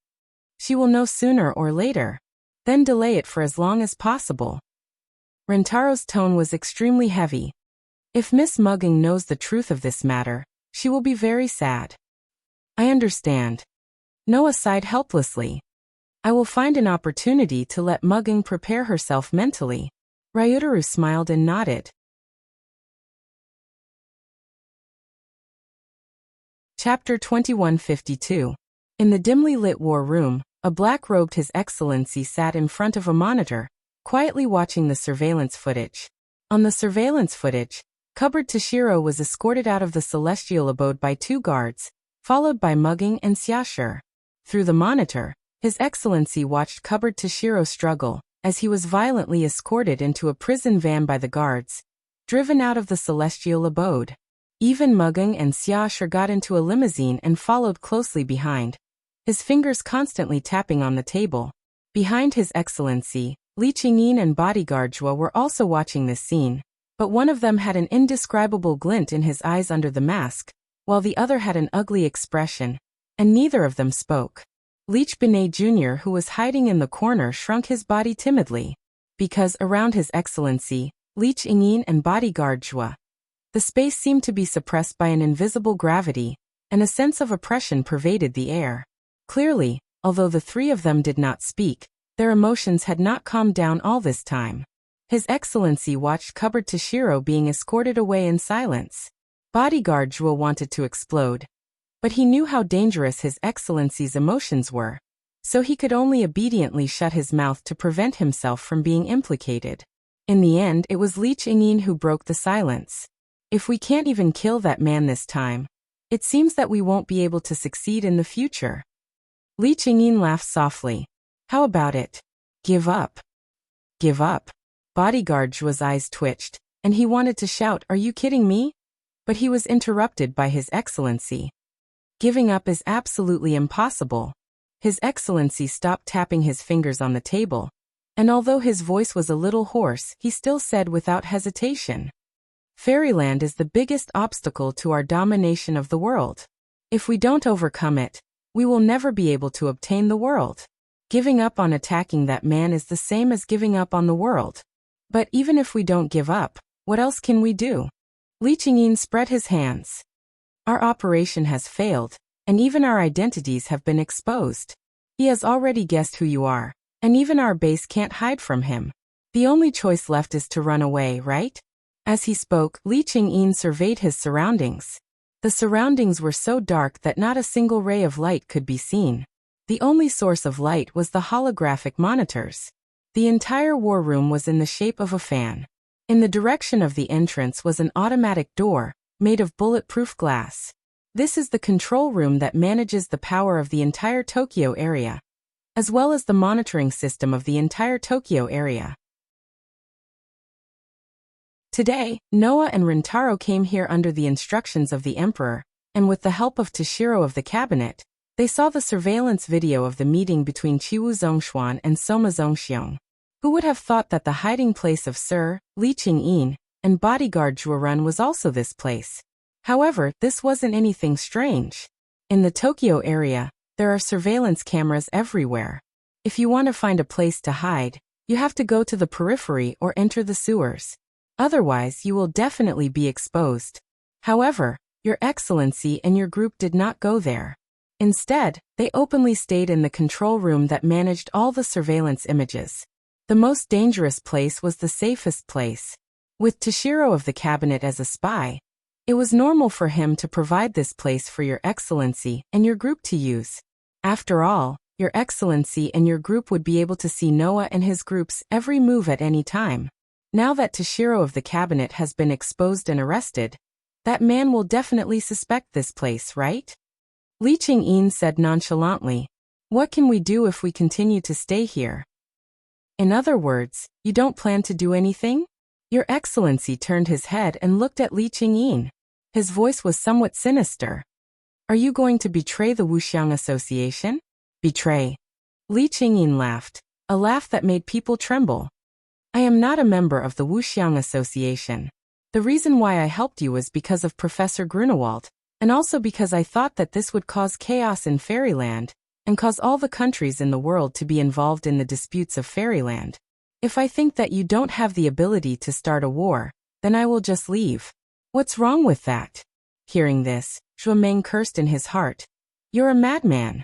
"She will know sooner or later. Then delay it for as long as possible." Rintaro's tone was extremely heavy. "If Miss Mugung knows the truth of this matter, she will be very sad." "I understand." Noah sighed helplessly. "I will find an opportunity to let Mugung prepare herself mentally." Ryutaru smiled and nodded. Chapter 2152. In the dimly lit war room, a black-robed His Excellency sat in front of a monitor, quietly watching the surveillance footage. On the surveillance footage, Cupboard Toshiro was escorted out of the celestial abode by two guards, followed by Mugging and Xiaoshi. Through the monitor, His Excellency watched Cupboard Toshiro struggle, as he was violently escorted into a prison van by the guards, driven out of the celestial abode. Even Mugging and Xiaoshi got into a limousine and followed closely behind, his fingers constantly tapping on the table. Behind His Excellency, Li Qingyin and bodyguard Zhuo were also watching this scene, but one of them had an indescribable glint in his eyes under the mask, while the other had an ugly expression, and neither of them spoke. Leech Binet Jr., who was hiding in the corner, shrunk his body timidly, because around His Excellency, Li Qingyin and bodyguard Zhuo, the space seemed to be suppressed by an invisible gravity, and a sense of oppression pervaded the air. Clearly, although the three of them did not speak, their emotions had not calmed down all this time. His Excellency watched Cupboard Toshiro being escorted away in silence. Bodyguard Zhuo wanted to explode, but he knew how dangerous His Excellency's emotions were, so he could only obediently shut his mouth to prevent himself from being implicated. In the end, it was Li Qingyin who broke the silence. "If we can't even kill that man this time, it seems that we won't be able to succeed in the future." Li Qingyin laughed softly. "How about it? Give up." "Give up?" Bodyguard Zhuo's eyes twitched, and he wanted to shout, "Are you kidding me?" But he was interrupted by His Excellency. "Giving up is absolutely impossible." His Excellency stopped tapping his fingers on the table, and although his voice was a little hoarse, he still said without hesitation, "Fairyland is the biggest obstacle to our domination of the world. If we don't overcome it, we will never be able to obtain the world. Giving up on attacking that man is the same as giving up on the world. But even if we don't give up, what else can we do?" Li Qingyin spread his hands. "Our operation has failed, and even our identities have been exposed. He has already guessed who you are, and even our base can't hide from him. The only choice left is to run away, right?" As he spoke, Li Qingyin surveyed his surroundings. The surroundings were so dark that not a single ray of light could be seen. The only source of light was the holographic monitors. The entire war room was in the shape of a fan. In the direction of the entrance was an automatic door, made of bulletproof glass. This is the control room that manages the power of the entire Tokyo area, as well as the monitoring system of the entire Tokyo area. Today, Noah and Rintaro came here under the instructions of the Emperor, and with the help of Toshiro of the cabinet, they saw the surveillance video of the meeting between Qiwu Zhongshuan and Soma Zhongxiong. Who would have thought that the hiding place of Sir Li Qingyin and bodyguard Zhuorun was also this place? However, this wasn't anything strange. In the Tokyo area, there are surveillance cameras everywhere. If you want to find a place to hide, you have to go to the periphery or enter the sewers. Otherwise, you will definitely be exposed. However, Your Excellency and your group did not go there. Instead, they openly stayed in the control room that managed all the surveillance images. The most dangerous place was the safest place. With Toshiro of the cabinet as a spy, it was normal for him to provide this place for Your Excellency and your group to use. After all, Your Excellency and your group would be able to see Noah and his group's every move at any time. Now that Toshiro of the cabinet has been exposed and arrested, that man will definitely suspect this place, right? Li Ching-yin said nonchalantly. What can we do if we continue to stay here? In other words, you don't plan to do anything? Your Excellency turned his head and looked at Li Ching-yin. His voice was somewhat sinister. Are you going to betray the Wuxiang Association? Betray. Li Ching-yin laughed, a laugh that made people tremble. I am not a member of the Wuxiang Association. The reason why I helped you was because of Professor Grunewald, and also because I thought that this would cause chaos in Fairyland, and cause all the countries in the world to be involved in the disputes of Fairyland. If I think that you don't have the ability to start a war, then I will just leave. What's wrong with that? Hearing this, Zhuo Meng cursed in his heart. You're a madman.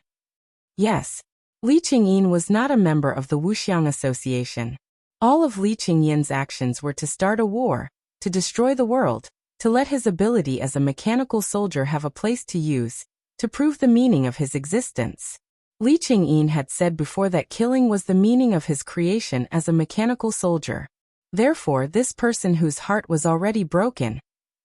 Yes. Li Ching-yin was not a member of the Wuxiang Association. All of Li Ching-yin's actions were to start a war, to destroy the world, to let his ability as a mechanical soldier have a place to use, to prove the meaning of his existence. Li Ching-yin had said before that killing was the meaning of his creation as a mechanical soldier. Therefore, this person whose heart was already broken,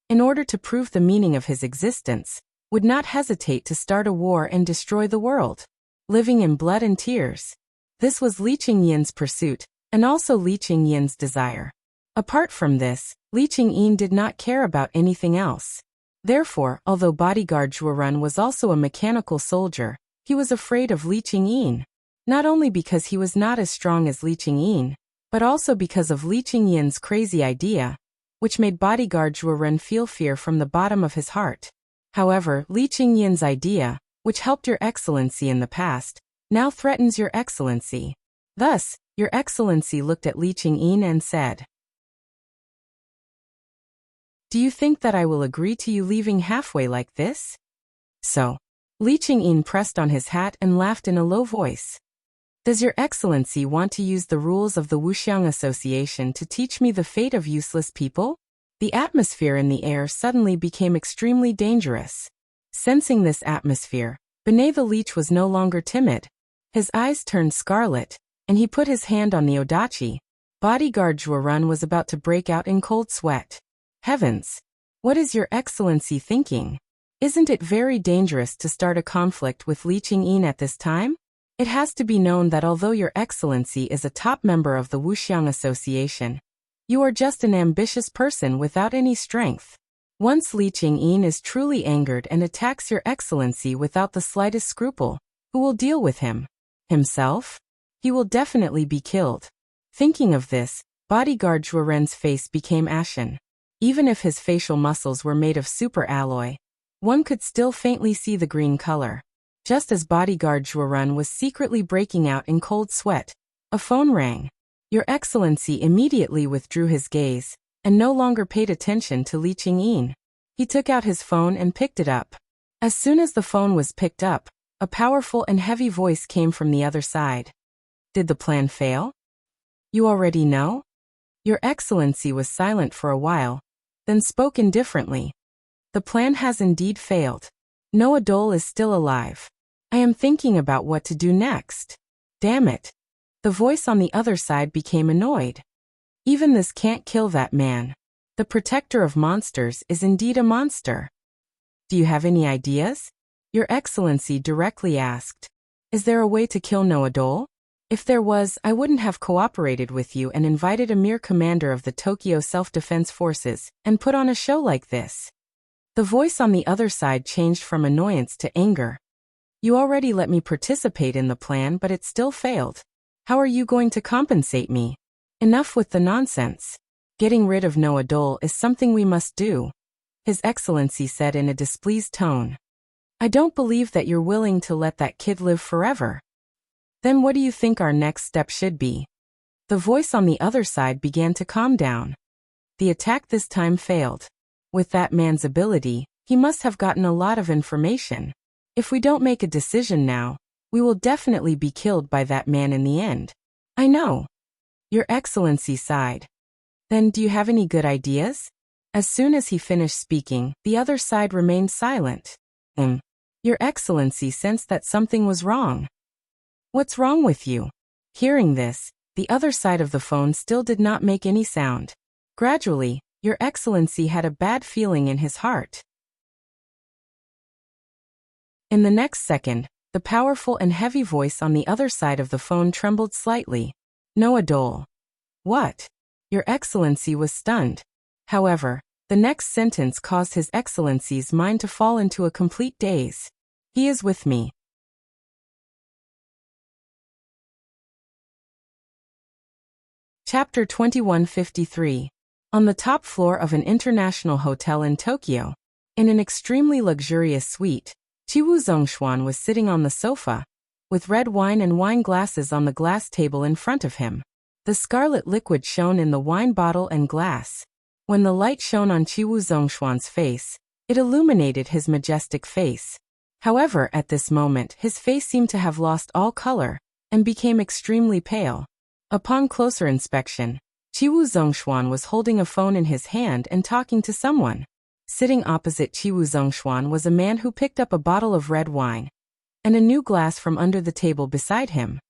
in order to prove the meaning of his existence, would not hesitate to start a war and destroy the world. Living in blood and tears. This was Li Ching-yin's pursuit, and also Li Ching-yin's desire. Apart from this, Li Ching-yin did not care about anything else. Therefore, although bodyguard Zhuorun was also a mechanical soldier, he was afraid of Li Ching-yin. Not only because he was not as strong as Li Ching-yin, but also because of Li Ching-yin's crazy idea, which made bodyguard Zhuorun feel fear from the bottom of his heart. However, Li Ching-yin's idea, which helped Your Excellency in the past, now threatens Your Excellency. Thus, Your Excellency looked at Li Ching-yin and said, Do you think that I will agree to you leaving halfway like this? So, Li Ching-yin pressed on his hat and laughed in a low voice. Does Your Excellency want to use the rules of the Wuxiang Association to teach me the fate of useless people? The atmosphere in the air suddenly became extremely dangerous. Sensing this atmosphere, Benet the Leech was no longer timid. His eyes turned scarlet, and he put his hand on the odachi. Bodyguard Zhuorun was about to break out in cold sweat. Heavens! What is Your Excellency thinking? Isn't it very dangerous to start a conflict with Li Ching-yin at this time? It has to be known that although Your Excellency is a top member of the Wuxiang Association, you are just an ambitious person without any strength. Once Li Ching-yin is truly angered and attacks Your Excellency without the slightest scruple, who will deal with him? Himself? He will definitely be killed. Thinking of this, bodyguard Zhuorun's face became ashen. Even if his facial muscles were made of super alloy, one could still faintly see the green color. Just as bodyguard Zhuorun was secretly breaking out in cold sweat, a phone rang. Your Excellency immediately withdrew his gaze, and no longer paid attention to Li Ching-yin. He took out his phone and picked it up. As soon as the phone was picked up, a powerful and heavy voice came from the other side. Did the plan fail? You already know? Your Excellency was silent for a while, then spoke indifferently. The plan has indeed failed. Noah Dole is still alive. I am thinking about what to do next. Damn it. The voice on the other side became annoyed. Even this can't kill that man. The protector of monsters is indeed a monster. Do you have any ideas? Your Excellency directly asked. Is there a way to kill Noah Dole? If there was, I wouldn't have cooperated with you and invited a mere commander of the Tokyo Self-Defense Forces and put on a show like this. The voice on the other side changed from annoyance to anger. You already let me participate in the plan, but it still failed. How are you going to compensate me? Enough with the nonsense. Getting rid of Noah Dole is something we must do, His Excellency said in a displeased tone. I don't believe that you're willing to let that kid live forever. Then what do you think our next step should be? The voice on the other side began to calm down. The attack this time failed. With that man's ability, he must have gotten a lot of information. If we don't make a decision now, we will definitely be killed by that man in the end. I know. Your Excellency sighed. Then do you have any good ideas? As soon as he finished speaking, the other side remained silent. Your Excellency sensed that something was wrong. What's wrong with you? Hearing this, the other side of the phone still did not make any sound. Gradually, Your Excellency had a bad feeling in his heart. In the next second, the powerful and heavy voice on the other side of the phone trembled slightly. Noah Dole. What? Your Excellency was stunned. However, the next sentence caused His Excellency's mind to fall into a complete daze. He is with me. Chapter 2153. On the top floor of an international hotel in Tokyo, in an extremely luxurious suite, Chiwu Zhongshuan was sitting on the sofa, with red wine and wine glasses on the glass table in front of him. The scarlet liquid shone in the wine bottle and glass. When the light shone on Chiwu Zhongshuan's face, it illuminated his majestic face. However, at this moment, his face seemed to have lost all color and became extremely pale. Upon closer inspection, Chiwu Zhongshuan was holding a phone in his hand and talking to someone. Sitting opposite Chiwu Zhongshuan was a man who picked up a bottle of red wine and a new glass from under the table beside him.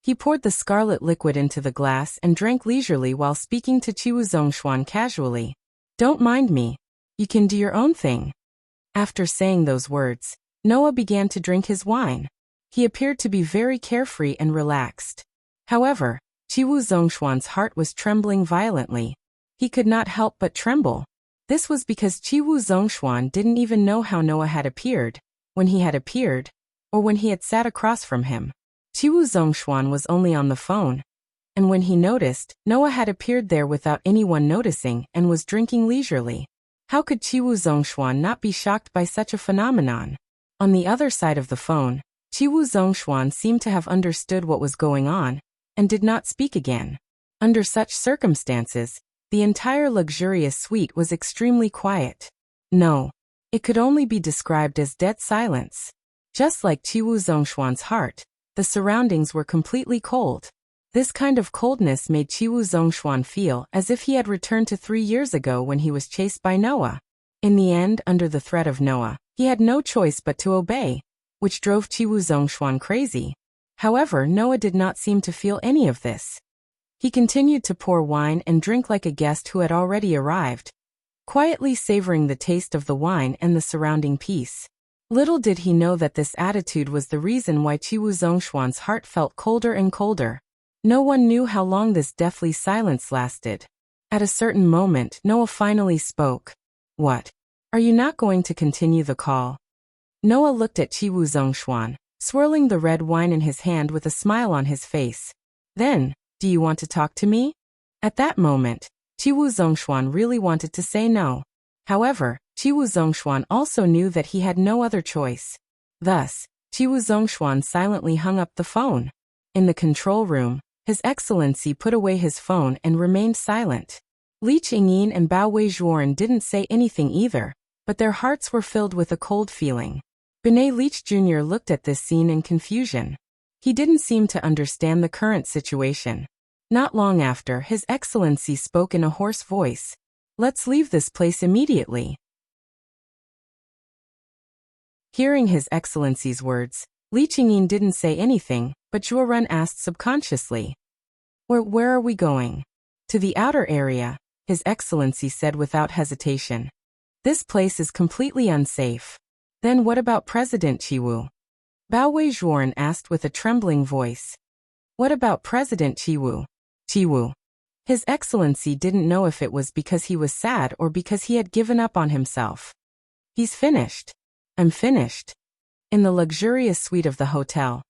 He poured the scarlet liquid into the glass and drank leisurely while speaking to Chiwu Zhongshuan casually. Don't mind me. You can do your own thing. After saying those words, Noah began to drink his wine. He appeared to be very carefree and relaxed. However, Chiwu Zhongshuan's heart was trembling violently. He could not help but tremble. This was because Chiwu Zhongshuan didn't even know how Noah had appeared, when he had appeared, or when he had sat across from him. Chiwu Zhongshuan was only on the phone, and when he noticed, Noah had appeared there without anyone noticing and was drinking leisurely. How could Chiwu Zhongshuan not be shocked by such a phenomenon? On the other side of the phone, Chiwu Zhongshuan seemed to have understood what was going on, and did not speak again. Under such circumstances, the entire luxurious suite was extremely quiet. No, it could only be described as dead silence. Just like Chiwu Zhongshuan's heart, the surroundings were completely cold. This kind of coldness made Chiwu Zhongshuan feel as if he had returned to 3 years ago when he was chased by Noah. In the end, under the threat of Noah, he had no choice but to obey, which drove Chiwu Zhongshuan crazy. However, Noah did not seem to feel any of this. He continued to pour wine and drink like a guest who had already arrived, quietly savoring the taste of the wine and the surrounding peace. Little did he know that this attitude was the reason why Chiwu Zhongshuan's heart felt colder and colder. No one knew how long this deathly silence lasted. At a certain moment, Noah finally spoke. What? Are you not going to continue the call? Noah looked at Chiwu Zhongshuan, swirling the red wine in his hand with a smile on his face. Then, do you want to talk to me? At that moment, Chiwu Zhongshuan really wanted to say no. However, Chiwu Zhongshuan also knew that he had no other choice. Thus, Chiwu Zhongshuan silently hung up the phone. In the control room, His Excellency put away his phone and remained silent. Li Qingyin and Bao Weizhuoren didn't say anything either, but their hearts were filled with a cold feeling. Benet Leach Jr. looked at this scene in confusion. He didn't seem to understand the current situation. Not long after, His Excellency spoke in a hoarse voice. Let's leave this place immediately. Hearing His Excellency's words, Li Qingyin didn't say anything, but Zhuoren asked subconsciously. Where are we going? To the outer area, His Excellency said without hesitation. This place is completely unsafe. Then what about President Chiwu? Bao Weizhuoren asked with a trembling voice. What about President Chiwu? Chiwu. His Excellency didn't know if it was because he was sad or because he had given up on himself. He's finished. I'm finished. In the luxurious suite of the hotel,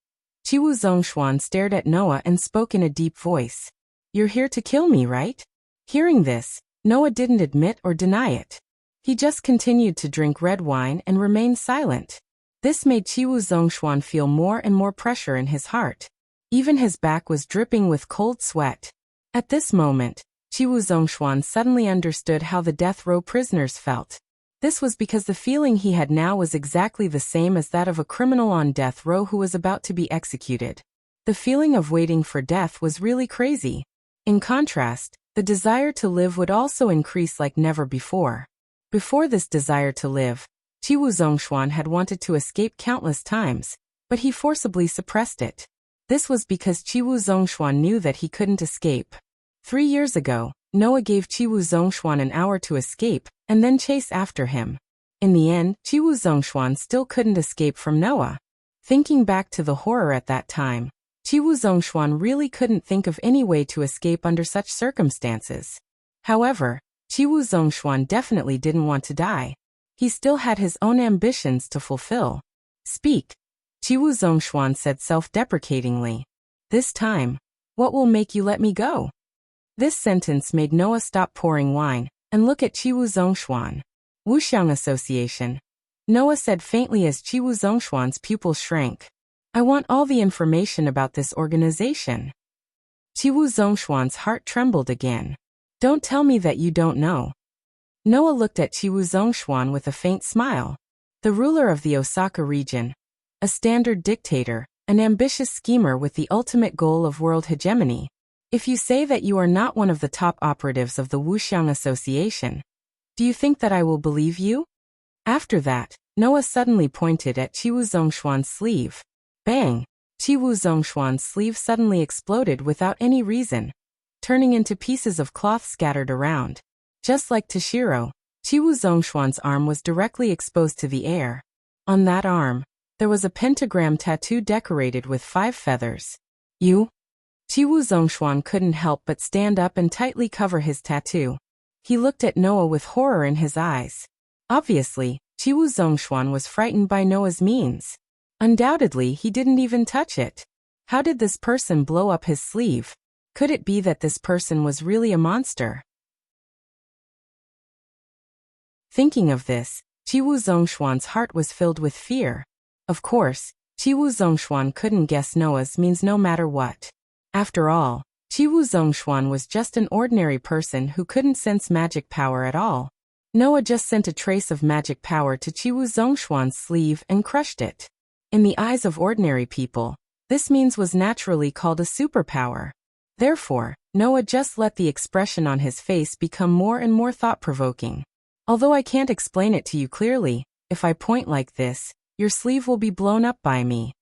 Chiwu Zhongshuan stared at Noah and spoke in a deep voice. You're here to kill me, right? Hearing this, Noah didn't admit or deny it. He just continued to drink red wine and remained silent. This made Chiwu Zhongshuan feel more and more pressure in his heart. Even his back was dripping with cold sweat. At this moment, Chiwu Zhongshuan suddenly understood how the death row prisoners felt. This was because the feeling he had now was exactly the same as that of a criminal on death row who was about to be executed. The feeling of waiting for death was really crazy. In contrast, the desire to live would also increase like never before. Before this desire to live, Chiwu Zhongshuan had wanted to escape countless times, but he forcibly suppressed it. This was because Chiwu Zhongshuan knew that he couldn't escape. 3 years ago, Noah gave Chiwu Zhongshuan an hour to escape, and then chase after him. In the end, Chiwu Zhongshuan still couldn't escape from Noah. Thinking back to the horror at that time, Chiwu Zhongshuan really couldn't think of any way to escape under such circumstances. However, Chiwu Zhongshuan definitely didn't want to die. He still had his own ambitions to fulfill. Speak, Chiwu Zhongshuan said self-deprecatingly. This time, what will make you let me go? This sentence made Noah stop pouring wine and look at Chiwu Zhongshuan. Wuxiang Association, Noah said faintly as Chiwu Zhongshuan's pupils shrank. I want all the information about this organization. Chiwu Zhongshuan's heart trembled again. Don't tell me that you don't know. Noah looked at Chiwu Zhongshuan with a faint smile. The ruler of the Osaka region, a standard dictator, an ambitious schemer with the ultimate goal of world hegemony. If you say that you are not one of the top operatives of the Wuxiang Association, do you think that I will believe you? After that, Noah suddenly pointed at Chiwu Zhongshuan's sleeve. Bang! Chiwu Zhongshuan's sleeve suddenly exploded without any reason, turning into pieces of cloth scattered around. Just like Toshiro, Chiwu Zhongshuan's arm was directly exposed to the air. On that arm, there was a pentagram tattoo decorated with 5 feathers. You? Chiwu Zhongshuan couldn't help but stand up and tightly cover his tattoo. He looked at Noah with horror in his eyes. Obviously, Chiwu Zhongshuan was frightened by Noah's means. Undoubtedly, he didn't even touch it. How did this person blow up his sleeve? Could it be that this person was really a monster? Thinking of this, Chiwu Zhongshuan's heart was filled with fear. Of course, Chiwu Zhongshuan couldn't guess Noah's means no matter what. After all, Chiwu Zhongshuan was just an ordinary person who couldn't sense magic power at all. Noah just sent a trace of magic power to Chiwu Zhongshuan's sleeve and crushed it. In the eyes of ordinary people, this means was naturally called a superpower. Therefore, Noah just let the expression on his face become more and more thought-provoking. Although I can't explain it to you clearly, if I point like this, your sleeve will be blown up by me.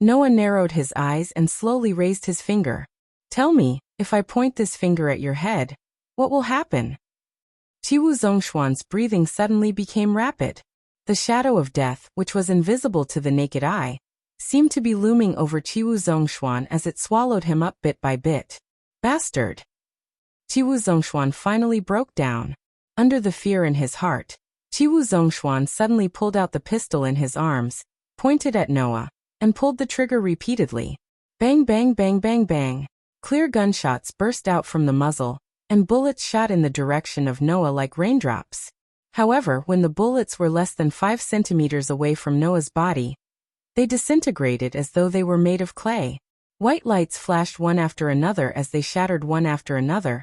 Noah narrowed his eyes and slowly raised his finger. Tell me, if I point this finger at your head, what will happen? Chiwu Zhongshuan's breathing suddenly became rapid. The shadow of death, which was invisible to the naked eye, seemed to be looming over Chiwu Zhongshuan as it swallowed him up bit by bit. Bastard! Chiwu Zhongshuan finally broke down. Under the fear in his heart, Chiwu Zhongshuan suddenly pulled out the pistol in his arms, pointed at Noah, and pulled the trigger repeatedly. Bang bang bang bang bang. Clear gunshots burst out from the muzzle, and bullets shot in the direction of Noah like raindrops. However, when the bullets were less than 5 centimeters away from Noah's body, they disintegrated as though they were made of clay. White lights flashed one after another as they shattered one after another,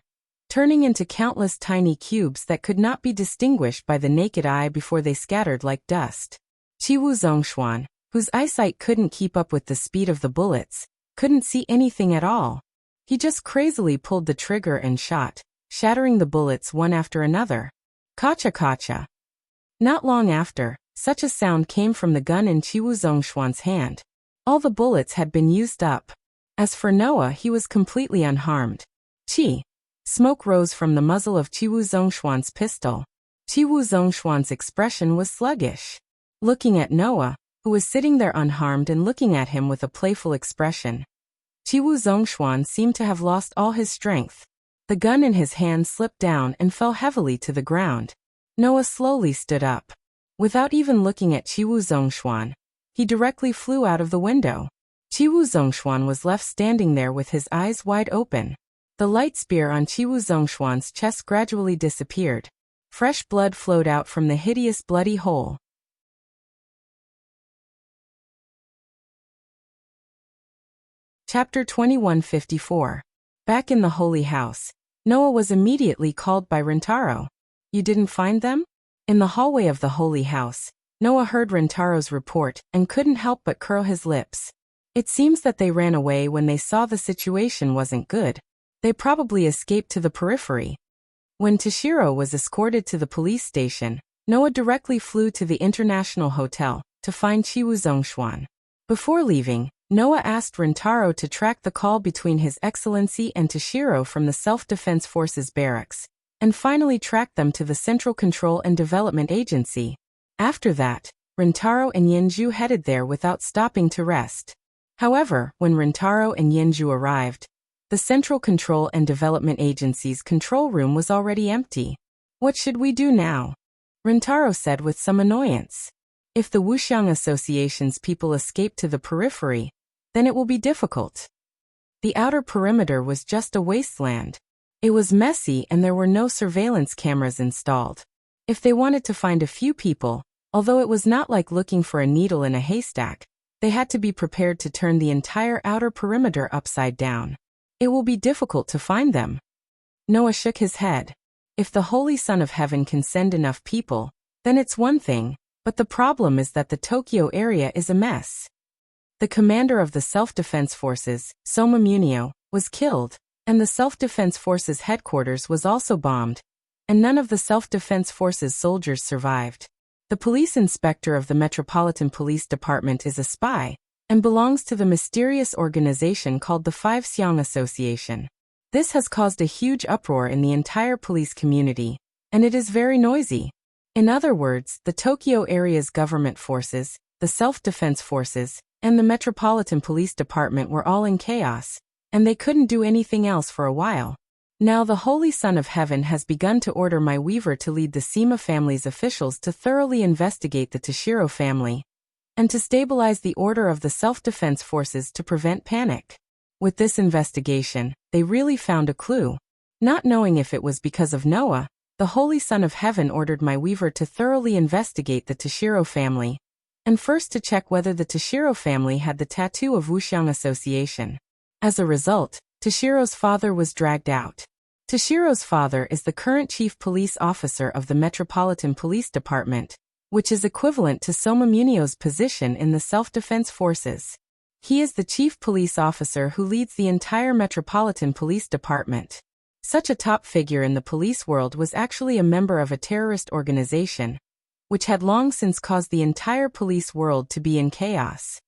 turning into countless tiny cubes that could not be distinguished by the naked eye before they scattered like dust. Chiwu Zhongshuan, whose eyesight couldn't keep up with the speed of the bullets, couldn't see anything at all. He just crazily pulled the trigger and shot, shattering the bullets one after another. Kacha kacha. Not long after, such a sound came from the gun in Chiwu Zhongshuan's hand. All the bullets had been used up. As for Noah, he was completely unharmed. Chi. Smoke rose from the muzzle of Chiwu Zhongshuan's pistol. Chiwu Zhongshuan's expression was sluggish. Looking at Noah, who was sitting there unharmed and looking at him with a playful expression, Chiwu Zhongshuan seemed to have lost all his strength. The gun in his hand slipped down and fell heavily to the ground. Noah slowly stood up. Without even looking at Chiwu Zhongshuan, he directly flew out of the window. Chiwu Zhongshuan was left standing there with his eyes wide open. The light spear on Chiwu Zhongshuan's chest gradually disappeared. Fresh blood flowed out from the hideous bloody hole. Chapter 2154. Back in the holy house, Noah was immediately called by Rintaro. You didn't find them? In the hallway of the holy house, Noah heard Rintaro's report and couldn't help but curl his lips. It seems that they ran away when they saw the situation wasn't good. They probably escaped to the periphery. When Toshiro was escorted to the police station, Noah directly flew to the International Hotel to find Chiwu Zhongshuan. Before leaving, Noah asked Rintaro to track the call between His Excellency and Toshiro from the Self-Defense Forces barracks, and finally tracked them to the Central Control and Development Agency. After that, Rintaro and Yenju headed there without stopping to rest. However, when Rintaro and Yenju arrived, the Central Control and Development Agency's control room was already empty. "What should we do now?" Rintaro said with some annoyance. "If the Wuxiang Association's people escape to the periphery, then it will be difficult." The outer perimeter was just a wasteland. It was messy and there were no surveillance cameras installed. If they wanted to find a few people, although it was not like looking for a needle in a haystack, they had to be prepared to turn the entire outer perimeter upside down. It will be difficult to find them. Noah shook his head. If the Holy Son of Heaven can send enough people, then it's one thing, but the problem is that the Tokyo area is a mess. The commander of the Self-Defense Forces, Soma Munio, was killed, and the Self-Defense Forces headquarters was also bombed, and none of the Self-Defense Forces soldiers survived. The police inspector of the Metropolitan Police Department is a spy, and belongs to the mysterious organization called the Five Xiang Association. This has caused a huge uproar in the entire police community, and it is very noisy. In other words, the Tokyo area's government forces, the Self-Defense Forces, and the Metropolitan Police Department were all in chaos, and they couldn't do anything else for a while. Now the Holy Son of Heaven has begun to order my weaver to lead the Sima family's officials to thoroughly investigate the Toshiro family, and to stabilize the order of the self-defense forces to prevent panic. With this investigation, they really found a clue. Not knowing if it was because of Noah, the Holy Son of Heaven ordered my weaver to thoroughly investigate the Toshiro family, and first to check whether the Toshiro family had the tattoo of Wuxiang Association. As a result, Toshiro's father was dragged out. Toshiro's father is the current chief police officer of the Metropolitan Police Department, which is equivalent to Soma Munio's position in the self-defense forces. He is the chief police officer who leads the entire Metropolitan Police Department. Such a top figure in the police world was actually a member of a terrorist organization, which had long since caused the entire police world to be in chaos.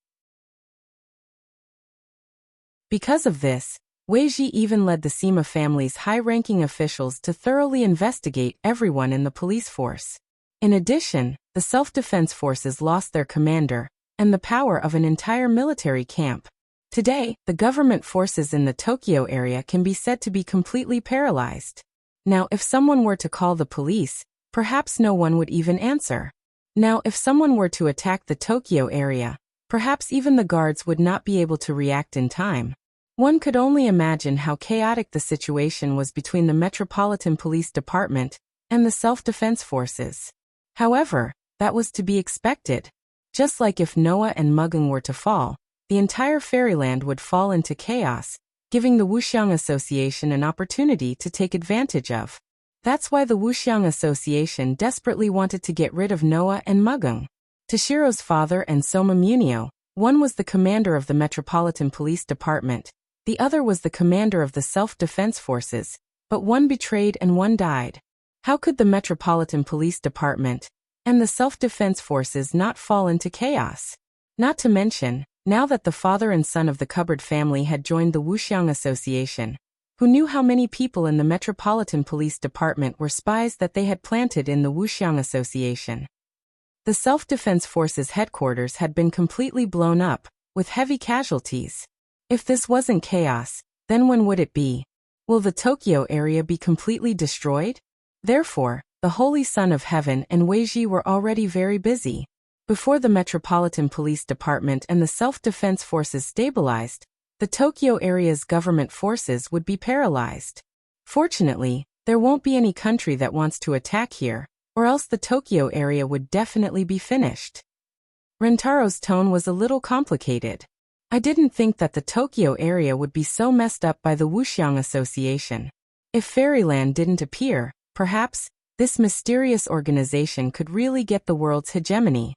Because of this, Weiji even led the Sima family's high-ranking officials to thoroughly investigate everyone in the police force. In addition, the self-defense forces lost their commander and the power of an entire military camp. Today, the government forces in the Tokyo area can be said to be completely paralyzed. Now, if someone were to call the police, perhaps no one would even answer. Now, if someone were to attack the Tokyo area, perhaps even the guards would not be able to react in time. One could only imagine how chaotic the situation was between the Metropolitan Police Department and the self-defense forces. However, that was to be expected. Just like if Noah and Mugung were to fall, the entire fairyland would fall into chaos, giving the Wuxiang Association an opportunity to take advantage of. That's why the Wuxiang Association desperately wanted to get rid of Noah and Mugung. Toshiro's father and Soma Munio, one was the commander of the Metropolitan Police Department, the other was the commander of the self-defense forces, but one betrayed and one died. How could the Metropolitan Police Department and the self-defense forces not fall into chaos? Not to mention, now that the father and son of the Cupboard family had joined the Wuxiang Association, who knew how many people in the Metropolitan Police Department were spies that they had planted in the Wuxiang Association. The self-defense forces headquarters had been completely blown up, with heavy casualties. If this wasn't chaos, then when would it be? Will the Tokyo area be completely destroyed? Therefore, the Holy Son of Heaven and Weiji were already very busy. Before the Metropolitan Police Department and the self-defense forces stabilized, the Tokyo area's government forces would be paralyzed. Fortunately, there won't be any country that wants to attack here, or else the Tokyo area would definitely be finished. Rintaro's tone was a little complicated. I didn't think that the Tokyo area would be so messed up by the Wuxiang Association. If Fairyland didn't appear, perhaps, this mysterious organization could really get the world's hegemony.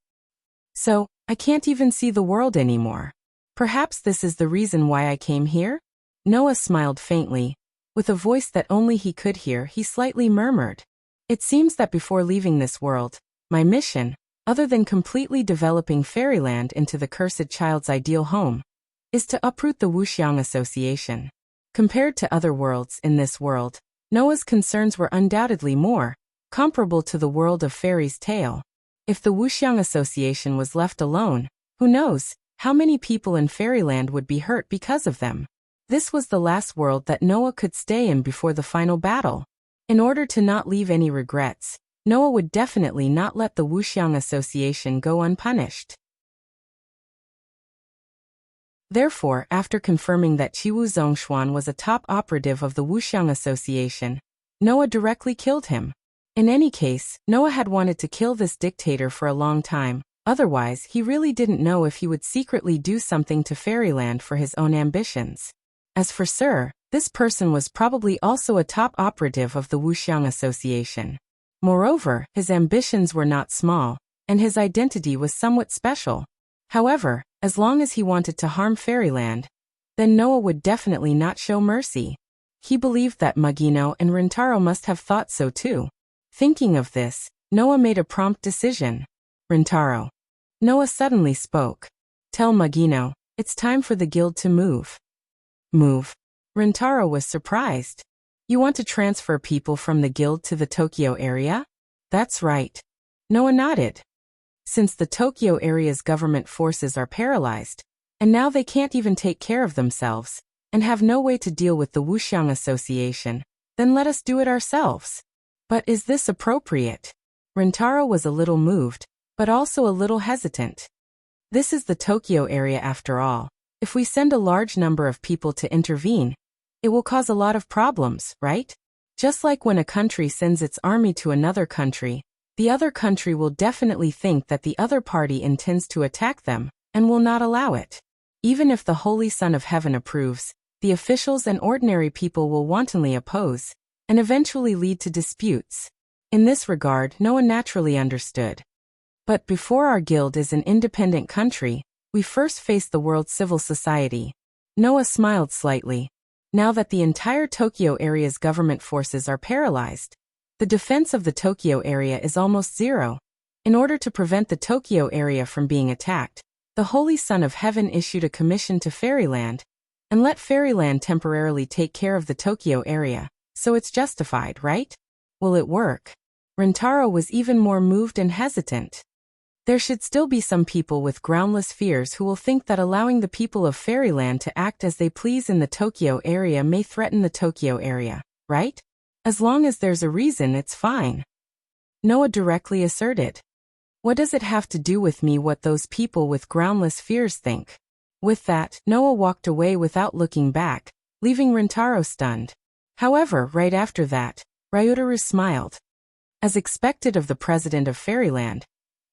So, I can't even see the world anymore. Perhaps this is the reason why I came here? Noah smiled faintly. With a voice that only he could hear, he slightly murmured. It seems that before leaving this world, my mission, other than completely developing Fairyland into the cursed child's ideal home, is to uproot the Wuxiang Association. Compared to other worlds in this world, Noah's concerns were undoubtedly more comparable to the world of fairy's tale. If the Wuxiang Association was left alone, who knows how many people in fairyland would be hurt because of them. This was the last world that Noah could stay in before the final battle. In order to not leave any regrets, Noah would definitely not let the Wuxiang Association go unpunished. Therefore, after confirming that Qiwu Zhongshuan was a top operative of the Wuxiang Association, Noah directly killed him. In any case, Noah had wanted to kill this dictator for a long time, otherwise he really didn't know if he would secretly do something to Fairyland for his own ambitions. As for Sir, this person was probably also a top operative of the Wuxiang Association. Moreover, his ambitions were not small, and his identity was somewhat special. However, as long as he wanted to harm Fairyland, then Noah would definitely not show mercy. He believed that Mugino and Rintaro must have thought so too. Thinking of this, Noah made a prompt decision. Rintaro. Noah suddenly spoke. Tell Mugino, it's time for the guild to move. Move. Rintaro was surprised. You want to transfer people from the guild to the Tokyo area? That's right. Noah nodded. Since the Tokyo area's government forces are paralyzed, and now they can't even take care of themselves, and have no way to deal with the Wuxiang Association, then let us do it ourselves. But is this appropriate? Rintaro was a little moved, but also a little hesitant. This is the Tokyo area after all. If we send a large number of people to intervene, it will cause a lot of problems, right? Just like when a country sends its army to another country, the other country will definitely think that the other party intends to attack them, and will not allow it. Even if the Holy Son of Heaven approves, the officials and ordinary people will wantonly oppose, and eventually lead to disputes. In this regard, Noah naturally understood. But before our guild is an independent country, we first face the world's civil society. Noah smiled slightly. Now that the entire Tokyo area's government forces are paralyzed, the defense of the Tokyo area is almost zero. In order to prevent the Tokyo area from being attacked, the Holy Son of Heaven issued a commission to Fairyland, and let Fairyland temporarily take care of the Tokyo area, so it's justified, right? Will it work? Rintaro was even more moved and hesitant. There should still be some people with groundless fears who will think that allowing the people of Fairyland to act as they please in the Tokyo area may threaten the Tokyo area, right? As long as there's a reason, it's fine. Noah directly asserted. What does it have to do with me what those people with groundless fears think? With that, Noah walked away without looking back, leaving Rintaro stunned. However, right after that, Ryutaru smiled. As expected of the president of Fairyland,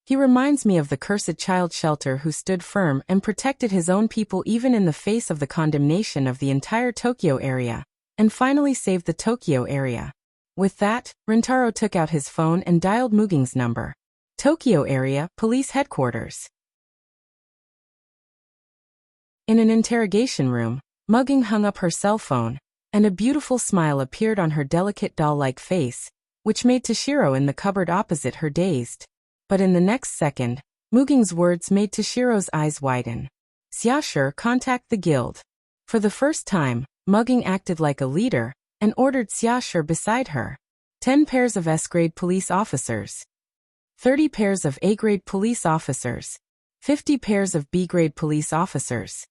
he reminds me of the cursed child shelter who stood firm and protected his own people even in the face of the condemnation of the entire Tokyo area, and finally saved the Tokyo area. With that, Rintaro took out his phone and dialed Muging's number. Tokyo area, police headquarters. In an interrogation room, Muging hung up her cell phone, and a beautiful smile appeared on her delicate doll-like face, which made Toshiro in the cupboard opposite her dazed. But in the next second, Muging's words made Toshiro's eyes widen. Xiaosher, contact the guild. For the first time, Muging acted like a leader, and ordered Xiaosher beside her. 10 pairs of S-grade police officers. 30 pairs of A-grade police officers. 50 pairs of B-grade police officers.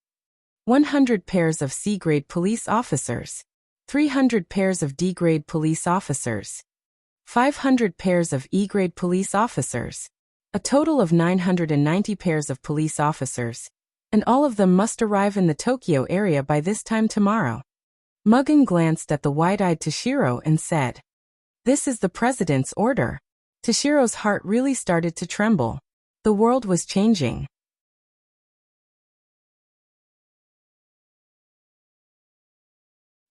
100 pairs of C-grade police officers. 300 pairs of D-grade police officers. 500 pairs of E-grade police officers. A total of 990 pairs of police officers. And all of them must arrive in the Tokyo area by this time tomorrow. Muging glanced at the wide-eyed Toshiro and said, "This is the president's order." Toshiro's heart really started to tremble. The world was changing.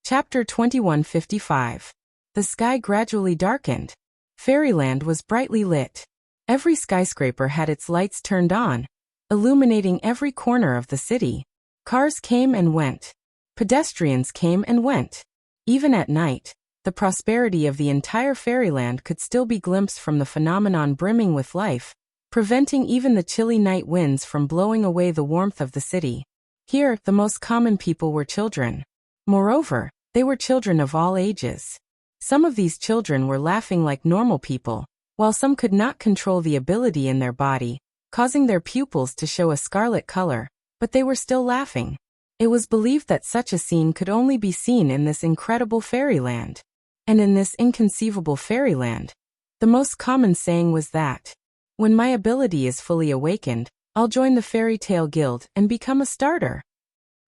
Chapter 2155. The sky gradually darkened. Fairyland was brightly lit. Every skyscraper had its lights turned on, illuminating every corner of the city. Cars came and went. Pedestrians came and went. Even at night, the prosperity of the entire Fairyland could still be glimpsed from the phenomenon brimming with life, preventing even the chilly night winds from blowing away the warmth of the city. Here, the most common people were children. Moreover, they were children of all ages. Some of these children were laughing like normal people, while some could not control the ability in their body, causing their pupils to show a scarlet color, but they were still laughing. It was believed that such a scene could only be seen in this incredible fairyland. And in this inconceivable fairyland, the most common saying was that, when my ability is fully awakened, I'll join the fairy tale guild and become a starter.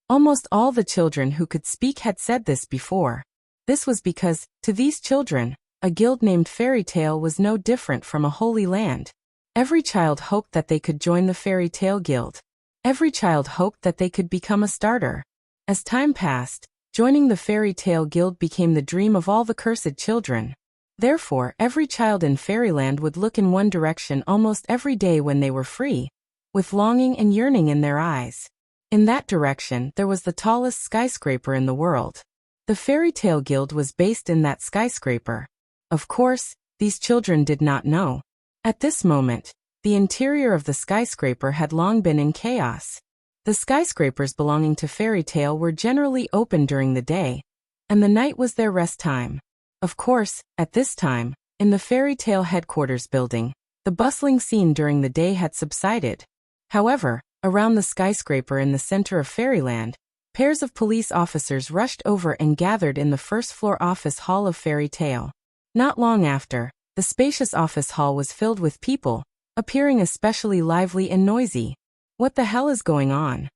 Almost all the children who could speak had said this before. This was because, to these children, a guild named Fairy Tale was no different from a holy land. Every child hoped that they could join the Fairy Tale Guild. Every child hoped that they could become a starter. As time passed, joining the Fairy Tale Guild became the dream of all the cursed children. Therefore, every child in Fairyland would look in one direction almost every day when they were free, with longing and yearning in their eyes. In that direction, there was the tallest skyscraper in the world. The Fairy Tale Guild was based in that skyscraper. Of course, these children did not know. At this moment, the interior of the skyscraper had long been in chaos. The skyscrapers belonging to Fairy Tale were generally open during the day, and the night was their rest time. Of course, at this time, in the Fairy Tale headquarters building, the bustling scene during the day had subsided. However, around the skyscraper in the center of Fairyland, pairs of police officers rushed over and gathered in the first-floor office hall of Fairy Tale. Not long after, the spacious office hall was filled with people, appearing especially lively and noisy. What the hell is going on?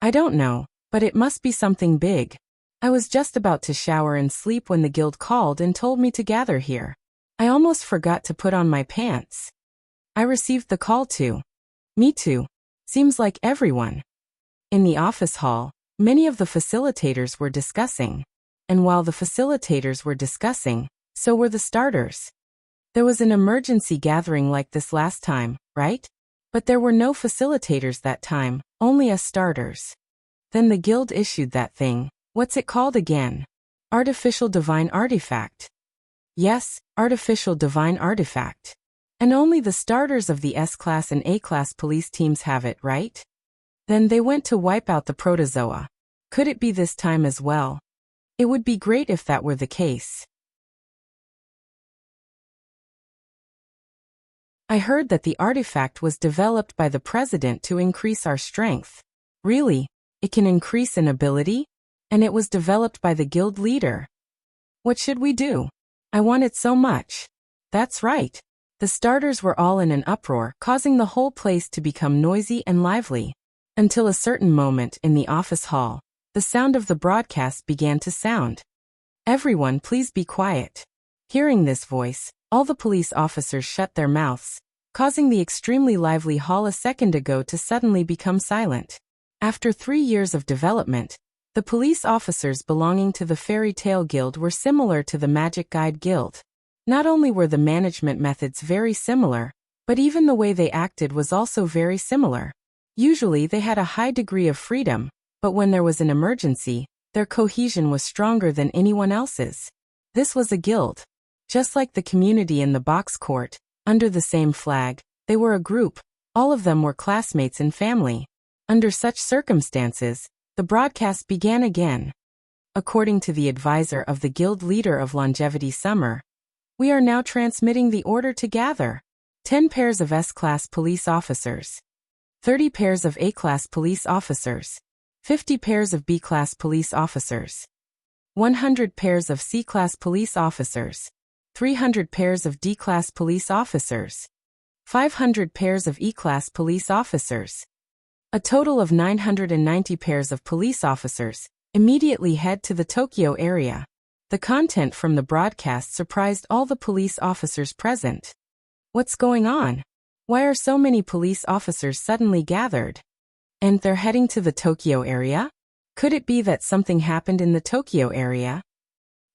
I don't know, but it must be something big. I was just about to shower and sleep when the guild called and told me to gather here. I almost forgot to put on my pants. I received the call too. Me too. Seems like everyone. In the office hall, many of the facilitators were discussing. And while the facilitators were discussing, so were the starters. There was an emergency gathering like this last time, right? But there were no facilitators that time, only us starters. Then the guild issued that thing. What's it called again? Artificial Divine Artifact. Yes, Artificial Divine Artifact. And only the starters of the S-Class and A-Class police teams have it, right? Then they went to wipe out the protozoa. Could it be this time as well? It would be great if that were the case. I heard that the artifact was developed by the president to increase our strength. Really? It can increase in ability? And it was developed by the guild leader. What should we do? I want it so much. That's right. The starters were all in an uproar, causing the whole place to become noisy and lively. Until a certain moment in the office hall, the sound of the broadcast began to sound. Everyone, please be quiet. Hearing this voice, all the police officers shut their mouths, causing the extremely lively hall a second ago to suddenly become silent. After 3 years of development, the police officers belonging to the Fairy Tale Guild were similar to the Magic Guide Guild. Not only were the management methods very similar, but even the way they acted was also very similar. Usually they had a high degree of freedom, but when there was an emergency, their cohesion was stronger than anyone else's. This was a guild. Just like the community in the box court, under the same flag, they were a group. All of them were classmates and family. Under such circumstances, the broadcast began again. According to the advisor of the guild leader of Longevity Summer, we are now transmitting the order to gather 10 pairs of S-Class police officers, 30 pairs of A-Class police officers, 50 pairs of B-Class police officers, 100 pairs of C-Class police officers, 300 pairs of D-Class police officers, 500 pairs of E-Class police officers. A total of 990 pairs of police officers immediately head to the Tokyo area. The content from the broadcast surprised all the police officers present. What's going on? Why are so many police officers suddenly gathered? And they're heading to the Tokyo area? Could it be that something happened in the Tokyo area?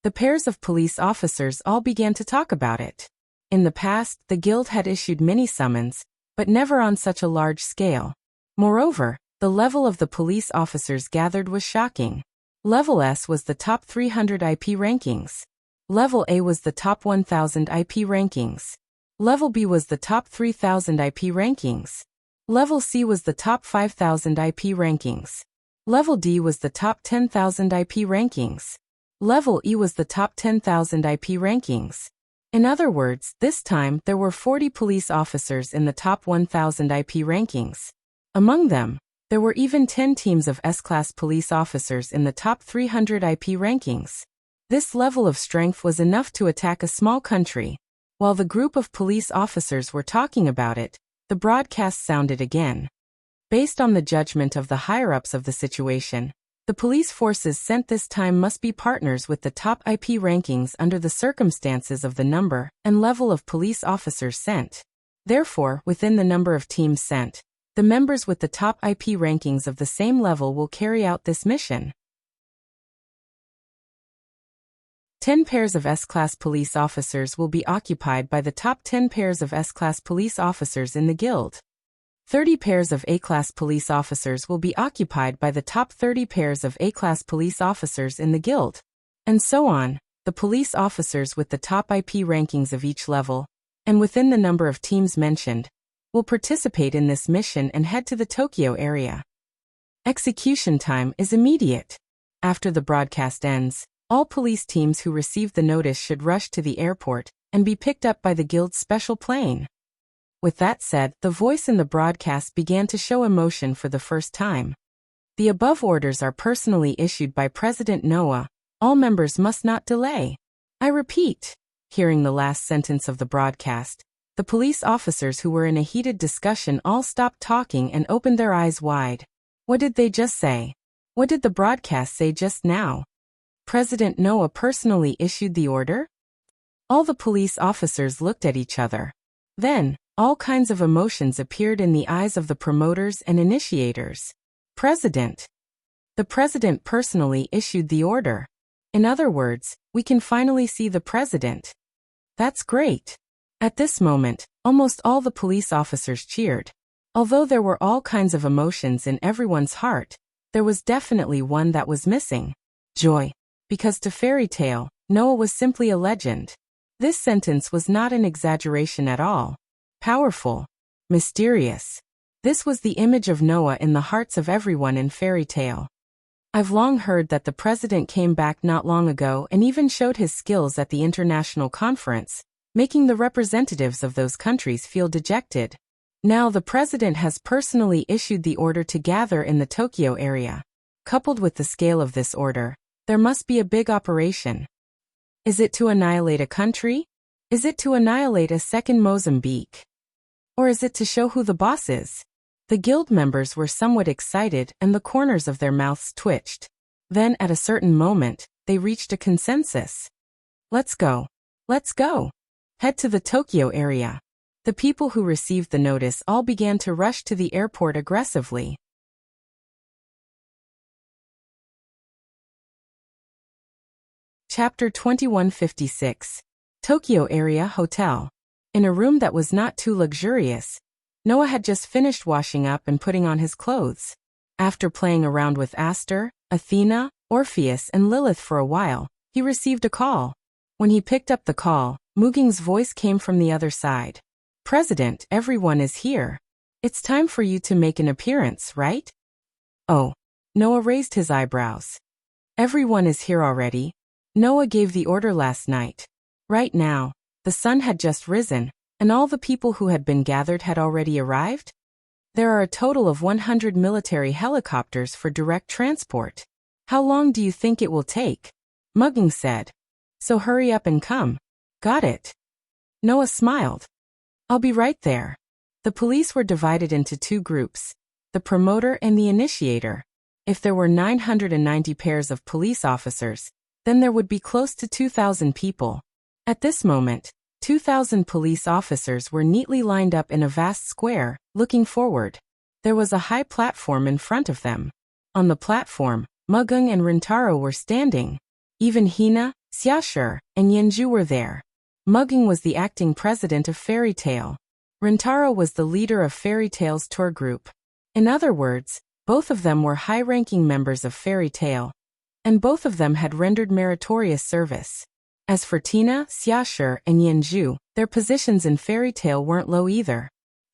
The pairs of police officers all began to talk about it. In the past, the guild had issued many summons, but never on such a large scale. Moreover, the level of the police officers gathered was shocking. Level S was the top 300 IP rankings. Level A was the top 1000 IP rankings. Level B was the top 3000 IP rankings. Level C was the top 5000 IP rankings. Level D was the top 10,000 IP rankings. Level E was the top 10,000 IP rankings. In other words, this time there were 40 police officers in the top 1,000 IP rankings. Among them, there were even 10 teams of S-class police officers in the top 300 IP rankings. This level of strength was enough to attack a small country. While the group of police officers were talking about it, the broadcast sounded again. Based on the judgment of the higher-ups of the situation, the police forces sent this time must be partners with the top IP rankings under the circumstances of the number and level of police officers sent. Therefore, within the number of teams sent, the members with the top IP rankings of the same level will carry out this mission. 10 pairs of S-class police officers will be occupied by the top 10 pairs of S-class police officers in the guild. 30 pairs of A-class police officers will be occupied by the top 30 pairs of A-class police officers in the guild. And so on, the police officers with the top IP rankings of each level, and within the number of teams mentioned, will participate in this mission and head to the Tokyo area. Execution time is immediate. After the broadcast ends, all police teams who received the notice should rush to the airport and be picked up by the guild's special plane. With that said, the voice in the broadcast began to show emotion for the first time. The above orders are personally issued by President Noah. All members must not delay. I repeat. Hearing the last sentence of the broadcast, the police officers who were in a heated discussion all stopped talking and opened their eyes wide. What did they just say? What did the broadcast say just now? President Noah personally issued the order? All the police officers looked at each other. Then, all kinds of emotions appeared in the eyes of the promoters and initiators. President. The president personally issued the order. In other words, we can finally see the president. That's great. At this moment, almost all the police officers cheered. Although there were all kinds of emotions in everyone's heart, there was definitely one that was missing. Joy. Because to fairy tale, Noah was simply a legend. This sentence was not an exaggeration at all. Powerful. Mysterious. This was the image of Noah in the hearts of everyone in fairy tale. I've long heard that the president came back not long ago and even showed his skills at the international conference, making the representatives of those countries feel dejected. Now the president has personally issued the order to gather in the Tokyo area. Coupled with the scale of this order, there must be a big operation. Is it to annihilate a country? Is it to annihilate a second Mozambique? Or is it to show who the boss is? The guild members were somewhat excited and the corners of their mouths twitched. Then at a certain moment, they reached a consensus. Let's go. Let's go. Head to the Tokyo area. The people who received the notice all began to rush to the airport aggressively. Chapter 2156. Tokyo Area Hotel. In a room that was not too luxurious, Noah had just finished washing up and putting on his clothes. After playing around with Aster, Athena, Orpheus and Lilith for a while, he received a call. When he picked up the call, Muging's voice came from the other side. President, everyone is here. It's time for you to make an appearance, right? Oh. Noah raised his eyebrows. Everyone is here already. Noah gave the order last night. Right now, the sun had just risen, and all the people who had been gathered had already arrived. There are a total of 100 military helicopters for direct transport. How long do you think it will take? Mugging said. So hurry up and come. Got it. Noah smiled. I'll be right there. The police were divided into two groups, the promoter and the initiator. If there were 990 pairs of police officers, then there would be close to 2,000 people. At this moment, 2,000 police officers were neatly lined up in a vast square, looking forward. There was a high platform in front of them. On the platform, Mugung and Rintaro were standing. Even Hina, Xiaoshi, and Yenju were there. Mugung was the acting president of Fairy Tale. Rintaro was the leader of Fairy Tale's tour group. In other words, both of them were high-ranking members of Fairy Tale, and both of them had rendered meritorious service. As for Tina, Xiaoshi, and Yenju, their positions in Fairy Tale weren't low either.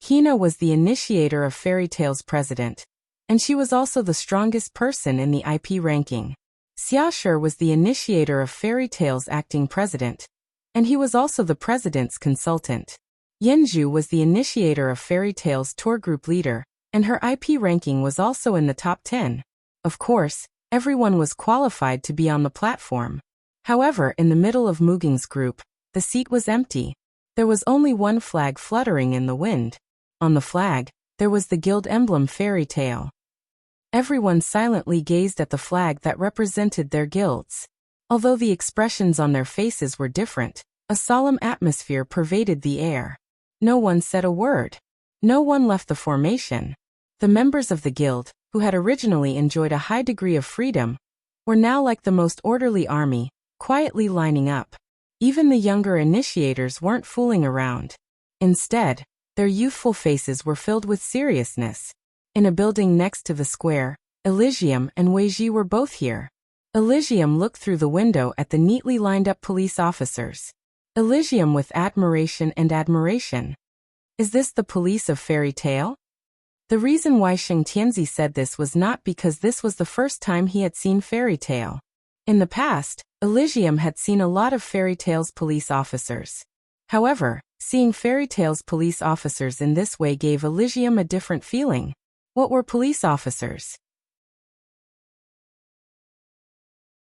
Hina was the initiator of Fairy Tale's president, and she was also the strongest person in the IP ranking. Xiaoshi was the initiator of Fairy Tale's acting president, and he was also the president's consultant. Yanzhu was the initiator of Fairy Tale's tour group leader, and her IP ranking was also in the top 10. Of course, everyone was qualified to be on the platform. However, in the middle of Muging's group, the seat was empty. There was only one flag fluttering in the wind. On the flag, there was the guild emblem Fairy Tale. Everyone silently gazed at the flag that represented their guilds. Although the expressions on their faces were different, a solemn atmosphere pervaded the air. No one said a word. No one left the formation. The members of the guild, who had originally enjoyed a high degree of freedom, were now like the most orderly army, quietly lining up. Even the younger initiators weren't fooling around. Instead, their youthful faces were filled with seriousness. In a building next to the square, Elysium and Weiji were both here. Elysium looked through the window at the neatly lined-up police officers. Elysium with admiration and admiration. Is this the police of Fairy Tale? The reason why Sheng Tianzi said this was not because this was the first time he had seen Fairy Tale. In the past, Elysium had seen a lot of Fairy Tale's police officers. However, seeing Fairy Tale's police officers in this way gave Elysium a different feeling. What were police officers?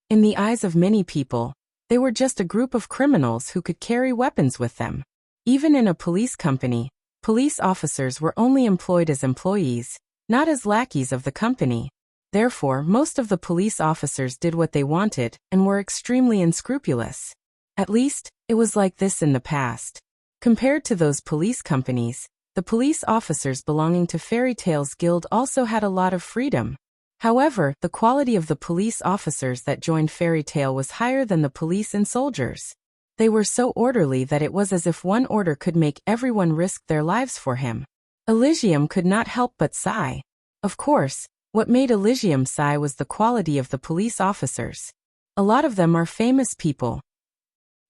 In the eyes of many people, they were just a group of criminals who could carry weapons with them. Even in a police company, police officers were only employed as employees, not as lackeys of the company. Therefore, most of the police officers did what they wanted and were extremely unscrupulous. At least, it was like this in the past. Compared to those police companies, the police officers belonging to Fairy Tale's guild also had a lot of freedom. However, the quality of the police officers that joined Fairy Tale was higher than the police and soldiers. They were so orderly that it was as if one order could make everyone risk their lives for him. Elysium could not help but sigh. Of course, what made Elysium sigh was the quality of the police officers. A lot of them are famous people.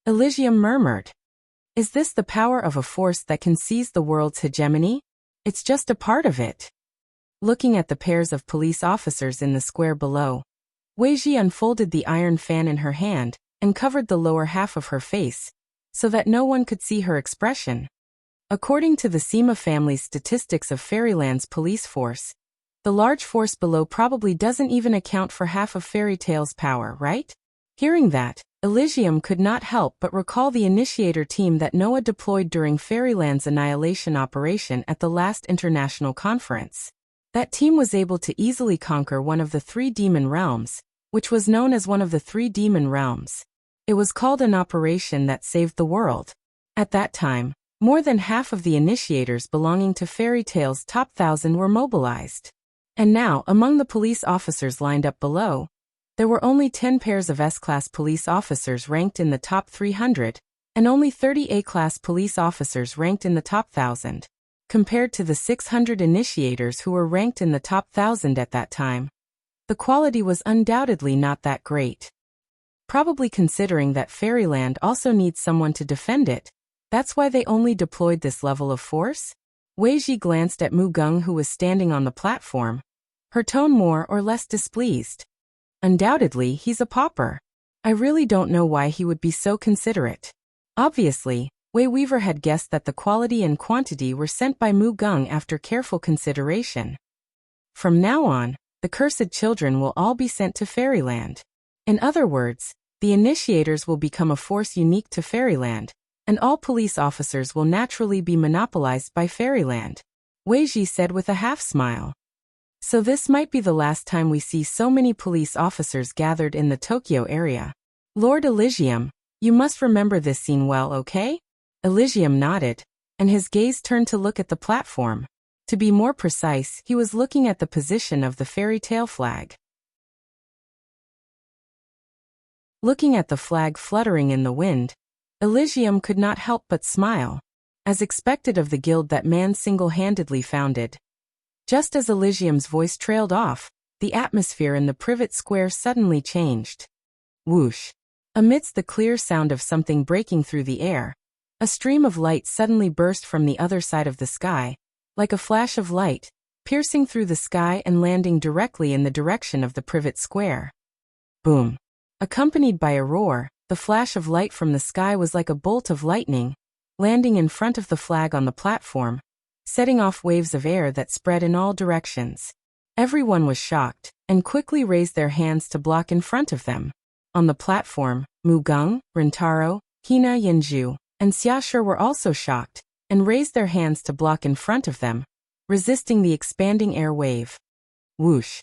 Elysium murmured. Is this the power of a force that can seize the world's hegemony? It's just a part of it. Looking at the pairs of police officers in the square below, Weiji unfolded the iron fan in her hand and covered the lower half of her face, so that no one could see her expression. According to the Sima family's statistics of Fairyland's police force, the large force below probably doesn't even account for half of Fairy Tale's power, right? Hearing that, Elysium could not help but recall the initiator team that Noah deployed during Fairyland's annihilation operation at the last international conference. That team was able to easily conquer one of the 3 demon realms, which was known as one of the 3 demon realms. It was called an operation that saved the world. At that time, more than half of the initiators belonging to Fairy Tale's top 1,000 were mobilized. And now, among the police officers lined up below, there were only 10 pairs of S-class police officers ranked in the top 300, and only 30 A-class police officers ranked in the top 1,000. Compared to the 600 initiators who were ranked in the top 1,000 at that time, the quality was undoubtedly not that great. Probably considering that Fairyland also needs someone to defend it, that's why they only deployed this level of force? Weiji glanced at Mu Gung, who was standing on the platform, her tone more or less displeased. Undoubtedly, he's a pauper. I really don't know why he would be so considerate. Obviously, Wei Weaver had guessed that the quality and quantity were sent by Mu Gung after careful consideration. From now on, the cursed children will all be sent to Fairyland. In other words, the initiators will become a force unique to Fairyland, and all police officers will naturally be monopolized by Fairyland, Weiji said with a half-smile. So this might be the last time we see so many police officers gathered in the Tokyo area. Lord Elysium, you must remember this scene well, okay? Elysium nodded, and his gaze turned to look at the platform. To be more precise, he was looking at the position of the Fairy Tale flag. Looking at the flag fluttering in the wind, Elysium could not help but smile. As expected of the guild that man single-handedly founded. Just as Elysium's voice trailed off, the atmosphere in the privet square suddenly changed. Whoosh! Amidst the clear sound of something breaking through the air, a stream of light suddenly burst from the other side of the sky. Like a flash of light, piercing through the sky and landing directly in the direction of the privet square. Boom! Accompanied by a roar, the flash of light from the sky was like a bolt of lightning, landing in front of the flag on the platform, setting off waves of air that spread in all directions. Everyone was shocked, and quickly raised their hands to block in front of them. On the platform, Mugung, Rintaro, Hina Yenju, and Xiaoshi were also shocked, and raised their hands to block in front of them, resisting the expanding air wave. Whoosh!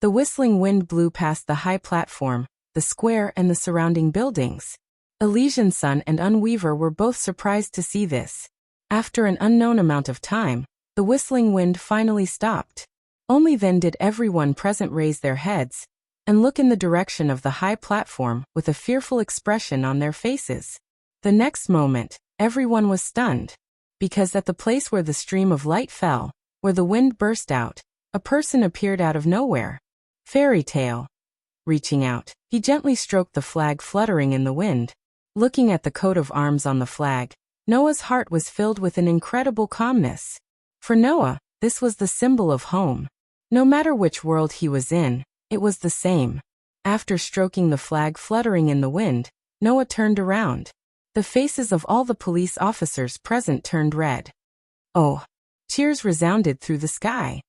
The whistling wind blew past the high platform, the square and the surrounding buildings. Elysian Sun and Unweaver were both surprised to see this. After an unknown amount of time, the whistling wind finally stopped. Only then did everyone present raise their heads and look in the direction of the high platform with a fearful expression on their faces. The next moment, everyone was stunned, because at the place where the stream of light fell, where the wind burst out, a person appeared out of nowhere. Fairy Tail. Reaching out, he gently stroked the flag fluttering in the wind. Looking at the coat of arms on the flag, Noah's heart was filled with an incredible calmness. For Noah, this was the symbol of home. No matter which world he was in, it was the same. After stroking the flag fluttering in the wind, Noah turned around. The faces of all the police officers present turned red. Oh! Cheers resounded through the sky.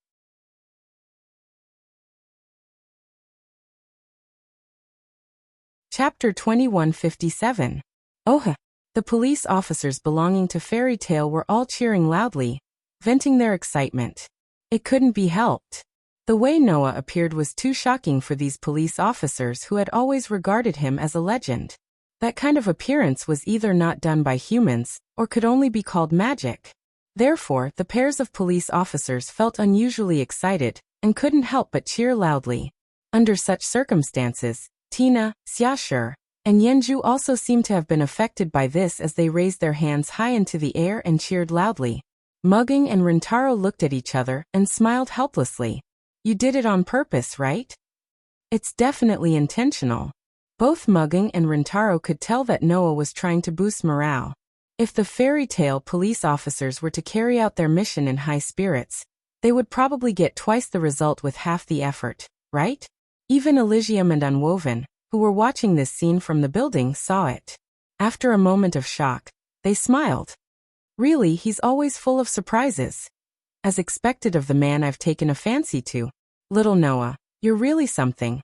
Chapter 2157. Oh! The police officers belonging to Fairy Tail were all cheering loudly, venting their excitement. It couldn't be helped. The way Noah appeared was too shocking for these police officers who had always regarded him as a legend. That kind of appearance was either not done by humans, or could only be called magic. Therefore, the pairs of police officers felt unusually excited, and couldn't help but cheer loudly. Under such circumstances, Tina, Xiaoshi, and Yenju also seemed to have been affected by this as they raised their hands high into the air and cheered loudly. Mugging and Rintaro looked at each other and smiled helplessly. You did it on purpose, right? It's definitely intentional. Both Mugging and Rintaro could tell that Noah was trying to boost morale. If the Fairy Tail police officers were to carry out their mission in high spirits, they would probably get twice the result with half the effort, right? Even Elysium and Unwoven, who were watching this scene from the building, saw it. After a moment of shock, they smiled. Really, he's always full of surprises. As expected of the man I've taken a fancy to. Little Noah, you're really something.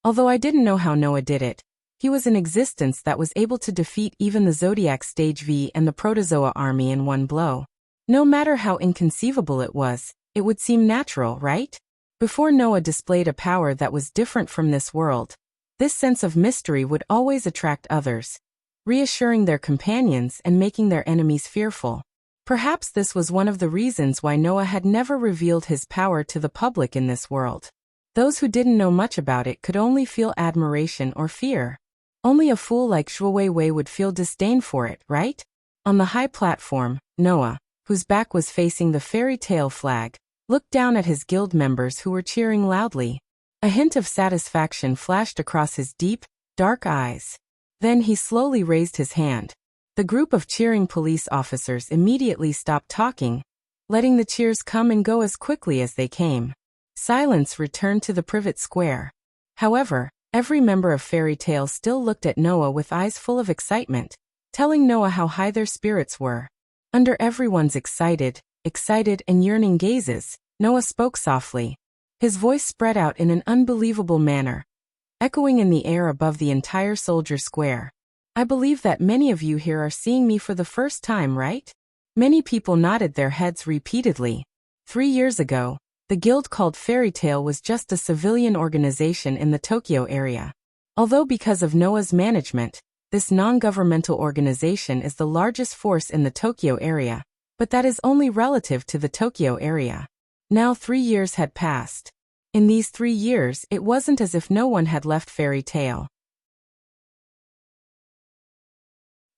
Although I didn't know how Noah did it, he was an existence that was able to defeat even the Zodiac Stage V and the Protozoa army in one blow. No matter how inconceivable it would seem natural, right? Before Noah displayed a power that was different from this world, this sense of mystery would always attract others, reassuring their companions and making their enemies fearful. Perhaps this was one of the reasons why Noah had never revealed his power to the public in this world. Those who didn't know much about it could only feel admiration or fear. Only a fool like Shuo Wei would feel disdain for it, right? On the high platform, Noah, whose back was facing the Fairy Tail flag, looked down at his guild members who were cheering loudly. A hint of satisfaction flashed across his deep, dark eyes. Then he slowly raised his hand. The group of cheering police officers immediately stopped talking, letting the cheers come and go as quickly as they came. Silence returned to the privet square. However, every member of Fairy Tail still looked at Noah with eyes full of excitement, telling Noah how high their spirits were. Under everyone's excited and yearning gazes, Noah spoke softly. His voice spread out in an unbelievable manner, echoing in the air above the entire soldier square. I believe that many of you here are seeing me for the first time, right? Many people nodded their heads repeatedly. 3 years ago, the guild called Fairy Tail was just a civilian organization in the Tokyo area. Although because of Noah's management, this non-governmental organization is the largest force in the Tokyo area, but that is only relative to the Tokyo area. Now 3 years had passed. In these 3 years, it wasn't as if no one had left Fairy Tail.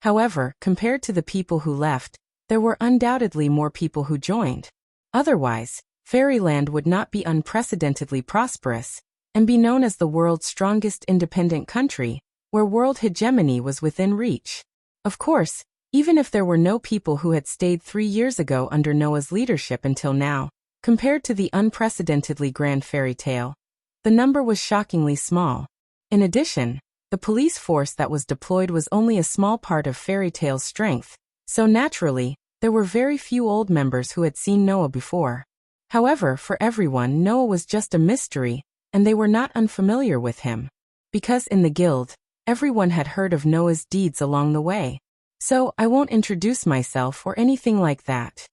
However, compared to the people who left, there were undoubtedly more people who joined. Otherwise, Fairyland would not be unprecedentedly prosperous, and be known as the world's strongest independent country, where world hegemony was within reach. Of course, even if there were no people who had stayed 3 years ago under Noah's leadership until now, Compared to the unprecedentedly grand fairy tale, the number was shockingly small. In addition, the police force that was deployed was only a small part of Fairy Tale's strength, so naturally, there were very few old members who had seen Noah before. However, for everyone, Noah was just a mystery, and they were not unfamiliar with him. Because in the guild, everyone had heard of Noah's deeds along the way. So, I won't introduce myself or anything like that.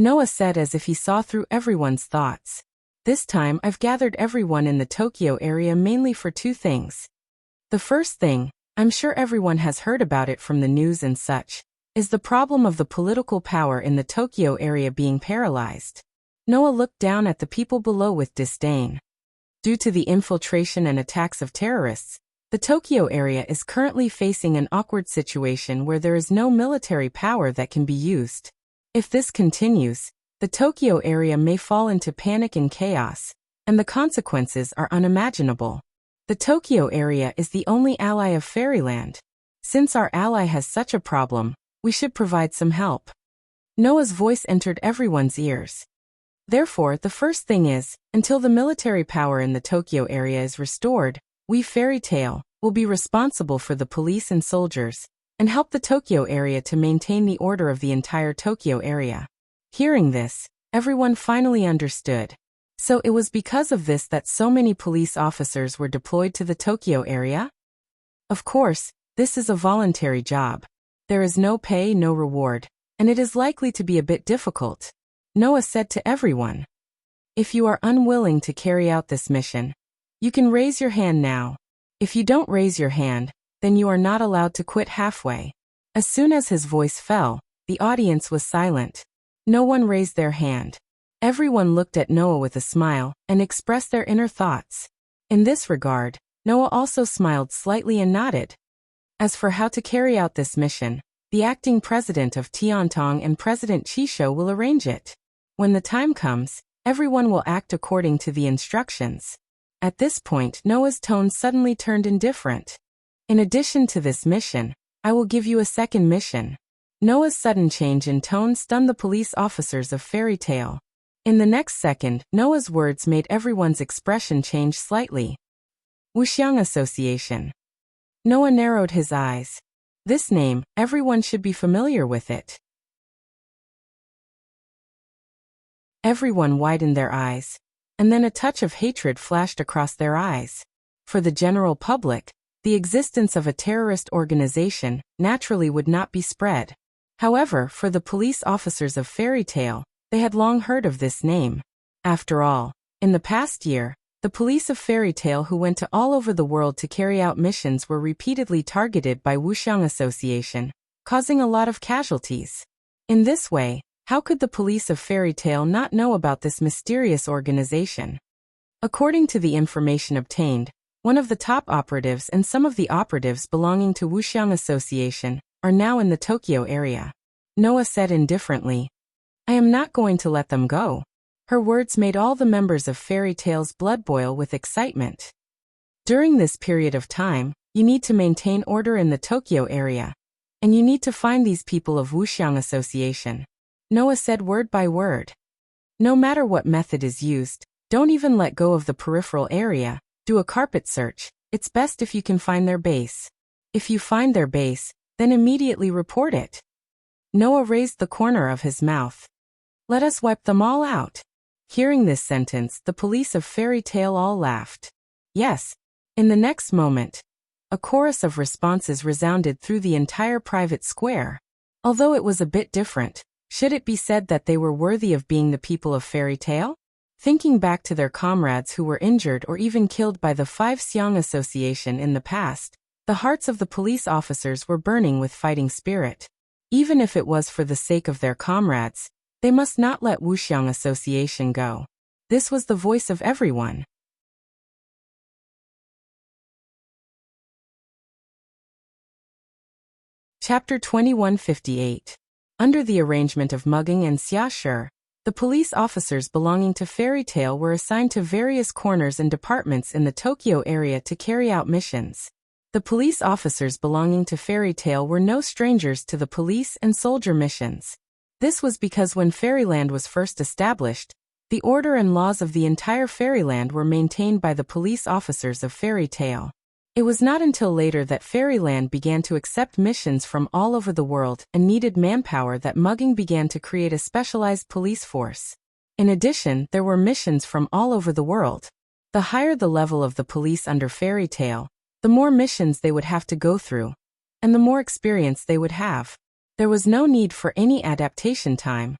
Noah said as if he saw through everyone's thoughts. This time I've gathered everyone in the Tokyo area mainly for two things. The first thing, I'm sure everyone has heard about it from the news and such, is the problem of the political power in the Tokyo area being paralyzed. Noah looked down at the people below with disdain. Due to the infiltration and attacks of terrorists, the Tokyo area is currently facing an awkward situation where there is no military power that can be used. If this continues, the Tokyo area may fall into panic and chaos, and the consequences are unimaginable. The Tokyo area is the only ally of Fairyland. Since our ally has such a problem, we should provide some help. Noah's voice entered everyone's ears. Therefore, the first thing is, until the military power in the Tokyo area is restored, we Fairy Tale will be responsible for the police and soldiers, and help the Tokyo area to maintain the order of the entire Tokyo area. Hearing this, everyone finally understood. So it was because of this that so many police officers were deployed to the Tokyo area? Of course, this is a voluntary job. There is no pay, no reward, and it is likely to be a bit difficult. Noah said to everyone. If you are unwilling to carry out this mission, you can raise your hand now. If you don't raise your hand, then you are not allowed to quit halfway. As soon as his voice fell, the audience was silent. No one raised their hand. Everyone looked at Noah with a smile and expressed their inner thoughts. In this regard, Noah also smiled slightly and nodded. As for how to carry out this mission, the acting president of Tiantong and President Chisho will arrange it. When the time comes, everyone will act according to the instructions. At this point, Noah's tone suddenly turned indifferent. In addition to this mission, I will give you a second mission. Noah's sudden change in tone stunned the police officers of Fairy Tale. In the next second, Noah's words made everyone's expression change slightly. Wuxiang Association. Noah narrowed his eyes. This name, everyone should be familiar with it. Everyone widened their eyes, and then a touch of hatred flashed across their eyes. For the general public, the existence of a terrorist organization naturally would not be spread. However, for the police officers of Fairy Tale, they had long heard of this name. After all, in the past year, the police of Fairy Tale who went to all over the world to carry out missions were repeatedly targeted by Wuxiang Association, causing a lot of casualties. In this way, how could the police of Fairy Tale not know about this mysterious organization? According to the information obtained, one of the top operatives and some of the operatives belonging to Wuxiang Association are now in the Tokyo area. Noah said indifferently, I am not going to let them go. Her words made all the members of Fairy Tale's blood boil with excitement. During this period of time, you need to maintain order in the Tokyo area, and you need to find these people of Wuxiang Association. Noah said word by word. No matter what method is used, don't even let go of the peripheral area, do a carpet search. It's best if you can find their base. If you find their base, then immediately report it. Noah raised the corner of his mouth. Let us wipe them all out. Hearing this sentence, the police of Fairy Tale all laughed. Yes. In the next moment, a chorus of responses resounded through the entire private square. Although it was a bit different, should it be said that they were worthy of being the people of Fairy Tale? Thinking back to their comrades who were injured or even killed by the Five Xiang Association in the past, the hearts of the police officers were burning with fighting spirit. Even if it was for the sake of their comrades, they must not let Wuxiang Association go. This was the voice of everyone. Chapter 2158. Under the arrangement of Mugging and Xiashi, the police officers belonging to Fairy Tale were assigned to various corners and departments in the Tokyo area to carry out missions. The police officers belonging to Fairy Tale were no strangers to the police and soldier missions. This was because when Fairyland was first established, The order and laws of the entire fairyland were maintained by the police officers of Fairy Tale. It was not until later that Fairyland began to accept missions from all over the world and needed manpower that Mugging began to create a specialized police force. In addition, there were missions from all over the world. The higher the level of the police under Fairy Tale, the more missions they would have to go through, and the more experience they would have. There was no need for any adaptation time,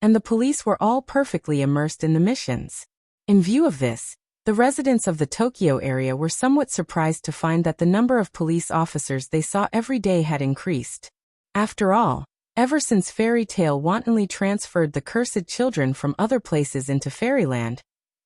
and the police were all perfectly immersed in the missions. In view of this, the residents of the Tokyo area were somewhat surprised to find that the number of police officers they saw every day had increased. After all, ever since Fairy Tale wantonly transferred the cursed children from other places into Fairyland,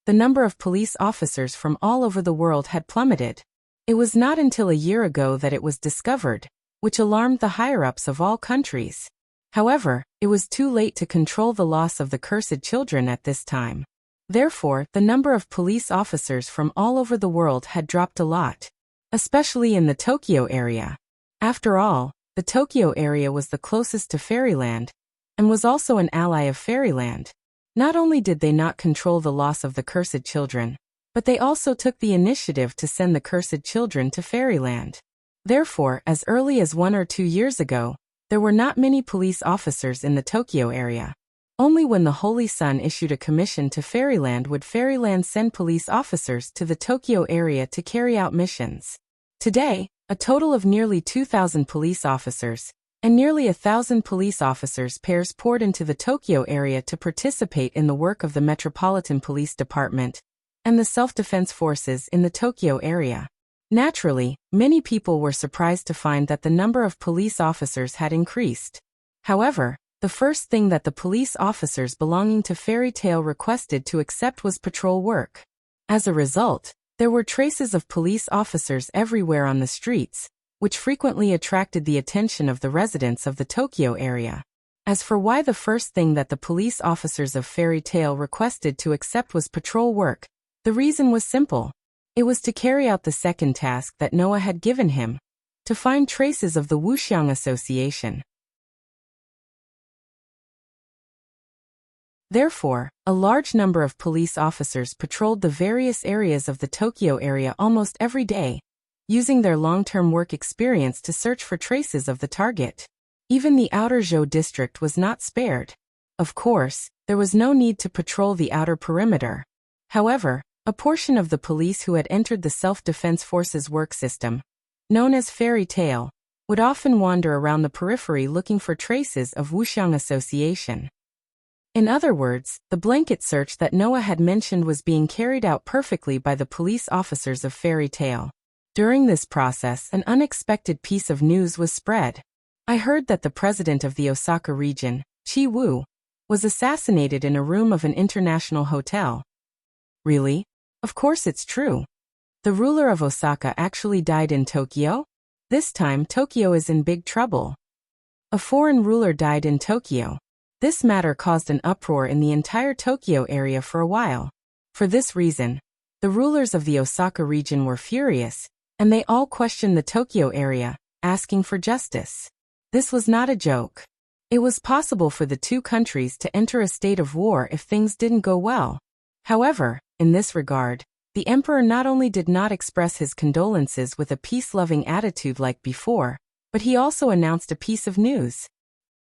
the number of police officers from all over the world had plummeted. It was not until a year ago that it was discovered, which alarmed the higher-ups of all countries. However, it was too late to control the loss of the cursed children at this time. Therefore, the number of police officers from all over the world had dropped a lot, especially in the Tokyo area. After all, the Tokyo area was the closest to Fairyland, and was also an ally of Fairyland. Not only did they not control the loss of the cursed children, but they also took the initiative to send the cursed children to Fairyland. Therefore, as early as 1 or 2 years ago, there were not many police officers in the Tokyo area. Only when the Holy Sun issued a commission to Fairyland would Fairyland send police officers to the Tokyo area to carry out missions. Today, a total of nearly 2,000 police officers, and nearly 1,000 police officers pairs poured into the Tokyo area to participate in the work of the Metropolitan Police Department and the self-defense forces in the Tokyo area. Naturally, many people were surprised to find that the number of police officers had increased. However, the first thing that the police officers belonging to Fairy Tale requested to accept was patrol work. As a result, there were traces of police officers everywhere on the streets, which frequently attracted the attention of the residents of the Tokyo area. As for why the first thing that the police officers of Fairy Tale requested to accept was patrol work, the reason was simple. It was to carry out the second task that Noah had given him, to find traces of the Wuxiang Association. Therefore, a large number of police officers patrolled the various areas of the Tokyo area almost every day, using their long-term work experience to search for traces of the target. Even the outer Zhou district was not spared. Of course, there was no need to patrol the outer perimeter. However, a portion of the police who had entered the self-defense forces work system, known as Fairy Tale, would often wander around the periphery looking for traces of Wuxiang Association. In other words, the blanket search that Noah had mentioned was being carried out perfectly by the police officers of Fairy Tale. During this process, an unexpected piece of news was spread. I heard that the president of the Osaka region, Chi Wu, was assassinated in a room of an international hotel. Really? Of course it's true. The ruler of Osaka actually died in Tokyo? This time Tokyo is in big trouble. A foreign ruler died in Tokyo. This matter caused an uproar in the entire Tokyo area for a while. For this reason, the rulers of the Osaka region were furious, and they all questioned the Tokyo area, asking for justice. This was not a joke. It was possible for the two countries to enter a state of war if things didn't go well. However, in this regard, the emperor not only did not express his condolences with a peace-loving attitude like before, but he also announced a piece of news.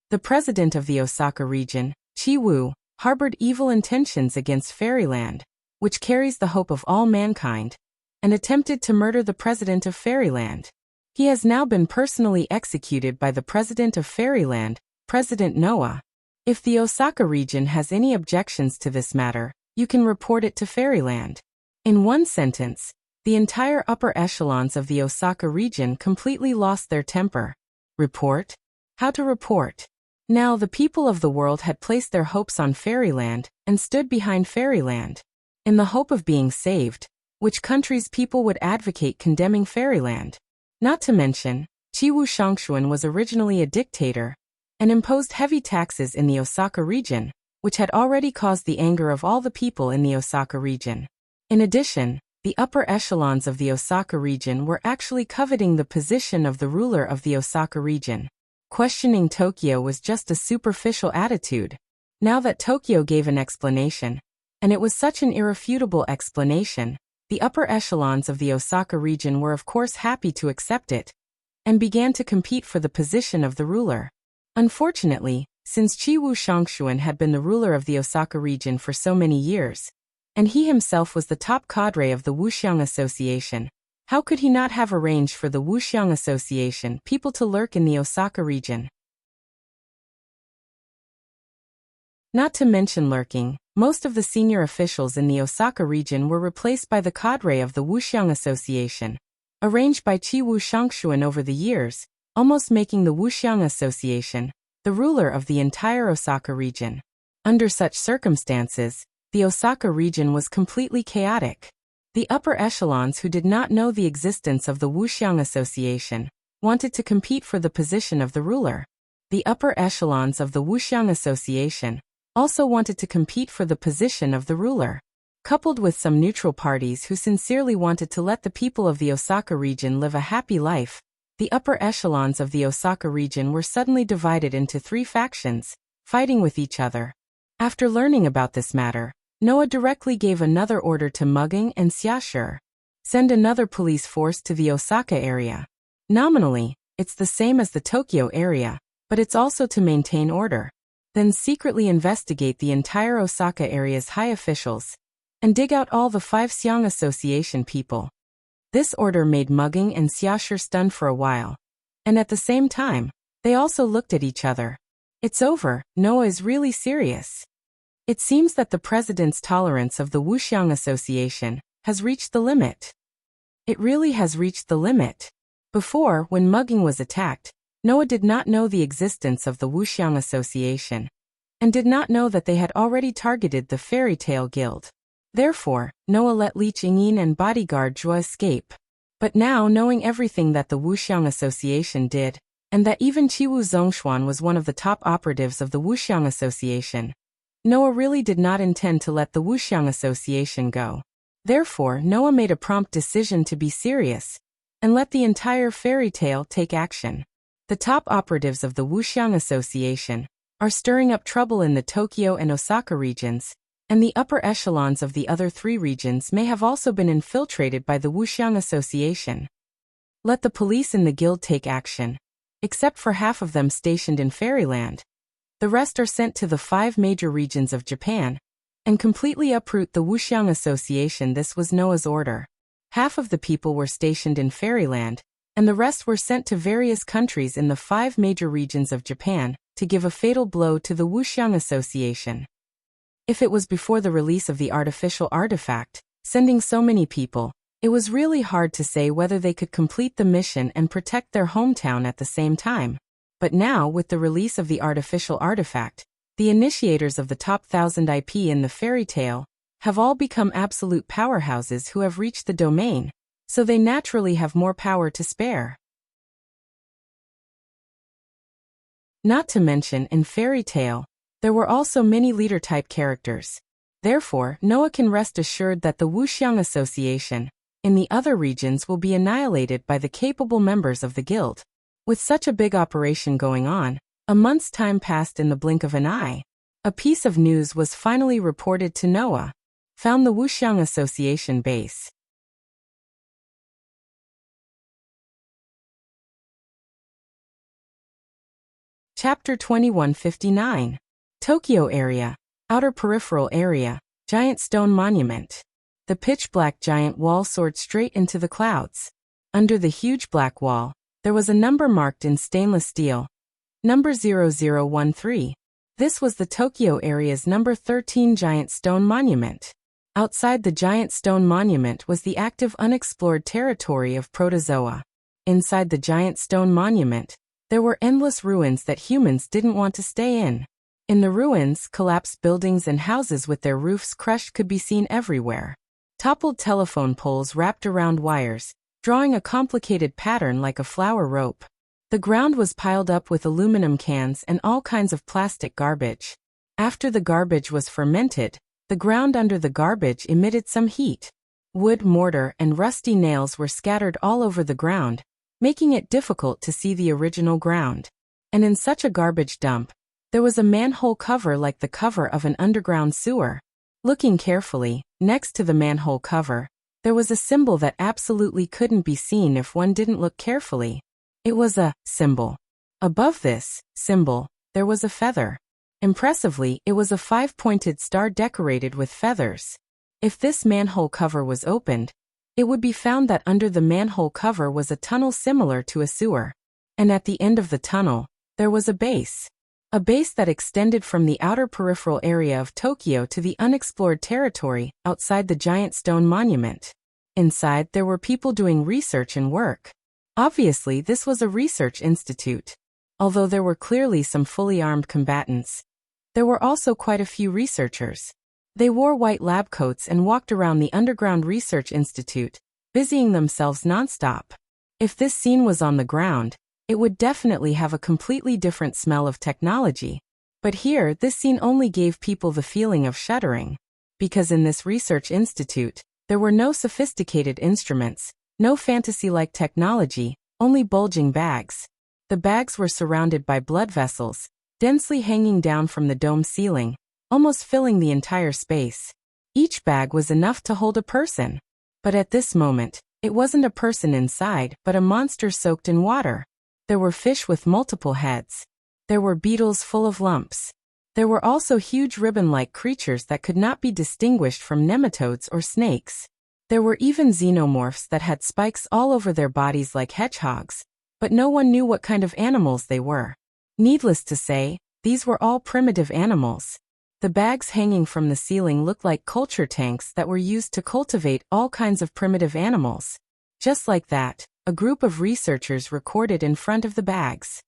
The president of the Osaka region, Chi Wu, harbored evil intentions against Fairyland, which carries the hope of all mankind, and attempted to murder the president of Fairyland. He has now been personally executed by the president of Fairyland, President Noah. If the Osaka region has any objections to this matter, you can report it to Fairyland. In one sentence, the entire upper echelons of the Osaka region completely lost their temper. Report? How to report? Now the people of the world had placed their hopes on Fairyland and stood behind Fairyland. In the hope of being saved, which country's people would advocate condemning Fairyland? Not to mention, Chi Wu Shangshuan was originally a dictator and imposed heavy taxes in the Osaka region, which had already caused the anger of all the people in the Osaka region. In addition, the upper echelons of the Osaka region were actually coveting the position of the ruler of the Osaka region. Questioning Tokyo was just a superficial attitude. Now that Tokyo gave an explanation, And it was such an irrefutable explanation. The upper echelons of the Osaka region were of course happy to accept it, and began to compete for the position of the ruler. Unfortunately, since Qi Wu Shangshuan had been the ruler of the Osaka region for so many years, and he himself was the top cadre of the Wuxiang Association, how could he not have arranged for the Wuxiang Association people to lurk in the Osaka region? Not to mention lurking, most of the senior officials in the Osaka region were replaced by the cadre of the Wuxiang Association, arranged by Qi Wu Shangshuan over the years, almost making the Wuxiang Association the ruler of the entire Osaka region. Under such circumstances, the Osaka region was completely chaotic. The upper echelons who did not know the existence of the Wuxiang Association wanted to compete for the position of the ruler. The upper echelons of the Wuxiang Association also wanted to compete for the position of the ruler. Coupled with some neutral parties who sincerely wanted to let the people of the Osaka region live a happy life, the upper echelons of the Osaka region were suddenly divided into 3 factions, fighting with each other. After learning about this matter, Noah directly gave another order to Mugging and Xiashi. Send another police force to the Osaka area. Nominally, it's the same as the Tokyo area, but it's also to maintain order. Then secretly investigate the entire Osaka area's high officials, and dig out all the 5 Xiang Association people. This order made Mugging and Xiashi stunned for a while. And at the same time, they also looked at each other. It's over, Noah is really serious. It seems that the president's tolerance of the Wuxiang Association has reached the limit. It really has reached the limit. Before, when Mugging was attacked, Noah did not know the existence of the Wuxiang Association, and did not know that they had already targeted the Fairy Tale Guild. Therefore, Noah let Li Qingyin and bodyguard Zhuo escape. But now, knowing everything that the Wuxiang Association did, and that even Qiwu Zhongshuan was one of the top operatives of the Wuxiang Association, Noah really did not intend to let the Wuxiang Association go. Therefore, Noah made a prompt decision to be serious, and let the entire fairy tale take action. The top operatives of the Wuxiang Association are stirring up trouble in the Tokyo and Osaka regions, and the upper echelons of the other 3 regions may have also been infiltrated by the Wuxiang Association. Let the police in the guild take action, except for half of them stationed in Fairyland. The rest are sent to the 5 major regions of Japan, and completely uproot the Wuxiang Association. This was Noah's order. Half of the people were stationed in Fairyland, and the rest were sent to various countries in the 5 major regions of Japan, to give a fatal blow to the Wuxiang Association. If it was before the release of the artificial artifact, sending so many people, it was really hard to say whether they could complete the mission and protect their hometown at the same time. But now, with the release of the artificial artifact, the initiators of the top 1000 IP in the fairy tale have all become absolute powerhouses who have reached the domain, so they naturally have more power to spare. Not to mention, in fairy tale, there were also many leader-type characters. Therefore, Noah can rest assured that the Wuxiang Association, in the other regions, will be annihilated by the capable members of the guild. With such a big operation going on, a month's time passed in the blink of an eye. A piece of news was finally reported to Noah. Found the Wuxiang Association base. Chapter 2159. Tokyo area. Outer peripheral area. Giant stone monument. The pitch-black giant wall soared straight into the clouds. Under the huge black wall, there was a number marked in stainless steel. Number 0013. This was the Tokyo area's number 13 giant stone monument. Outside the giant stone monument was the active unexplored territory of Protozoa. Inside the giant stone monument, there were endless ruins that humans didn't want to stay in. In the ruins, collapsed buildings and houses with their roofs crushed could be seen everywhere. Toppled telephone poles wrapped around wires, drawing a complicated pattern like a flower rope. The ground was piled up with aluminum cans and all kinds of plastic garbage. After the garbage was fermented, the ground under the garbage emitted some heat. Wood, mortar, and rusty nails were scattered all over the ground, making it difficult to see the original ground. And in such a garbage dump, there was a manhole cover like the cover of an underground sewer. Looking carefully, next to the manhole cover, there was a symbol that absolutely couldn't be seen if one didn't look carefully. It was a symbol. Above this symbol, there was a feather. Impressively, it was a 5-pointed star decorated with feathers. If this manhole cover was opened, it would be found that under the manhole cover was a tunnel similar to a sewer. And at the end of the tunnel, there was a base. A base that extended from the outer peripheral area of Tokyo to the unexplored territory outside the giant stone monument. Inside, there were people doing research and work. Obviously, this was a research institute. Although there were clearly some fully armed combatants, there were also quite a few researchers. They wore white lab coats and walked around the underground research institute, busying themselves nonstop. If this scene was on the ground, it would definitely have a completely different smell of technology. But here, this scene only gave people the feeling of shuddering. Because in this research institute, there were no sophisticated instruments, no fantasy-like technology, only bulging bags. The bags were surrounded by blood vessels, densely hanging down from the dome ceiling, almost filling the entire space. Each bag was enough to hold a person. But at this moment, it wasn't a person inside, but a monster soaked in water. There were fish with multiple heads. There were beetles full of lumps. There were also huge ribbon-like creatures that could not be distinguished from nematodes or snakes. There were even xenomorphs that had spikes all over their bodies like hedgehogs, but no one knew what kind of animals they were. Needless to say, these were all primitive animals. The bags hanging from the ceiling looked like culture tanks that were used to cultivate all kinds of primitive animals. Just like that, a group of researchers recorded in front of the bags.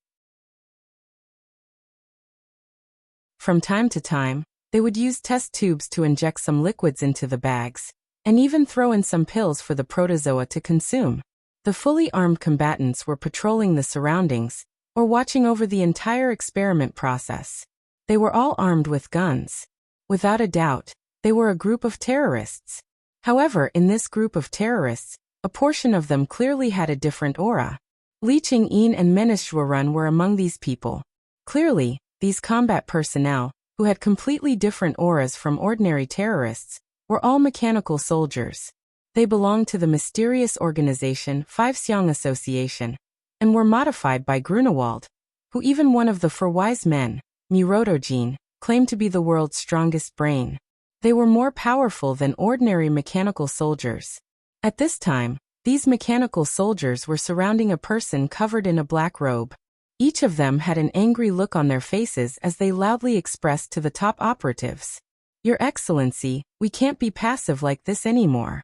From time to time, they would use test tubes to inject some liquids into the bags, and even throw in some pills for the protozoa to consume. The fully armed combatants were patrolling the surroundings, or watching over the entire experiment process. They were all armed with guns. Without a doubt, they were a group of terrorists. However, in this group of terrorists, a portion of them clearly had a different aura. Li Ching-in and Menishwaran were among these people. Clearly, these combat personnel, who had completely different auras from ordinary terrorists, were all mechanical soldiers. They belonged to the mysterious organization Five Xiong Association, and were modified by Grunewald, who even one of the four wise men, Mirotojin, claimed to be the world's strongest brain. They were more powerful than ordinary mechanical soldiers. At this time, these mechanical soldiers were surrounding a person covered in a black robe. Each of them had an angry look on their faces as they loudly expressed to the top operatives, "Your Excellency, we can't be passive like this anymore.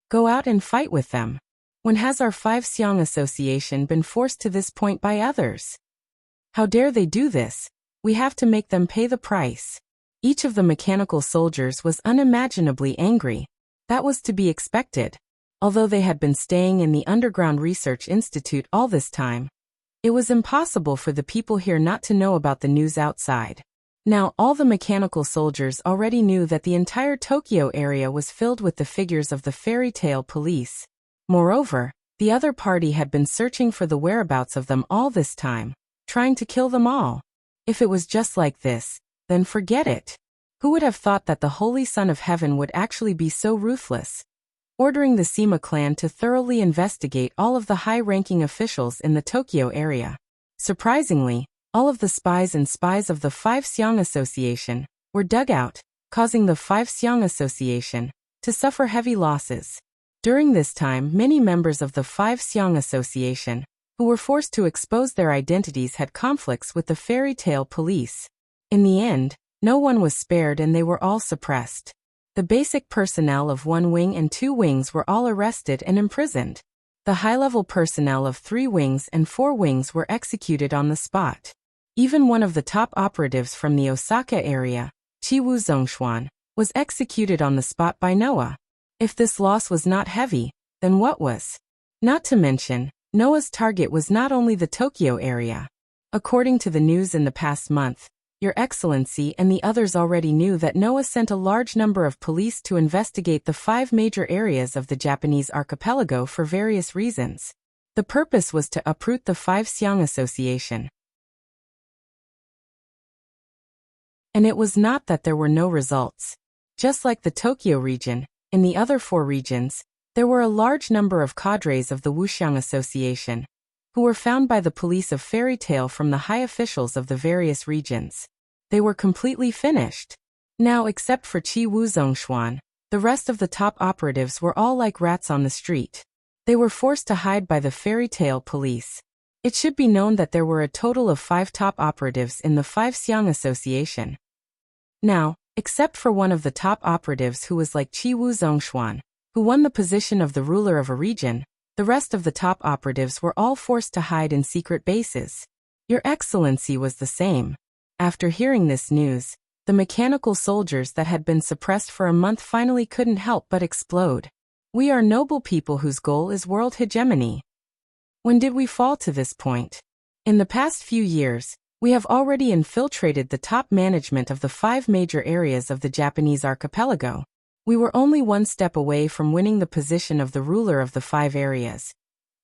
Go out and fight with them. When has our Five Xiong Association been forced to this point by others? How dare they do this? We have to make them pay the price." Each of the mechanical soldiers was unimaginably angry. That was to be expected. Although they had been staying in the Underground Research Institute all this time, it was impossible for the people here not to know about the news outside. Now, all the mechanical soldiers already knew that the entire Tokyo area was filled with the figures of the fairy tale police. Moreover, the other party had been searching for the whereabouts of them all this time, trying to kill them all. If it was just like this, then forget it. Who would have thought that the Holy Son of Heaven would actually be so ruthless, ordering the Sima clan to thoroughly investigate all of the high-ranking officials in the Tokyo area? Surprisingly, all of the spies of the Five Xiong Association were dug out, causing the Five Xiong Association to suffer heavy losses. During this time, many members of the Five Xiong Association, who were forced to expose their identities, had conflicts with the fairy tale police. In the end, no one was spared and they were all suppressed. The basic personnel of 1 wing and 2 wings were all arrested and imprisoned. The high-level personnel of 3 wings and 4 wings were executed on the spot. Even one of the top operatives from the Osaka area, Chiwu Zhongshuan, was executed on the spot by Noah. If this loss was not heavy, then what was? Not to mention, Noah's target was not only the Tokyo area. According to the news in the past month, Your Excellency and the others already knew that Noah sent a large number of police to investigate the 5 major areas of the Japanese archipelago for various reasons. The purpose was to uproot the Five Xiong Association. And it was not that there were no results. Just like the Tokyo region, in the other 4 regions, there were a large number of cadres of the Wuxiang Association, who were found by the police of fairy tale from the high officials of the various regions. They were completely finished. Now, except for Qi Wuzhongshuan, the rest of the top operatives were all like rats on the street. They were forced to hide by the fairy tale police. It should be known that there were a total of 5 top operatives in the 5 Xiang Association. Now, except for one of the top operatives who was like Qi Wuzhongshuan, who won the position of the ruler of a region, the rest of the top operatives were all forced to hide in secret bases. Your Excellency was the same. After hearing this news, the mechanical soldiers that had been suppressed for a month finally couldn't help but explode. We are noble people whose goal is world hegemony. When did we fall to this point? In the past few years, we have already infiltrated the top management of the 5 major areas of the Japanese archipelago. We were only one step away from winning the position of the ruler of the 5 areas,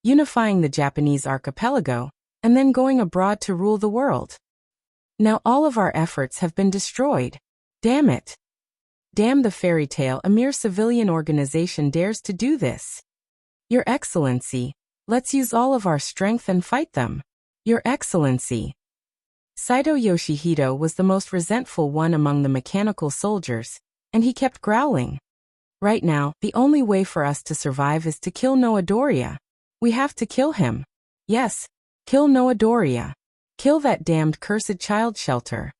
unifying the Japanese archipelago, and then going abroad to rule the world. Now all of our efforts have been destroyed. Damn it. Damn the fairy tale, a mere civilian organization dares to do this. Your Excellency, let's use all of our strength and fight them. Your Excellency. Saito Yoshihito was the most resentful one among the mechanical soldiers, and he kept growling. Right now, the only way for us to survive is to kill Noadoriya. We have to kill him. Yes, kill Noadoriya. Kill that damned cursed child shelter.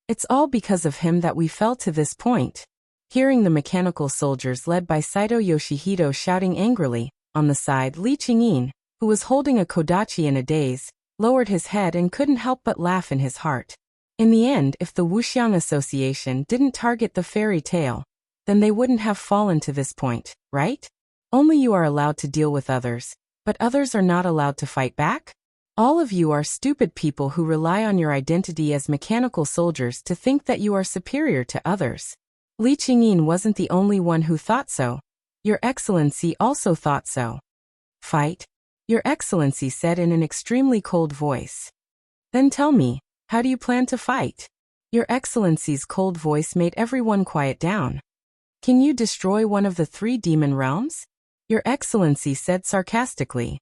It's all because of him that we fell to this point. Hearing the mechanical soldiers led by Saito Yoshihito shouting angrily, on the side Li Qingyin, who was holding a kodachi in a daze, lowered his head and couldn't help but laugh in his heart. In the end, if the Wuxiang Association didn't target the fairy tale, then they wouldn't have fallen to this point, right? Only you are allowed to deal with others, but others are not allowed to fight back? All of you are stupid people who rely on your identity as mechanical soldiers to think that you are superior to others. Li Qingyin wasn't the only one who thought so. Your Excellency also thought so. Fight? Your Excellency said in an extremely cold voice. Then tell me, how do you plan to fight? Your Excellency's cold voice made everyone quiet down. Can you destroy one of the 3 demon realms? Your Excellency said sarcastically.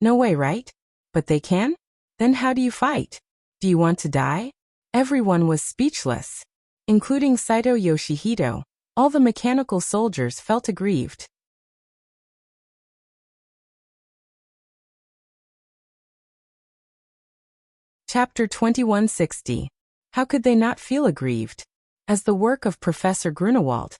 No way, right? But they can? Then how do you fight? Do you want to die? Everyone was speechless. Including Saito Yoshihito, all the mechanical soldiers felt aggrieved. Chapter 2160. How could they not feel aggrieved? As the work of Professor Grunewald,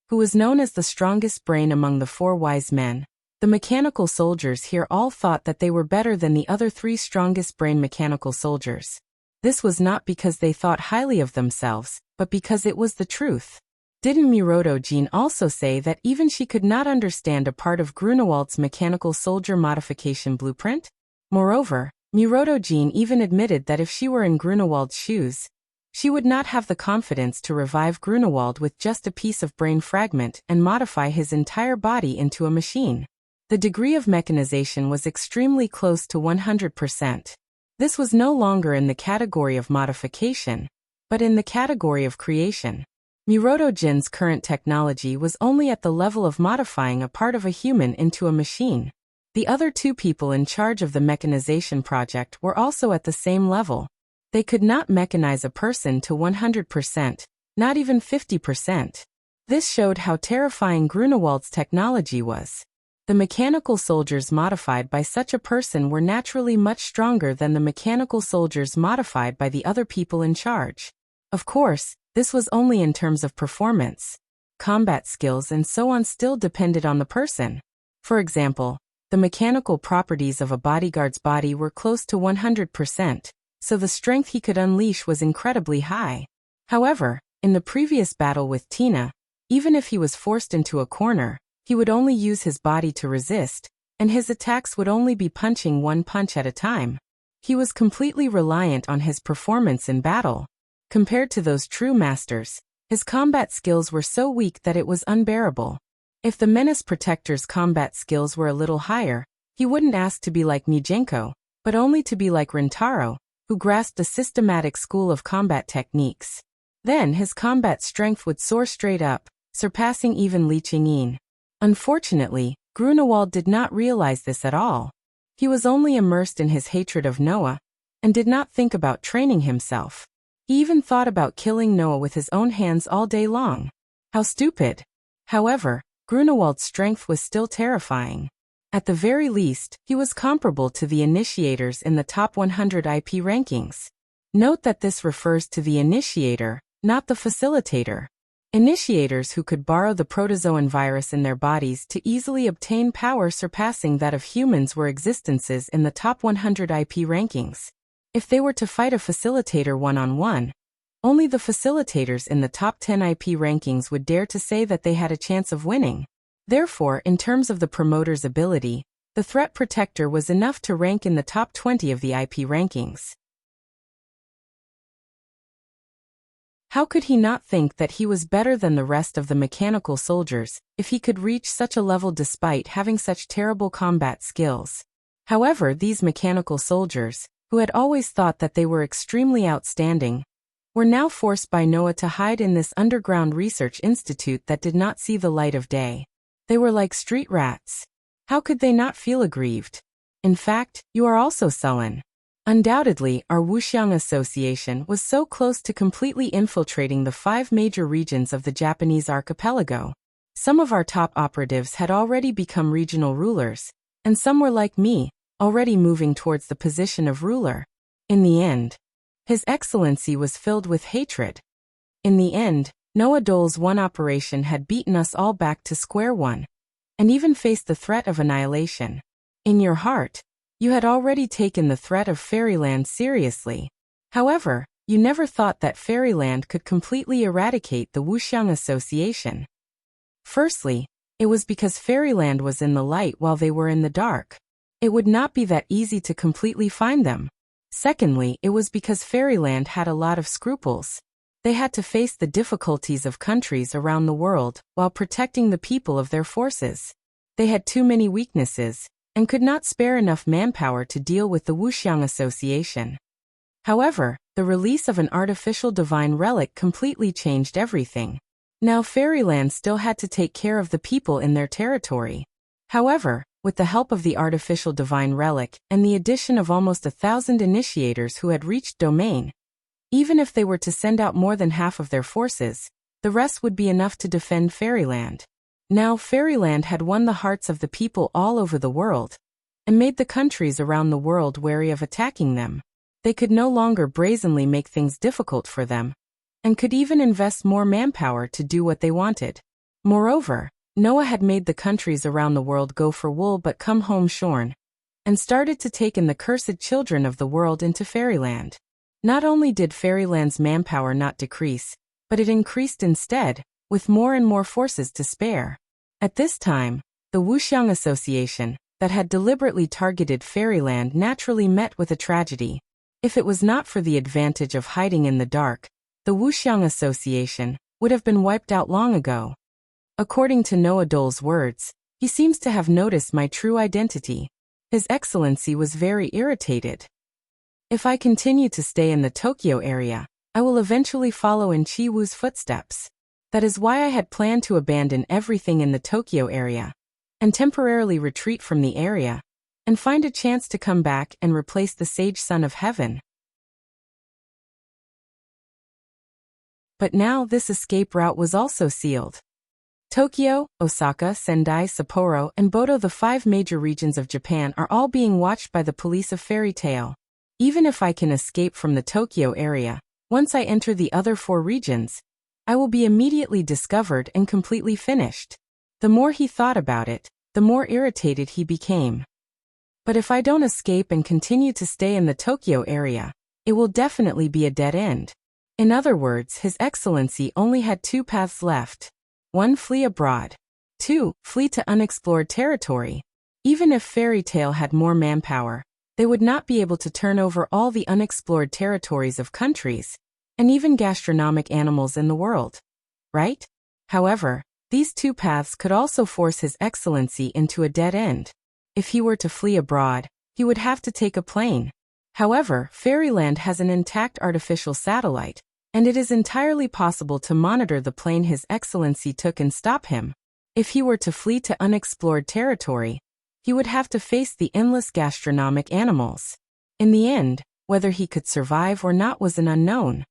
who was known as the strongest brain among the 4 wise men, the mechanical soldiers here all thought that they were better than the other 3 strongest brain mechanical soldiers. This was not because they thought highly of themselves, but because it was the truth. Didn't Miroto Jean also say that even she could not understand a part of Grunewald's mechanical soldier modification blueprint? Moreover, Miroto Jean even admitted that if she were in Grunewald's shoes, she would not have the confidence to revive Grunewald with just a piece of brain fragment and modify his entire body into a machine. The degree of mechanization was extremely close to 100%. This was no longer in the category of modification, but in the category of creation. Miroto Jin's current technology was only at the level of modifying a part of a human into a machine. The other 2 people in charge of the mechanization project were also at the same level. They could not mechanize a person to 100%, not even 50%. This showed how terrifying Grunewald's technology was. The mechanical soldiers modified by such a person were naturally much stronger than the mechanical soldiers modified by the other people in charge. Of course, this was only in terms of performance. Combat skills and so on still depended on the person. For example, the mechanical properties of a bodyguard's body were close to 100%, so the strength he could unleash was incredibly high. However, in the previous battle with Tina, even if he was forced into a corner, he would only use his body to resist, and his attacks would only be punching 1 punch at a time. He was completely reliant on his performance in battle. Compared to those true masters, his combat skills were so weak that it was unbearable. If the Menace Protector's combat skills were a little higher, he wouldn't ask to be like Mijenko, but only to be like Rintaro, who grasped a systematic school of combat techniques. Then his combat strength would soar straight up, surpassing even Li Qingyin. Unfortunately, Grunewald did not realize this at all. He was only immersed in his hatred of Noah, and did not think about training himself. He even thought about killing Noah with his own hands all day long. How stupid! However, Grunewald's strength was still terrifying. At the very least, he was comparable to the initiators in the top 100 IP rankings. Note that this refers to the initiator, not the facilitator. Initiators who could borrow the protozoan virus in their bodies to easily obtain power surpassing that of humans were existences in the top 100 IP rankings. If they were to fight a facilitator one-on-one, only the facilitators in the top 10 IP rankings would dare to say that they had a chance of winning. Therefore, in terms of the promoter's ability, the threat protector was enough to rank in the top 20 of the IP rankings. How could he not think that he was better than the rest of the mechanical soldiers, if he could reach such a level despite having such terrible combat skills? However, these mechanical soldiers, who had always thought that they were extremely outstanding, were now forced by Noah to hide in this underground research institute that did not see the light of day. They were like street rats. How could they not feel aggrieved? In fact, you are also sullen. Undoubtedly, our Wuxiang Association was so close to completely infiltrating the 5 major regions of the Japanese archipelago. Some of our top operatives had already become regional rulers, and some were like me, already moving towards the position of ruler. In the end, His Excellency was filled with hatred. In the end, Noah Dole's one operation had beaten us all back to square one, and even faced the threat of annihilation. In your heart, you had already taken the threat of Fairyland seriously. However, you never thought that Fairyland could completely eradicate the Wuxiang Association. Firstly, it was because Fairyland was in the light while they were in the dark. It would not be that easy to completely find them. Secondly, it was because Fairyland had a lot of scruples. They had to face the difficulties of countries around the world while protecting the people of their forces. They had too many weaknesses, and could not spare enough manpower to deal with the Wuxiang Association. However, the release of an artificial divine relic completely changed everything. Now Fairyland still had to take care of the people in their territory. However, with the help of the artificial divine relic and the addition of almost 1,000 initiators who had reached domain, even if they were to send out more than half of their forces, the rest would be enough to defend Fairyland. Now Fairyland had won the hearts of the people all over the world, and made the countries around the world wary of attacking them. They could no longer brazenly make things difficult for them, and could even invest more manpower to do what they wanted. Moreover, Noah had made the countries around the world go for wool but come home shorn, and started to take in the cursed children of the world into Fairyland. Not only did Fairyland's manpower not decrease, but it increased instead, with more and more forces to spare. At this time, the Wuxiang Association, that had deliberately targeted Fairyland, naturally met with a tragedy. If it was not for the advantage of hiding in the dark, the Wuxiang Association would have been wiped out long ago. According to Noah Dole's words, he seems to have noticed my true identity. His Excellency was very irritated. If I continue to stay in the Tokyo area, I will eventually follow in Chi Wu's footsteps. That is why I had planned to abandon everything in the Tokyo area, and temporarily retreat from the area, and find a chance to come back and replace the Sage Son of Heaven. But now this escape route was also sealed. Tokyo, Osaka, Sendai, Sapporo, and Bodo, the 5 major regions of Japan, are all being watched by the police of Fairy Tail. Even if I can escape from the Tokyo area, once I enter the other 4 regions, I will be immediately discovered and completely finished. The more he thought about it, the more irritated he became. But if I don't escape and continue to stay in the Tokyo area, it will definitely be a dead end. In other words, His Excellency only had 2 paths left. 1. Flee abroad. 2. Flee to unexplored territory. Even if Fairy Tail had more manpower, they would not be able to turn over all the unexplored territories of countries, and even gastronomic animals in the world. Right? However, these 2 paths could also force His Excellency into a dead end. If he were to flee abroad, he would have to take a plane. However, Fairyland has an intact artificial satellite, and it is entirely possible to monitor the plane His Excellency took and stop him. If he were to flee to unexplored territory, he would have to face the endless gastronomic animals. In the end, whether he could survive or not was an unknown.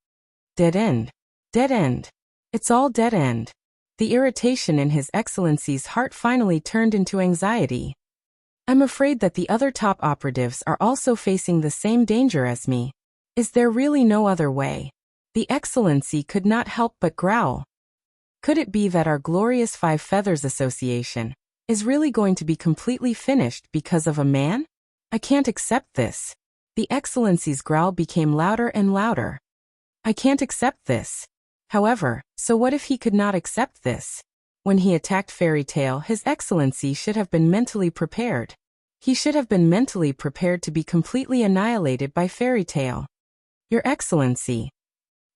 Dead end. Dead end. It's all dead end. The irritation in His Excellency's heart finally turned into anxiety. I'm afraid that the other top operatives are also facing the same danger as me. Is there really no other way? The Excellency could not help but growl. Could it be that our glorious Five Feathers Association is really going to be completely finished because of a man? I can't accept this. The Excellency's growl became louder and louder. I can't accept this. However, so what if he could not accept this? When he attacked Fairy Tale, His Excellency should have been mentally prepared. He should have been mentally prepared to be completely annihilated by Fairy Tale. Your Excellency.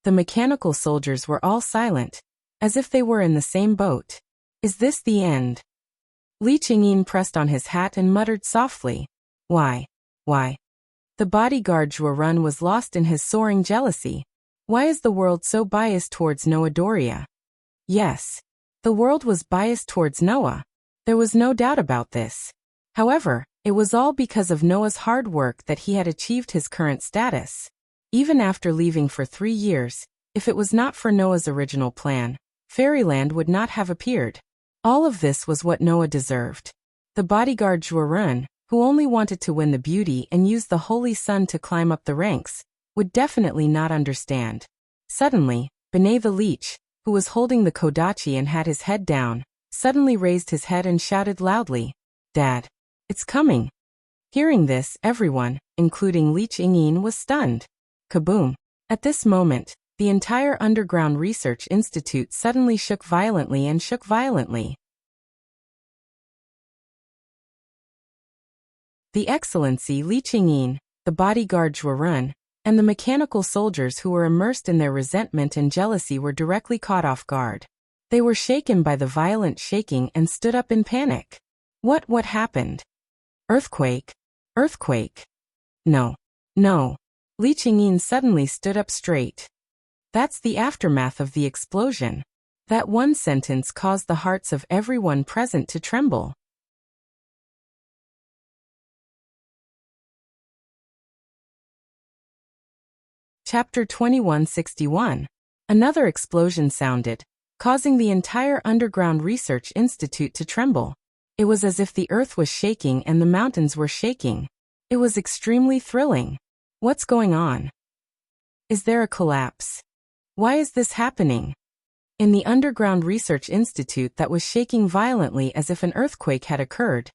The mechanical soldiers were all silent, as if they were in the same boat. Is this the end? Li Qingyin pressed on his hat and muttered softly. Why? The bodyguard Zhuorun was lost in his soaring jealousy. Why is the world so biased towards Noah Doria? Yes, the world was biased towards Noah. There was no doubt about this. However, it was all because of Noah's hard work that he had achieved his current status. Even after leaving for 3 years, if it was not for Noah's original plan, Fairyland would not have appeared. All of this was what Noah deserved. The bodyguard Zhuorun, who only wanted to win the beauty and use the holy sun to climb up the ranks, would definitely not understand. Suddenly, Benet the Leech, who was holding the Kodachi and had his head down, suddenly raised his head and shouted loudly, Dad, it's coming. Hearing this, everyone, including Li Qingyin, was stunned. Kaboom! At this moment, the entire Underground Research Institute suddenly shook violently and shook violently. The Excellency Li Qingyin, the bodyguard Zhuorun, and the mechanical soldiers who were immersed in their resentment and jealousy were directly caught off guard. They were shaken by the violent shaking and stood up in panic. What happened? Earthquake? Earthquake? No. Li Qingyin suddenly stood up straight. That's the aftermath of the explosion. That one sentence caused the hearts of everyone present to tremble. Chapter 2161. Another explosion sounded, causing the entire Underground Research Institute to tremble. It was as if the earth was shaking and the mountains were shaking. It was extremely thrilling. What's going on? Is there a collapse? Why is this happening? In the Underground Research Institute that was shaking violently as if an earthquake had occurred,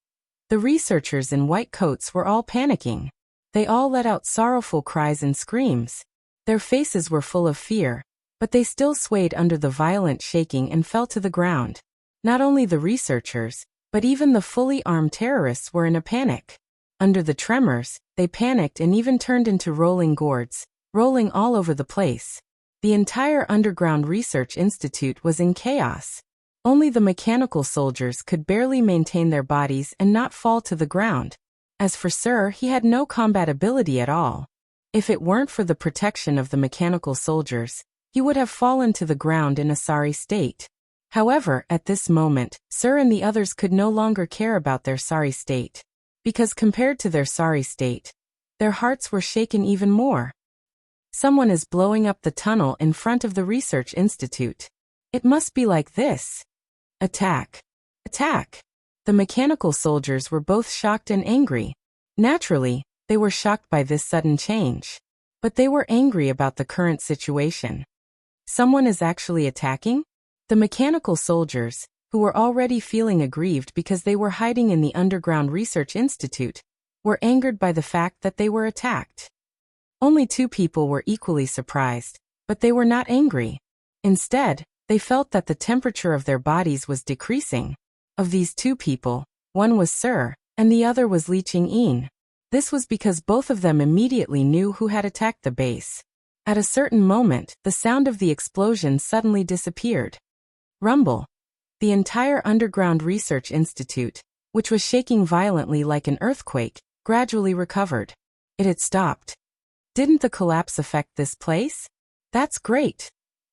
the researchers in white coats were all panicking. They all let out sorrowful cries and screams. Their faces were full of fear, but they still swayed under the violent shaking and fell to the ground. Not only the researchers, but even the fully armed terrorists were in a panic. Under the tremors, they panicked and even turned into rolling gourds, rolling all over the place. The entire Underground Research Institute was in chaos. Only the mechanical soldiers could barely maintain their bodies and not fall to the ground. As for Sir, he had no combat ability at all. If it weren't for the protection of the mechanical soldiers, he would have fallen to the ground in a sorry state. However, at this moment, Sir and the others could no longer care about their sorry state. Because compared to their sorry state, their hearts were shaken even more. Someone is blowing up the tunnel in front of the Research Institute. It must be like this. Attack! Attack! The mechanical soldiers were both shocked and angry. Naturally, they were shocked by this sudden change. But they were angry about the current situation. Someone is actually attacking? The mechanical soldiers, who were already feeling aggrieved because they were hiding in the Underground Research Institute, were angered by the fact that they were attacked. Only 2 people were equally surprised, but they were not angry. Instead, they felt that the temperature of their bodies was decreasing. Of these 2 people, one was Sir, and the other was Li Qingyin. This was because both of them immediately knew who had attacked the base. At a certain moment, the sound of the explosion suddenly disappeared. Rumble. The entire Underground Research Institute, which was shaking violently like an earthquake, gradually recovered. It had stopped. Didn't the collapse affect this place? That's great.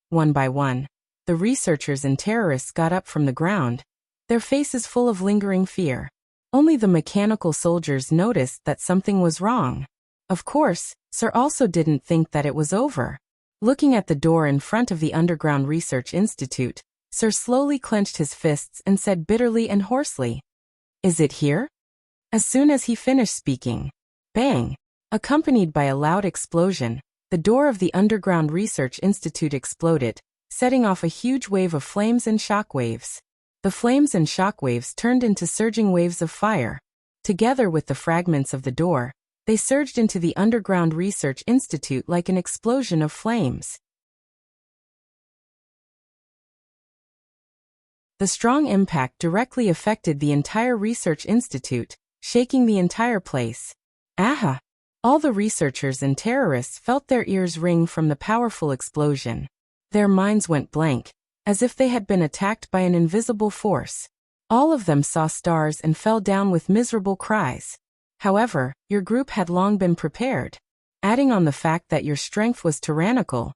One by one, the researchers and terrorists got up from the ground, their faces full of lingering fear. Only the mechanical soldiers noticed that something was wrong. Of course, Sir also didn't think that it was over. Looking at the door in front of the Underground Research Institute, Sir slowly clenched his fists and said bitterly and hoarsely, "Is it here?" As soon as he finished speaking, bang! Accompanied by a loud explosion, the door of the Underground Research Institute exploded, setting off a huge wave of flames and shock waves. The flames and shock waves turned into surging waves of fire. Together with the fragments of the door, they surged into the Underground Research Institute like an explosion of flames. The strong impact directly affected the entire research institute, shaking the entire place. Aha! All the researchers and terrorists felt their ears ring from the powerful explosion. Their minds went blank, as if they had been attacked by an invisible force. All of them saw stars and fell down with miserable cries. However, your group had long been prepared. Adding on the fact that your strength was tyrannical,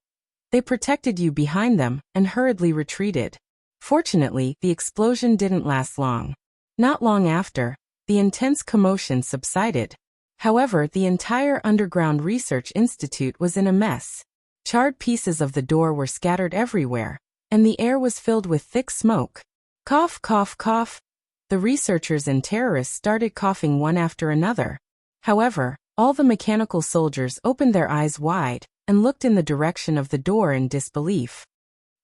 they protected you behind them and hurriedly retreated. Fortunately, the explosion didn't last long. Not long after, the intense commotion subsided. However, the entire Underground Research Institute was in a mess. Charred pieces of the door were scattered everywhere, and the air was filled with thick smoke. Cough, cough, cough. The researchers and terrorists started coughing one after another. However, all the mechanical soldiers opened their eyes wide and looked in the direction of the door in disbelief.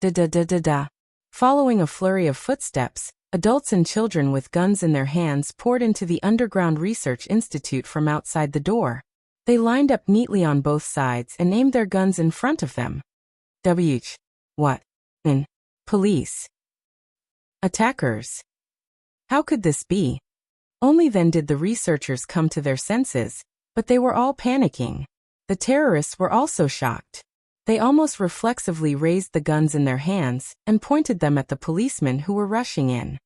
Da-da-da-da-da. Following a flurry of footsteps, adults and children with guns in their hands poured into the Underground Research Institute from outside the door. They lined up neatly on both sides and aimed their guns in front of them. What? Police. Attackers. How could this be? Only then did the researchers come to their senses, but they were all panicking. The terrorists were also shocked. They almost reflexively raised the guns in their hands and pointed them at the policemen who were rushing in.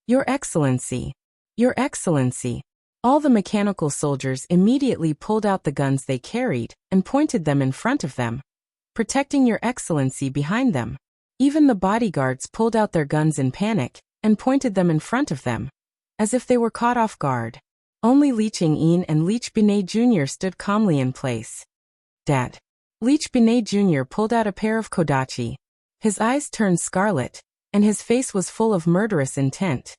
Your Excellency! Your Excellency! All the mechanical soldiers immediately pulled out the guns they carried and pointed them in front of them, protecting Your Excellency behind them. Even the bodyguards pulled out their guns in panic and pointed them in front of them, as if they were caught off guard. Only Li Ching-yin and Leech Binet Jr. stood calmly in place. Dad. Leech Binet Jr. pulled out a pair of kodachi. His eyes turned scarlet, and his face was full of murderous intent.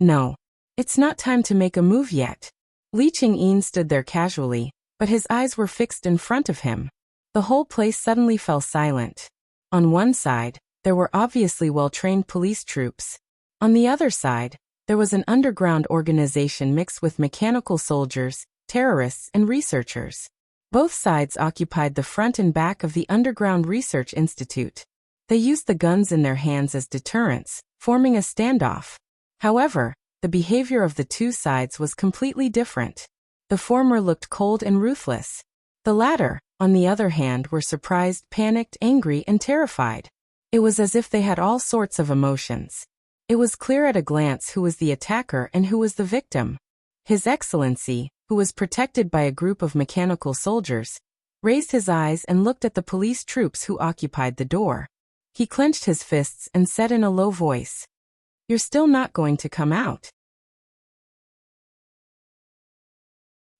No. It's not time to make a move yet. Li Ching-yin stood there casually, but his eyes were fixed in front of him. The whole place suddenly fell silent. On one side, there were obviously well-trained police troops. On the other side, there was an underground organization mixed with mechanical soldiers, terrorists, and researchers. Both sides occupied the front and back of the Underground Research Institute. They used the guns in their hands as deterrents, forming a standoff. However, the behavior of the two sides was completely different. The former looked cold and ruthless. The latter, on the other hand, were surprised, panicked, angry, and terrified. It was as if they had all sorts of emotions. It was clear at a glance who was the attacker and who was the victim. His Excellency, who was protected by a group of mechanical soldiers, raised his eyes and looked at the police troops who occupied the door. He clenched his fists and said in a low voice, "You're still not going to come out."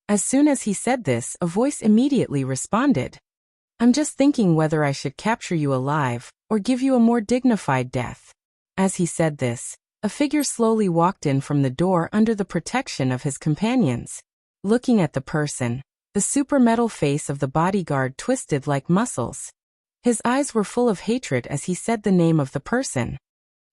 As soon as he said this, a voice immediately responded, "I'm just thinking whether I should capture you alive or give you a more dignified death." As he said this, a figure slowly walked in from the door under the protection of his companions. Looking at the person, the super metal face of the bodyguard twisted like muscles. His eyes were full of hatred as he said the name of the person.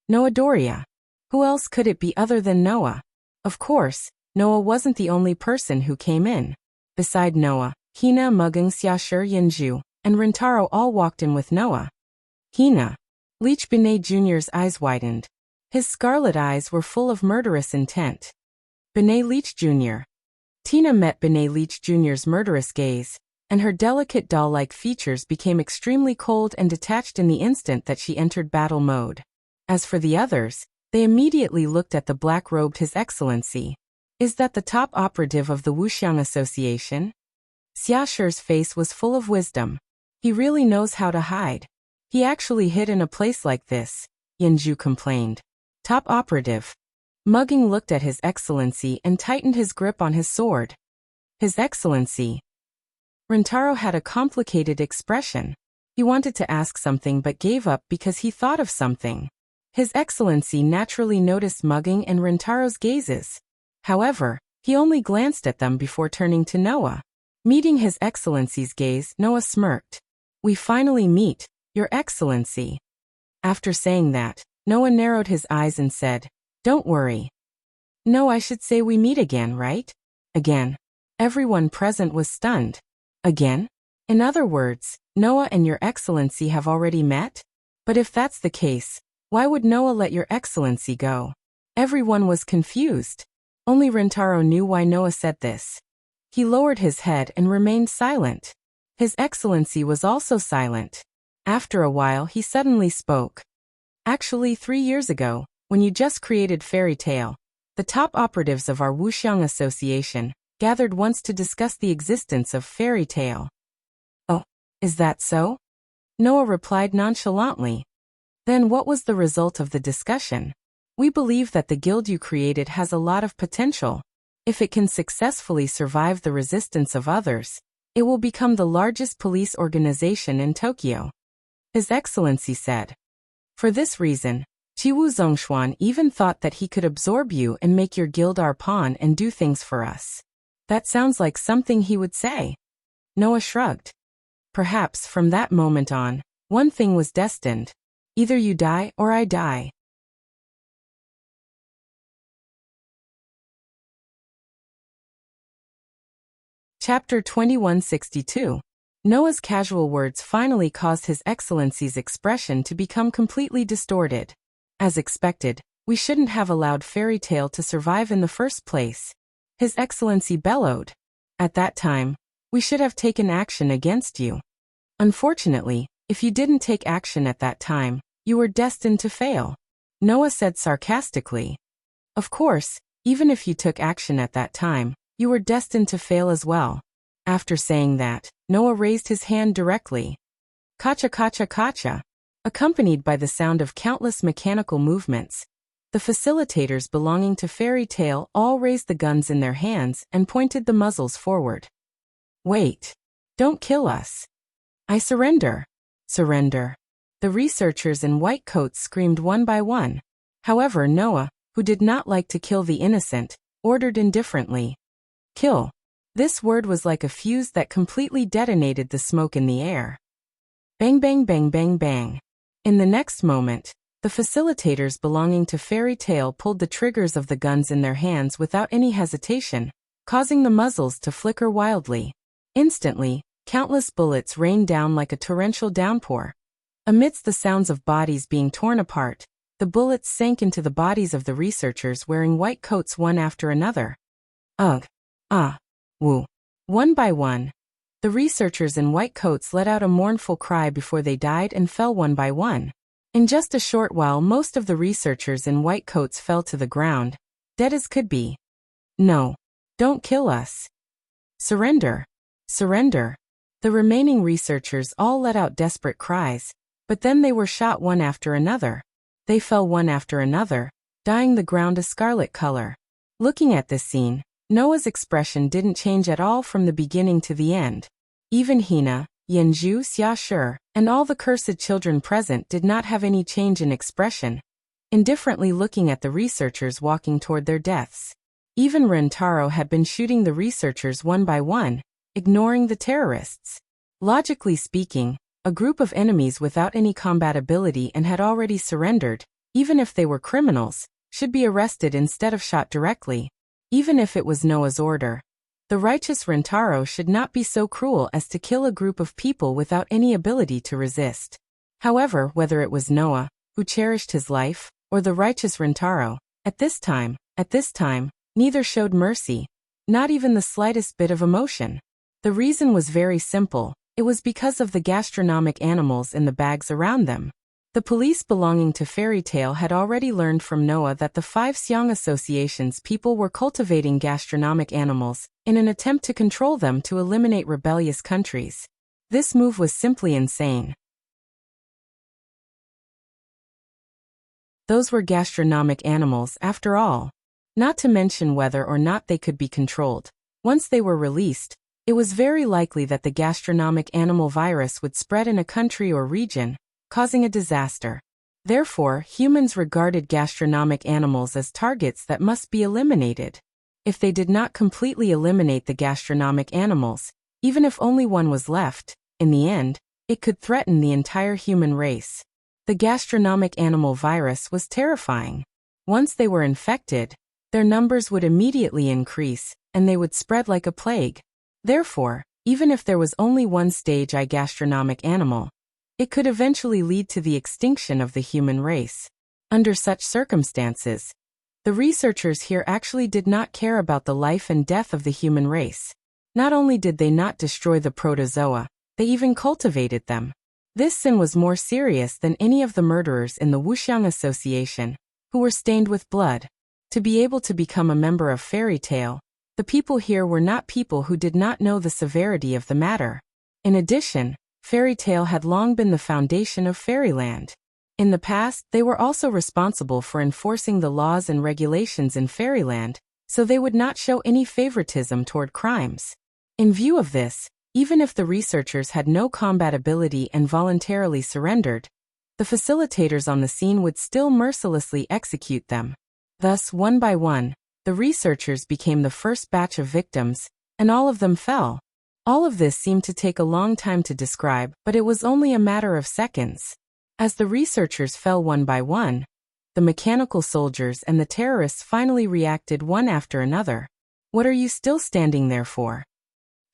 Noah Doria. Who else could it be other than Noah? Of course, Noah wasn't the only person who came in. Beside Noah, Hina, Mugung, Xiaoshi, Yinju, and Rintaro all walked in with Noah. Hina. Leech Binet Jr.'s eyes widened. His scarlet eyes were full of murderous intent. Binet Leech Jr. Tina met Binet Leech Jr.'s murderous gaze, and her delicate doll-like features became extremely cold and detached in the instant that she entered battle mode. As for the others, they immediately looked at the black-robed His Excellency. Is that the top operative of the Wuxiang Association? Xiaoshi's face was full of wisdom. He really knows how to hide. He actually hid in a place like this, Yanju complained. Top operative. Mugging looked at His Excellency and tightened his grip on his sword. His Excellency. Rintaro had a complicated expression. He wanted to ask something but gave up because he thought of something. His Excellency naturally noticed Mugging and Rintaro's gazes. However, he only glanced at them before turning to Noah. Meeting His Excellency's gaze, Noah smirked. We finally meet, Your Excellency. After saying that, Noah narrowed his eyes and said, Don't worry. No, I should say we meet again, right? Again. Everyone present was stunned. Again? In other words, Noah and Your Excellency have already met? But if that's the case, why would Noah let Your Excellency go? Everyone was confused. Only Rintaro knew why Noah said this. He lowered his head and remained silent. His Excellency was also silent. After a while he suddenly spoke. Actually 3 years ago, when you just created Fairy Tale, the top operatives of our Wuxiang Association gathered once to discuss the existence of Fairy Tale. Oh, is that so? Noah replied nonchalantly. Then what was the result of the discussion? We believe that the guild you created has a lot of potential. If it can successfully survive the resistance of others, it will become the largest police organization in Tokyo. His Excellency said. For this reason, Chiwu Zhongshuan even thought that he could absorb you and make your guild our pawn and do things for us. That sounds like something he would say. Noah shrugged. Perhaps from that moment on, one thing was destined. Either you die or I die. Chapter 2162. Noah's casual words finally caused His Excellency's expression to become completely distorted. As expected, we shouldn't have allowed Fairy Tale to survive in the first place. His Excellency bellowed. At that time, we should have taken action against you. Unfortunately, if you didn't take action at that time, you were destined to fail. Noah said sarcastically. Of course, even if you took action at that time, you were destined to fail as well. After saying that, Noah raised his hand directly. Kacha kacha kacha. Accompanied by the sound of countless mechanical movements, the facilitators belonging to Fairy Tale all raised the guns in their hands and pointed the muzzles forward. Wait. Don't kill us. I surrender. Surrender. The researchers in white coats screamed one by one. However, Noah, who did not like to kill the innocent, ordered indifferently. Kill. This word was like a fuse that completely detonated the smoke in the air. Bang bang bang bang bang. In the next moment, the facilitators belonging to Fairy Tale pulled the triggers of the guns in their hands without any hesitation, causing the muzzles to flicker wildly. Instantly, countless bullets rained down like a torrential downpour. Amidst the sounds of bodies being torn apart, the bullets sank into the bodies of the researchers wearing white coats one after another. Ugh. Ah. Woo. One by one, the researchers in white coats let out a mournful cry before they died and fell one by one. In just a short while, most of the researchers in white coats fell to the ground, dead as could be. No. Don't kill us. Surrender. Surrender. The remaining researchers all let out desperate cries, but then they were shot one after another. They fell one after another, dyeing the ground a scarlet color. Looking at this scene, Noah's expression didn't change at all from the beginning to the end. Even Hina, Yanju, Xia, and all the cursed children present did not have any change in expression, indifferently looking at the researchers walking toward their deaths. Even Rintaro had been shooting the researchers one by one, ignoring the terrorists. Logically speaking, a group of enemies without any combat ability and had already surrendered, even if they were criminals, should be arrested instead of shot directly. Even if it was Noah's order, the righteous Rintaro should not be so cruel as to kill a group of people without any ability to resist. However, whether it was Noah, who cherished his life, or the righteous Rintaro, at this time, neither showed mercy, not even the slightest bit of emotion. The reason was very simple. It was because of the gastronomic animals in the bags around them. The police belonging to Fairy Tale had already learned from Noah that the 5 Xiang associations people were cultivating gastronomic animals in an attempt to control them to eliminate rebellious countries. This move was simply insane. Those were gastronomic animals, after all. Not to mention whether or not they could be controlled. Once they were released, it was very likely that the gastronomic animal virus would spread in a country or region, causing a disaster. Therefore, humans regarded gastronomic animals as targets that must be eliminated. If they did not completely eliminate the gastronomic animals, even if only one was left, in the end, it could threaten the entire human race. The gastronomic animal virus was terrifying. Once they were infected, their numbers would immediately increase, and they would spread like a plague. Therefore, even if there was only one stage I gastronomic animal, it could eventually lead to the extinction of the human race. Under such circumstances, the researchers here actually did not care about the life and death of the human race. Not only did they not destroy the protozoa, they even cultivated them. This sin was more serious than any of the murderers in the Wuxiang Association, who were stained with blood. To be able to become a member of Fairy Tale, the people here were not people who did not know the severity of the matter. In addition, Fairy Tale had long been the foundation of Fairyland. In the past, they were also responsible for enforcing the laws and regulations in Fairyland, so they would not show any favoritism toward crimes. In view of this, even if the researchers had no combat ability and voluntarily surrendered, the facilitators on the scene would still mercilessly execute them. Thus, one by one, the researchers became the first batch of victims, and all of them fell. All of this seemed to take a long time to describe, but it was only a matter of seconds. As the researchers fell one by one, the mechanical soldiers and the terrorists finally reacted one after another. "What are you still standing there for?"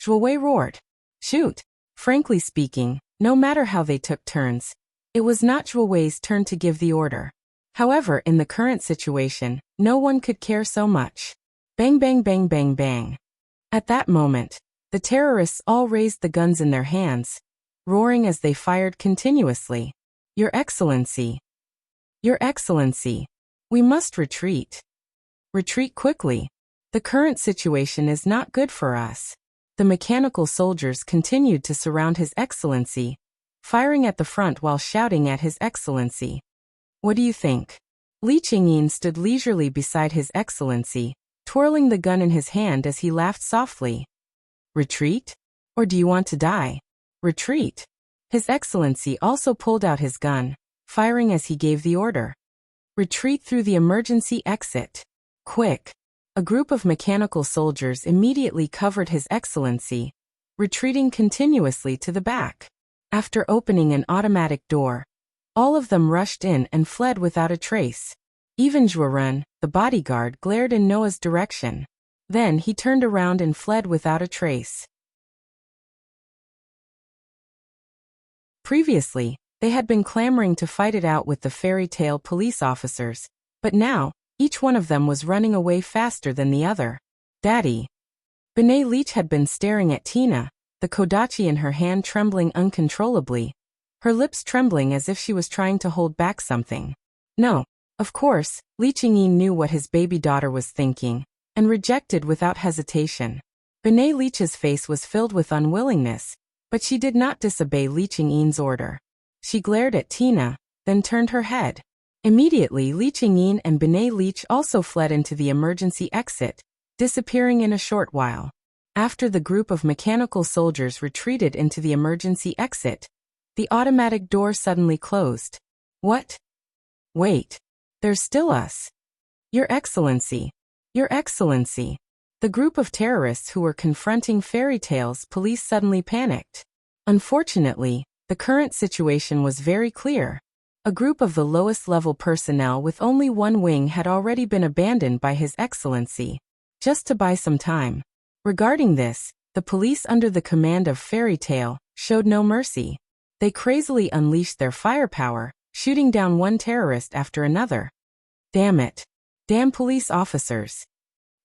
Zhuo Wei roared. "Shoot!" Frankly speaking, no matter how they took turns, it was not Zhuo Wei's turn to give the order. However, in the current situation, no one could care so much. Bang bang bang bang bang. At that moment, the terrorists all raised the guns in their hands, roaring as they fired continuously. "Your Excellency! Your Excellency! We must retreat. Retreat quickly. The current situation is not good for us." The mechanical soldiers continued to surround His Excellency, firing at the front while shouting at His Excellency. "What do you think?" Li Qingyin stood leisurely beside His Excellency, twirling the gun in his hand as he laughed softly. "Retreat? Or do you want to die?" "Retreat." His Excellency also pulled out his gun, firing as he gave the order. "Retreat through the emergency exit. Quick!" A group of mechanical soldiers immediately covered His Excellency, retreating continuously to the back. After opening an automatic door, all of them rushed in and fled without a trace. Even Zhuoren, the bodyguard, glared in Noah's direction. Then he turned around and fled without a trace. Previously, they had been clamoring to fight it out with the Fairy Tale police officers, but now, each one of them was running away faster than the other. "Daddy!" Benet Leech had been staring at Tina, the kodachi in her hand trembling uncontrollably, her lips trembling as if she was trying to hold back something. No, of course, Li Qingyin knew what his baby daughter was thinking, and rejected without hesitation. Benet Leech's face was filled with unwillingness, but she did not disobey Li Qingyin's order. She glared at Tina, then turned her head. Immediately, Li Qingyin and Benet Leech also fled into the emergency exit, disappearing in a short while. After the group of mechanical soldiers retreated into the emergency exit, the automatic door suddenly closed. "What? Wait. There's still us. Your Excellency. Your Excellency." The group of terrorists who were confronting Fairy Tale's police suddenly panicked. Unfortunately, the current situation was very clear. A group of the lowest level personnel with only one wing had already been abandoned by His Excellency, just to buy some time. Regarding this, the police under the command of Fairy Tale showed no mercy. They crazily unleashed their firepower, shooting down one terrorist after another. Damn it. Damn police officers.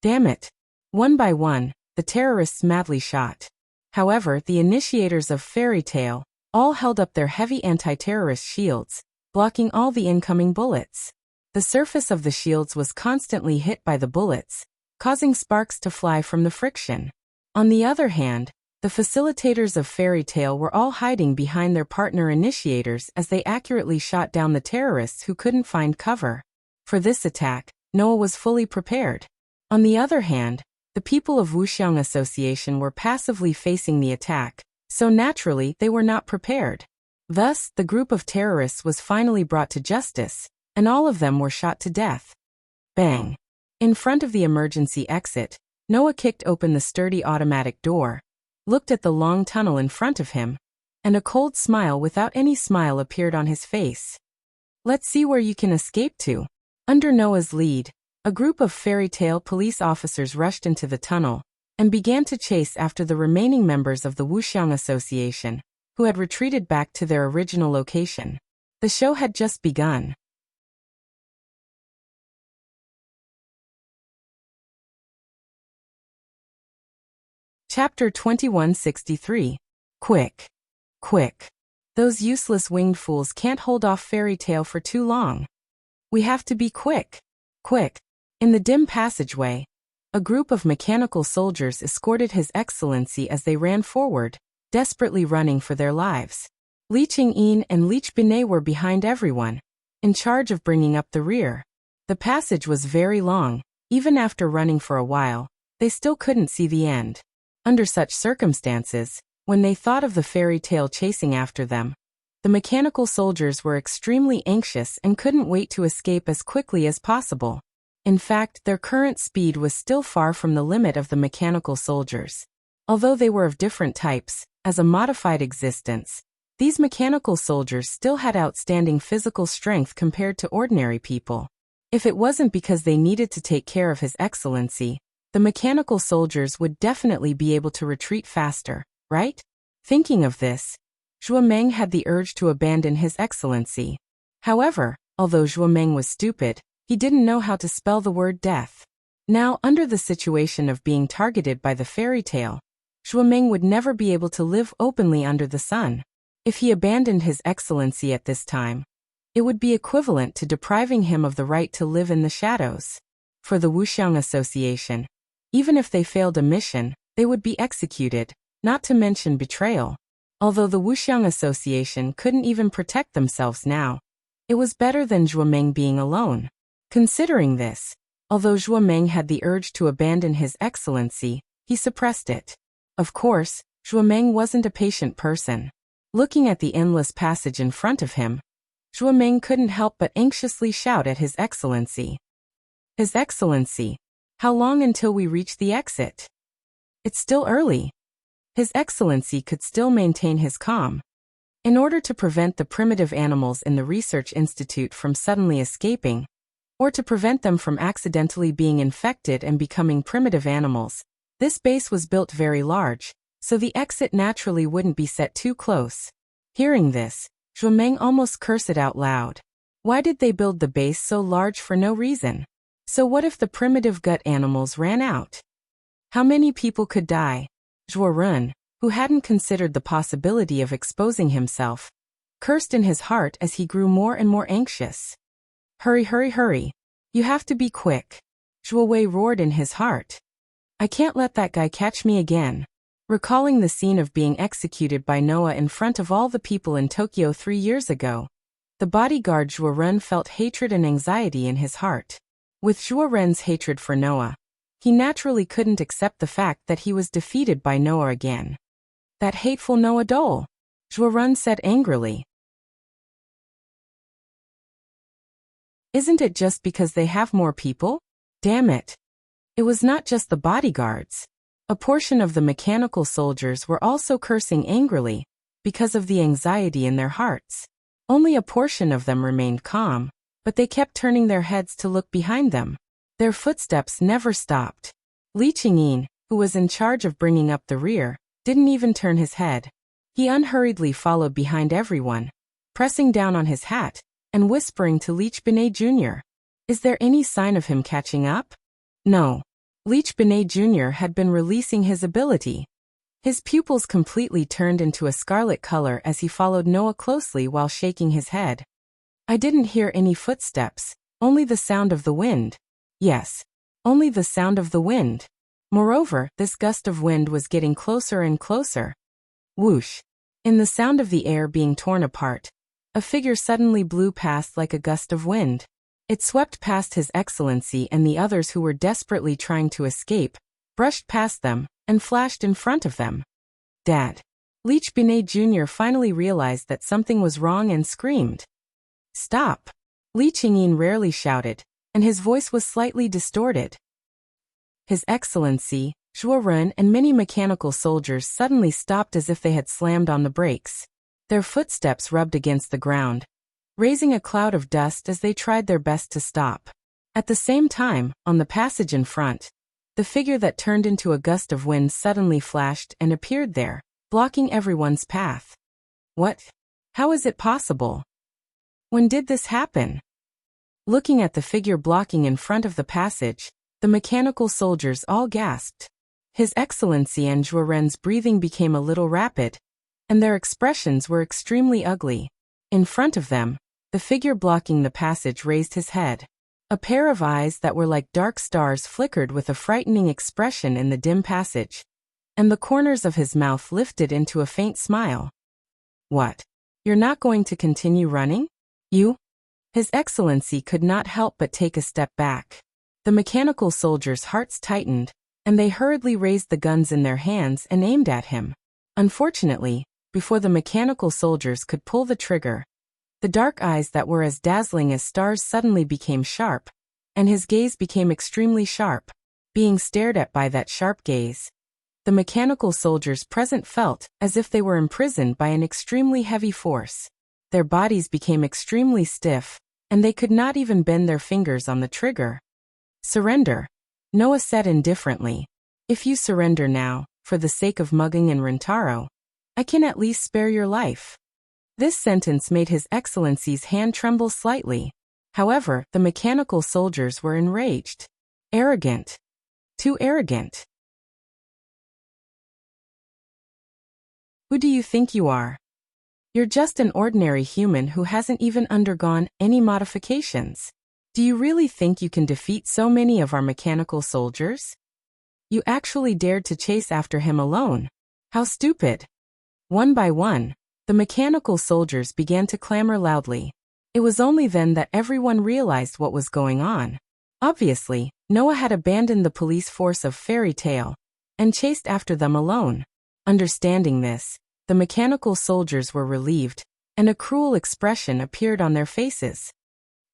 Damn it. One by one, the terrorists madly shot. However, the initiators of Fairy Tale all held up their heavy anti-terrorist shields, blocking all the incoming bullets. The surface of the shields was constantly hit by the bullets, causing sparks to fly from the friction. On the other hand, The facilitators of Fairy Tale were all hiding behind their partner initiators as they accurately shot down the terrorists who couldn't find cover. For this attack, Noah was fully prepared. On the other hand, the people of Wuxiang Association were passively facing the attack, so naturally they were not prepared. Thus, the group of terrorists was finally brought to justice, and all of them were shot to death. Bang! In front of the emergency exit, Noah kicked open the sturdy automatic door, looked at the long tunnel in front of him, and a cold smile without any smile appeared on his face. Let's see where you can escape to. Under Noah's lead, a group of Fairy Tale police officers rushed into the tunnel and began to chase after the remaining members of the Wuxiang Association, who had retreated back to their original location. The show had just begun. Chapter 2163. Quick. Quick. Those useless winged fools can't hold off Fairy Tale for too long. We have to be quick. Quick. In the dim passageway, a group of mechanical soldiers escorted His Excellency as they ran forward, desperately running for their lives. Li Changyin and Leech Binet were behind everyone, in charge of bringing up the rear. The passage was very long. Even after running for a while, they still couldn't see the end. Under such circumstances, when they thought of the Fairy Tale chasing after them, the mechanical soldiers were extremely anxious and couldn't wait to escape as quickly as possible. In fact, their current speed was still far from the limit of the mechanical soldiers. Although they were of different types, as a modified existence, these mechanical soldiers still had outstanding physical strength compared to ordinary people. If it wasn't because they needed to take care of His Excellency, the mechanical soldiers would definitely be able to retreat faster, right? Thinking of this, Zhuo Meng had the urge to abandon His Excellency. However, although Zhuo Meng was stupid, he didn't know how to spell the word death. Now, under the situation of being targeted by the Fairy Tale, Zhuo Meng would never be able to live openly under the sun. If he abandoned His Excellency at this time, it would be equivalent to depriving him of the right to live in the shadows. For the Wuxiang Association, even if they failed a mission, they would be executed, not to mention betrayal. Although the Wuxiang Association couldn't even protect themselves now, it was better than Zhuo Meng being alone. Considering this, although Zhuo Meng had the urge to abandon His Excellency, he suppressed it. Of course, Zhuo Meng wasn't a patient person. Looking at the endless passage in front of him, Zhuo Meng couldn't help but anxiously shout at His Excellency. His Excellency, how long until we reach the exit? It's still early. His Excellency could still maintain his calm. In order to prevent the primitive animals in the Research Institute from suddenly escaping, or to prevent them from accidentally being infected and becoming primitive animals, this base was built very large, so the exit naturally wouldn't be set too close. Hearing this, Zhuo Meng almost cursed it out loud. Why did they build the base so large for no reason? So what if the primitive gut animals ran out? How many people could die? Zhuo Run, who hadn't considered the possibility of exposing himself, cursed in his heart as he grew more and more anxious. Hurry, hurry, hurry. You have to be quick. Zhuo Wei roared in his heart. I can't let that guy catch me again. Recalling the scene of being executed by Noah in front of all the people in Tokyo 3 years ago, the bodyguard Zhuo Ren felt hatred and anxiety in his heart. With Zhuo Ren's hatred for Noah, he naturally couldn't accept the fact that he was defeated by Noah again. That hateful Noah Dole, Zhuo Ren said angrily. Isn't it just because they have more people? Damn it. It was not just the bodyguards. A portion of the mechanical soldiers were also cursing angrily, because of the anxiety in their hearts. Only a portion of them remained calm, but they kept turning their heads to look behind them. Their footsteps never stopped. Li Changyin, who was in charge of bringing up the rear, didn't even turn his head. He unhurriedly followed behind everyone, pressing down on his hat, and whispering to Leech Binet Jr. Is there any sign of him catching up? No. Leech Binet Jr. had been releasing his ability. His pupils completely turned into a scarlet color as he followed Noah closely while shaking his head. I didn't hear any footsteps, only the sound of the wind. Yes, only the sound of the wind. Moreover, this gust of wind was getting closer and closer. Whoosh! In the sound of the air being torn apart, a figure suddenly blew past like a gust of wind. It swept past His Excellency and the others who were desperately trying to escape, brushed past them, and flashed in front of them. Dad! Leech Binet Jr. finally realized that something was wrong and screamed. Stop! Li Qingyin rarely shouted, and his voice was slightly distorted. His Excellency, Zhuo Ren and many mechanical soldiers suddenly stopped as if they had slammed on the brakes. Their footsteps rubbed against the ground, raising a cloud of dust as they tried their best to stop. At the same time, on the passage in front, the figure that turned into a gust of wind suddenly flashed and appeared there, blocking everyone's path. What? How is it possible? When did this happen? Looking at the figure blocking in front of the passage, the mechanical soldiers all gasped. His Excellency and Zhuo Ren's breathing became a little rapid, and their expressions were extremely ugly. In front of them, the figure blocking the passage raised his head. A pair of eyes that were like dark stars flickered with a frightening expression in the dim passage, and the corners of his mouth lifted into a faint smile. What? You're not going to continue running? You? His Excellency could not help but take a step back. The mechanical soldiers' hearts tightened, and they hurriedly raised the guns in their hands and aimed at him. Unfortunately, before the mechanical soldiers could pull the trigger, the dark eyes that were as dazzling as stars suddenly became sharp, and his gaze became extremely sharp. Being stared at by that sharp gaze, the mechanical soldiers present felt as if they were imprisoned by an extremely heavy force. Their bodies became extremely stiff, and they could not even bend their fingers on the trigger. Surrender, Noah said indifferently. If you surrender now, for the sake of Mugging and Rentaro, I can at least spare your life. This sentence made His Excellency's hand tremble slightly. However, the mechanical soldiers were enraged. Arrogant. Too arrogant. Who do you think you are? You're just an ordinary human who hasn't even undergone any modifications. Do you really think you can defeat so many of our mechanical soldiers? You actually dared to chase after him alone. How stupid. One by one, the mechanical soldiers began to clamor loudly. It was only then that everyone realized what was going on. Obviously, Noah had abandoned the police force of Fairy Tale and chased after them alone. Understanding this, the mechanical soldiers were relieved, and a cruel expression appeared on their faces.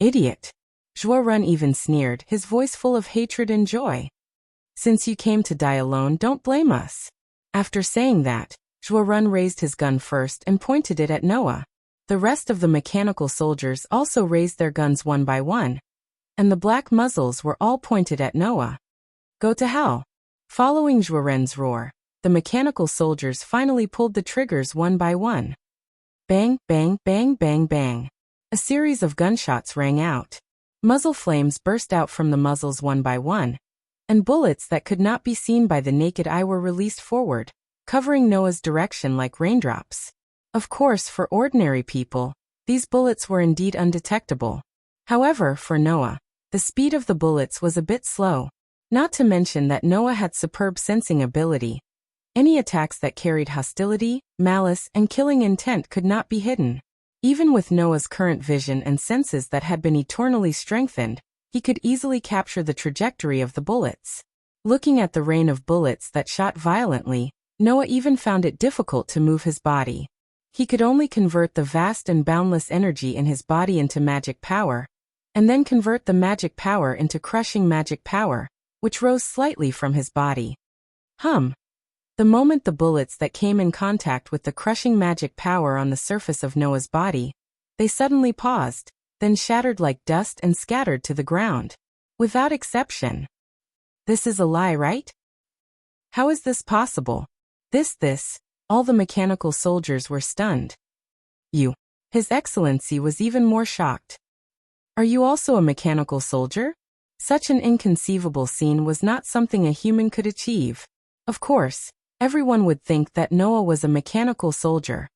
Idiot. Zhuo Ren even sneered, his voice full of hatred and joy. Since you came to die alone, don't blame us. After saying that, Zhuo Ren raised his gun first and pointed it at Noah. The rest of the mechanical soldiers also raised their guns one by one, and the black muzzles were all pointed at Noah. Go to hell. Following Zhuo Ren's roar, the mechanical soldiers finally pulled the triggers one by one. Bang, bang, bang, bang, bang. A series of gunshots rang out. Muzzle flames burst out from the muzzles one by one, and bullets that could not be seen by the naked eye were released forward, covering Noah's direction like raindrops. Of course, for ordinary people, these bullets were indeed undetectable. However, for Noah, the speed of the bullets was a bit slow. Not to mention that Noah had superb sensing ability. Any attacks that carried hostility, malice, and killing intent could not be hidden. Even with Noah's current vision and senses that had been eternally strengthened, he could easily capture the trajectory of the bullets. Looking at the rain of bullets that shot violently, Noah even found it difficult to move his body. He could only convert the vast and boundless energy in his body into magic power, and then convert the magic power into crushing magic power, which rose slightly from his body. The moment the bullets that came in contact with the crushing magic power on the surface of Noah's body, they suddenly paused, then shattered like dust and scattered to the ground. Without exception. This is a lie, right? How is this possible? All the mechanical soldiers were stunned. You. His Excellency was even more shocked. Are you also a mechanical soldier? Such an inconceivable scene was not something a human could achieve. Of course, everyone would think that Noah was a mechanical soldier.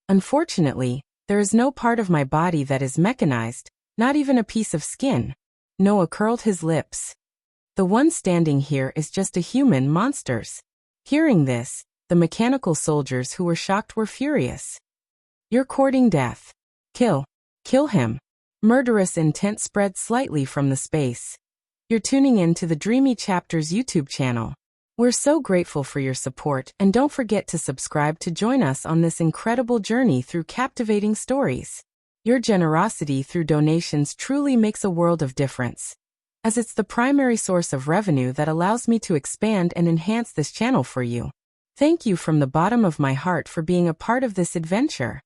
Unfortunately, there is no part of my body that is mechanized, not even a piece of skin. Noah curled his lips. The one standing here is just a human monsters. Hearing this, the mechanical soldiers who were shocked were furious. You're courting death. Kill. Kill him. Murderous intent spread slightly from the space. You're tuning in to the Dreamy Chapters YouTube channel. We're so grateful for your support, and don't forget to subscribe to join us on this incredible journey through captivating stories. Your generosity through donations truly makes a world of difference, as it's the primary source of revenue that allows me to expand and enhance this channel for you. Thank you from the bottom of my heart for being a part of this adventure.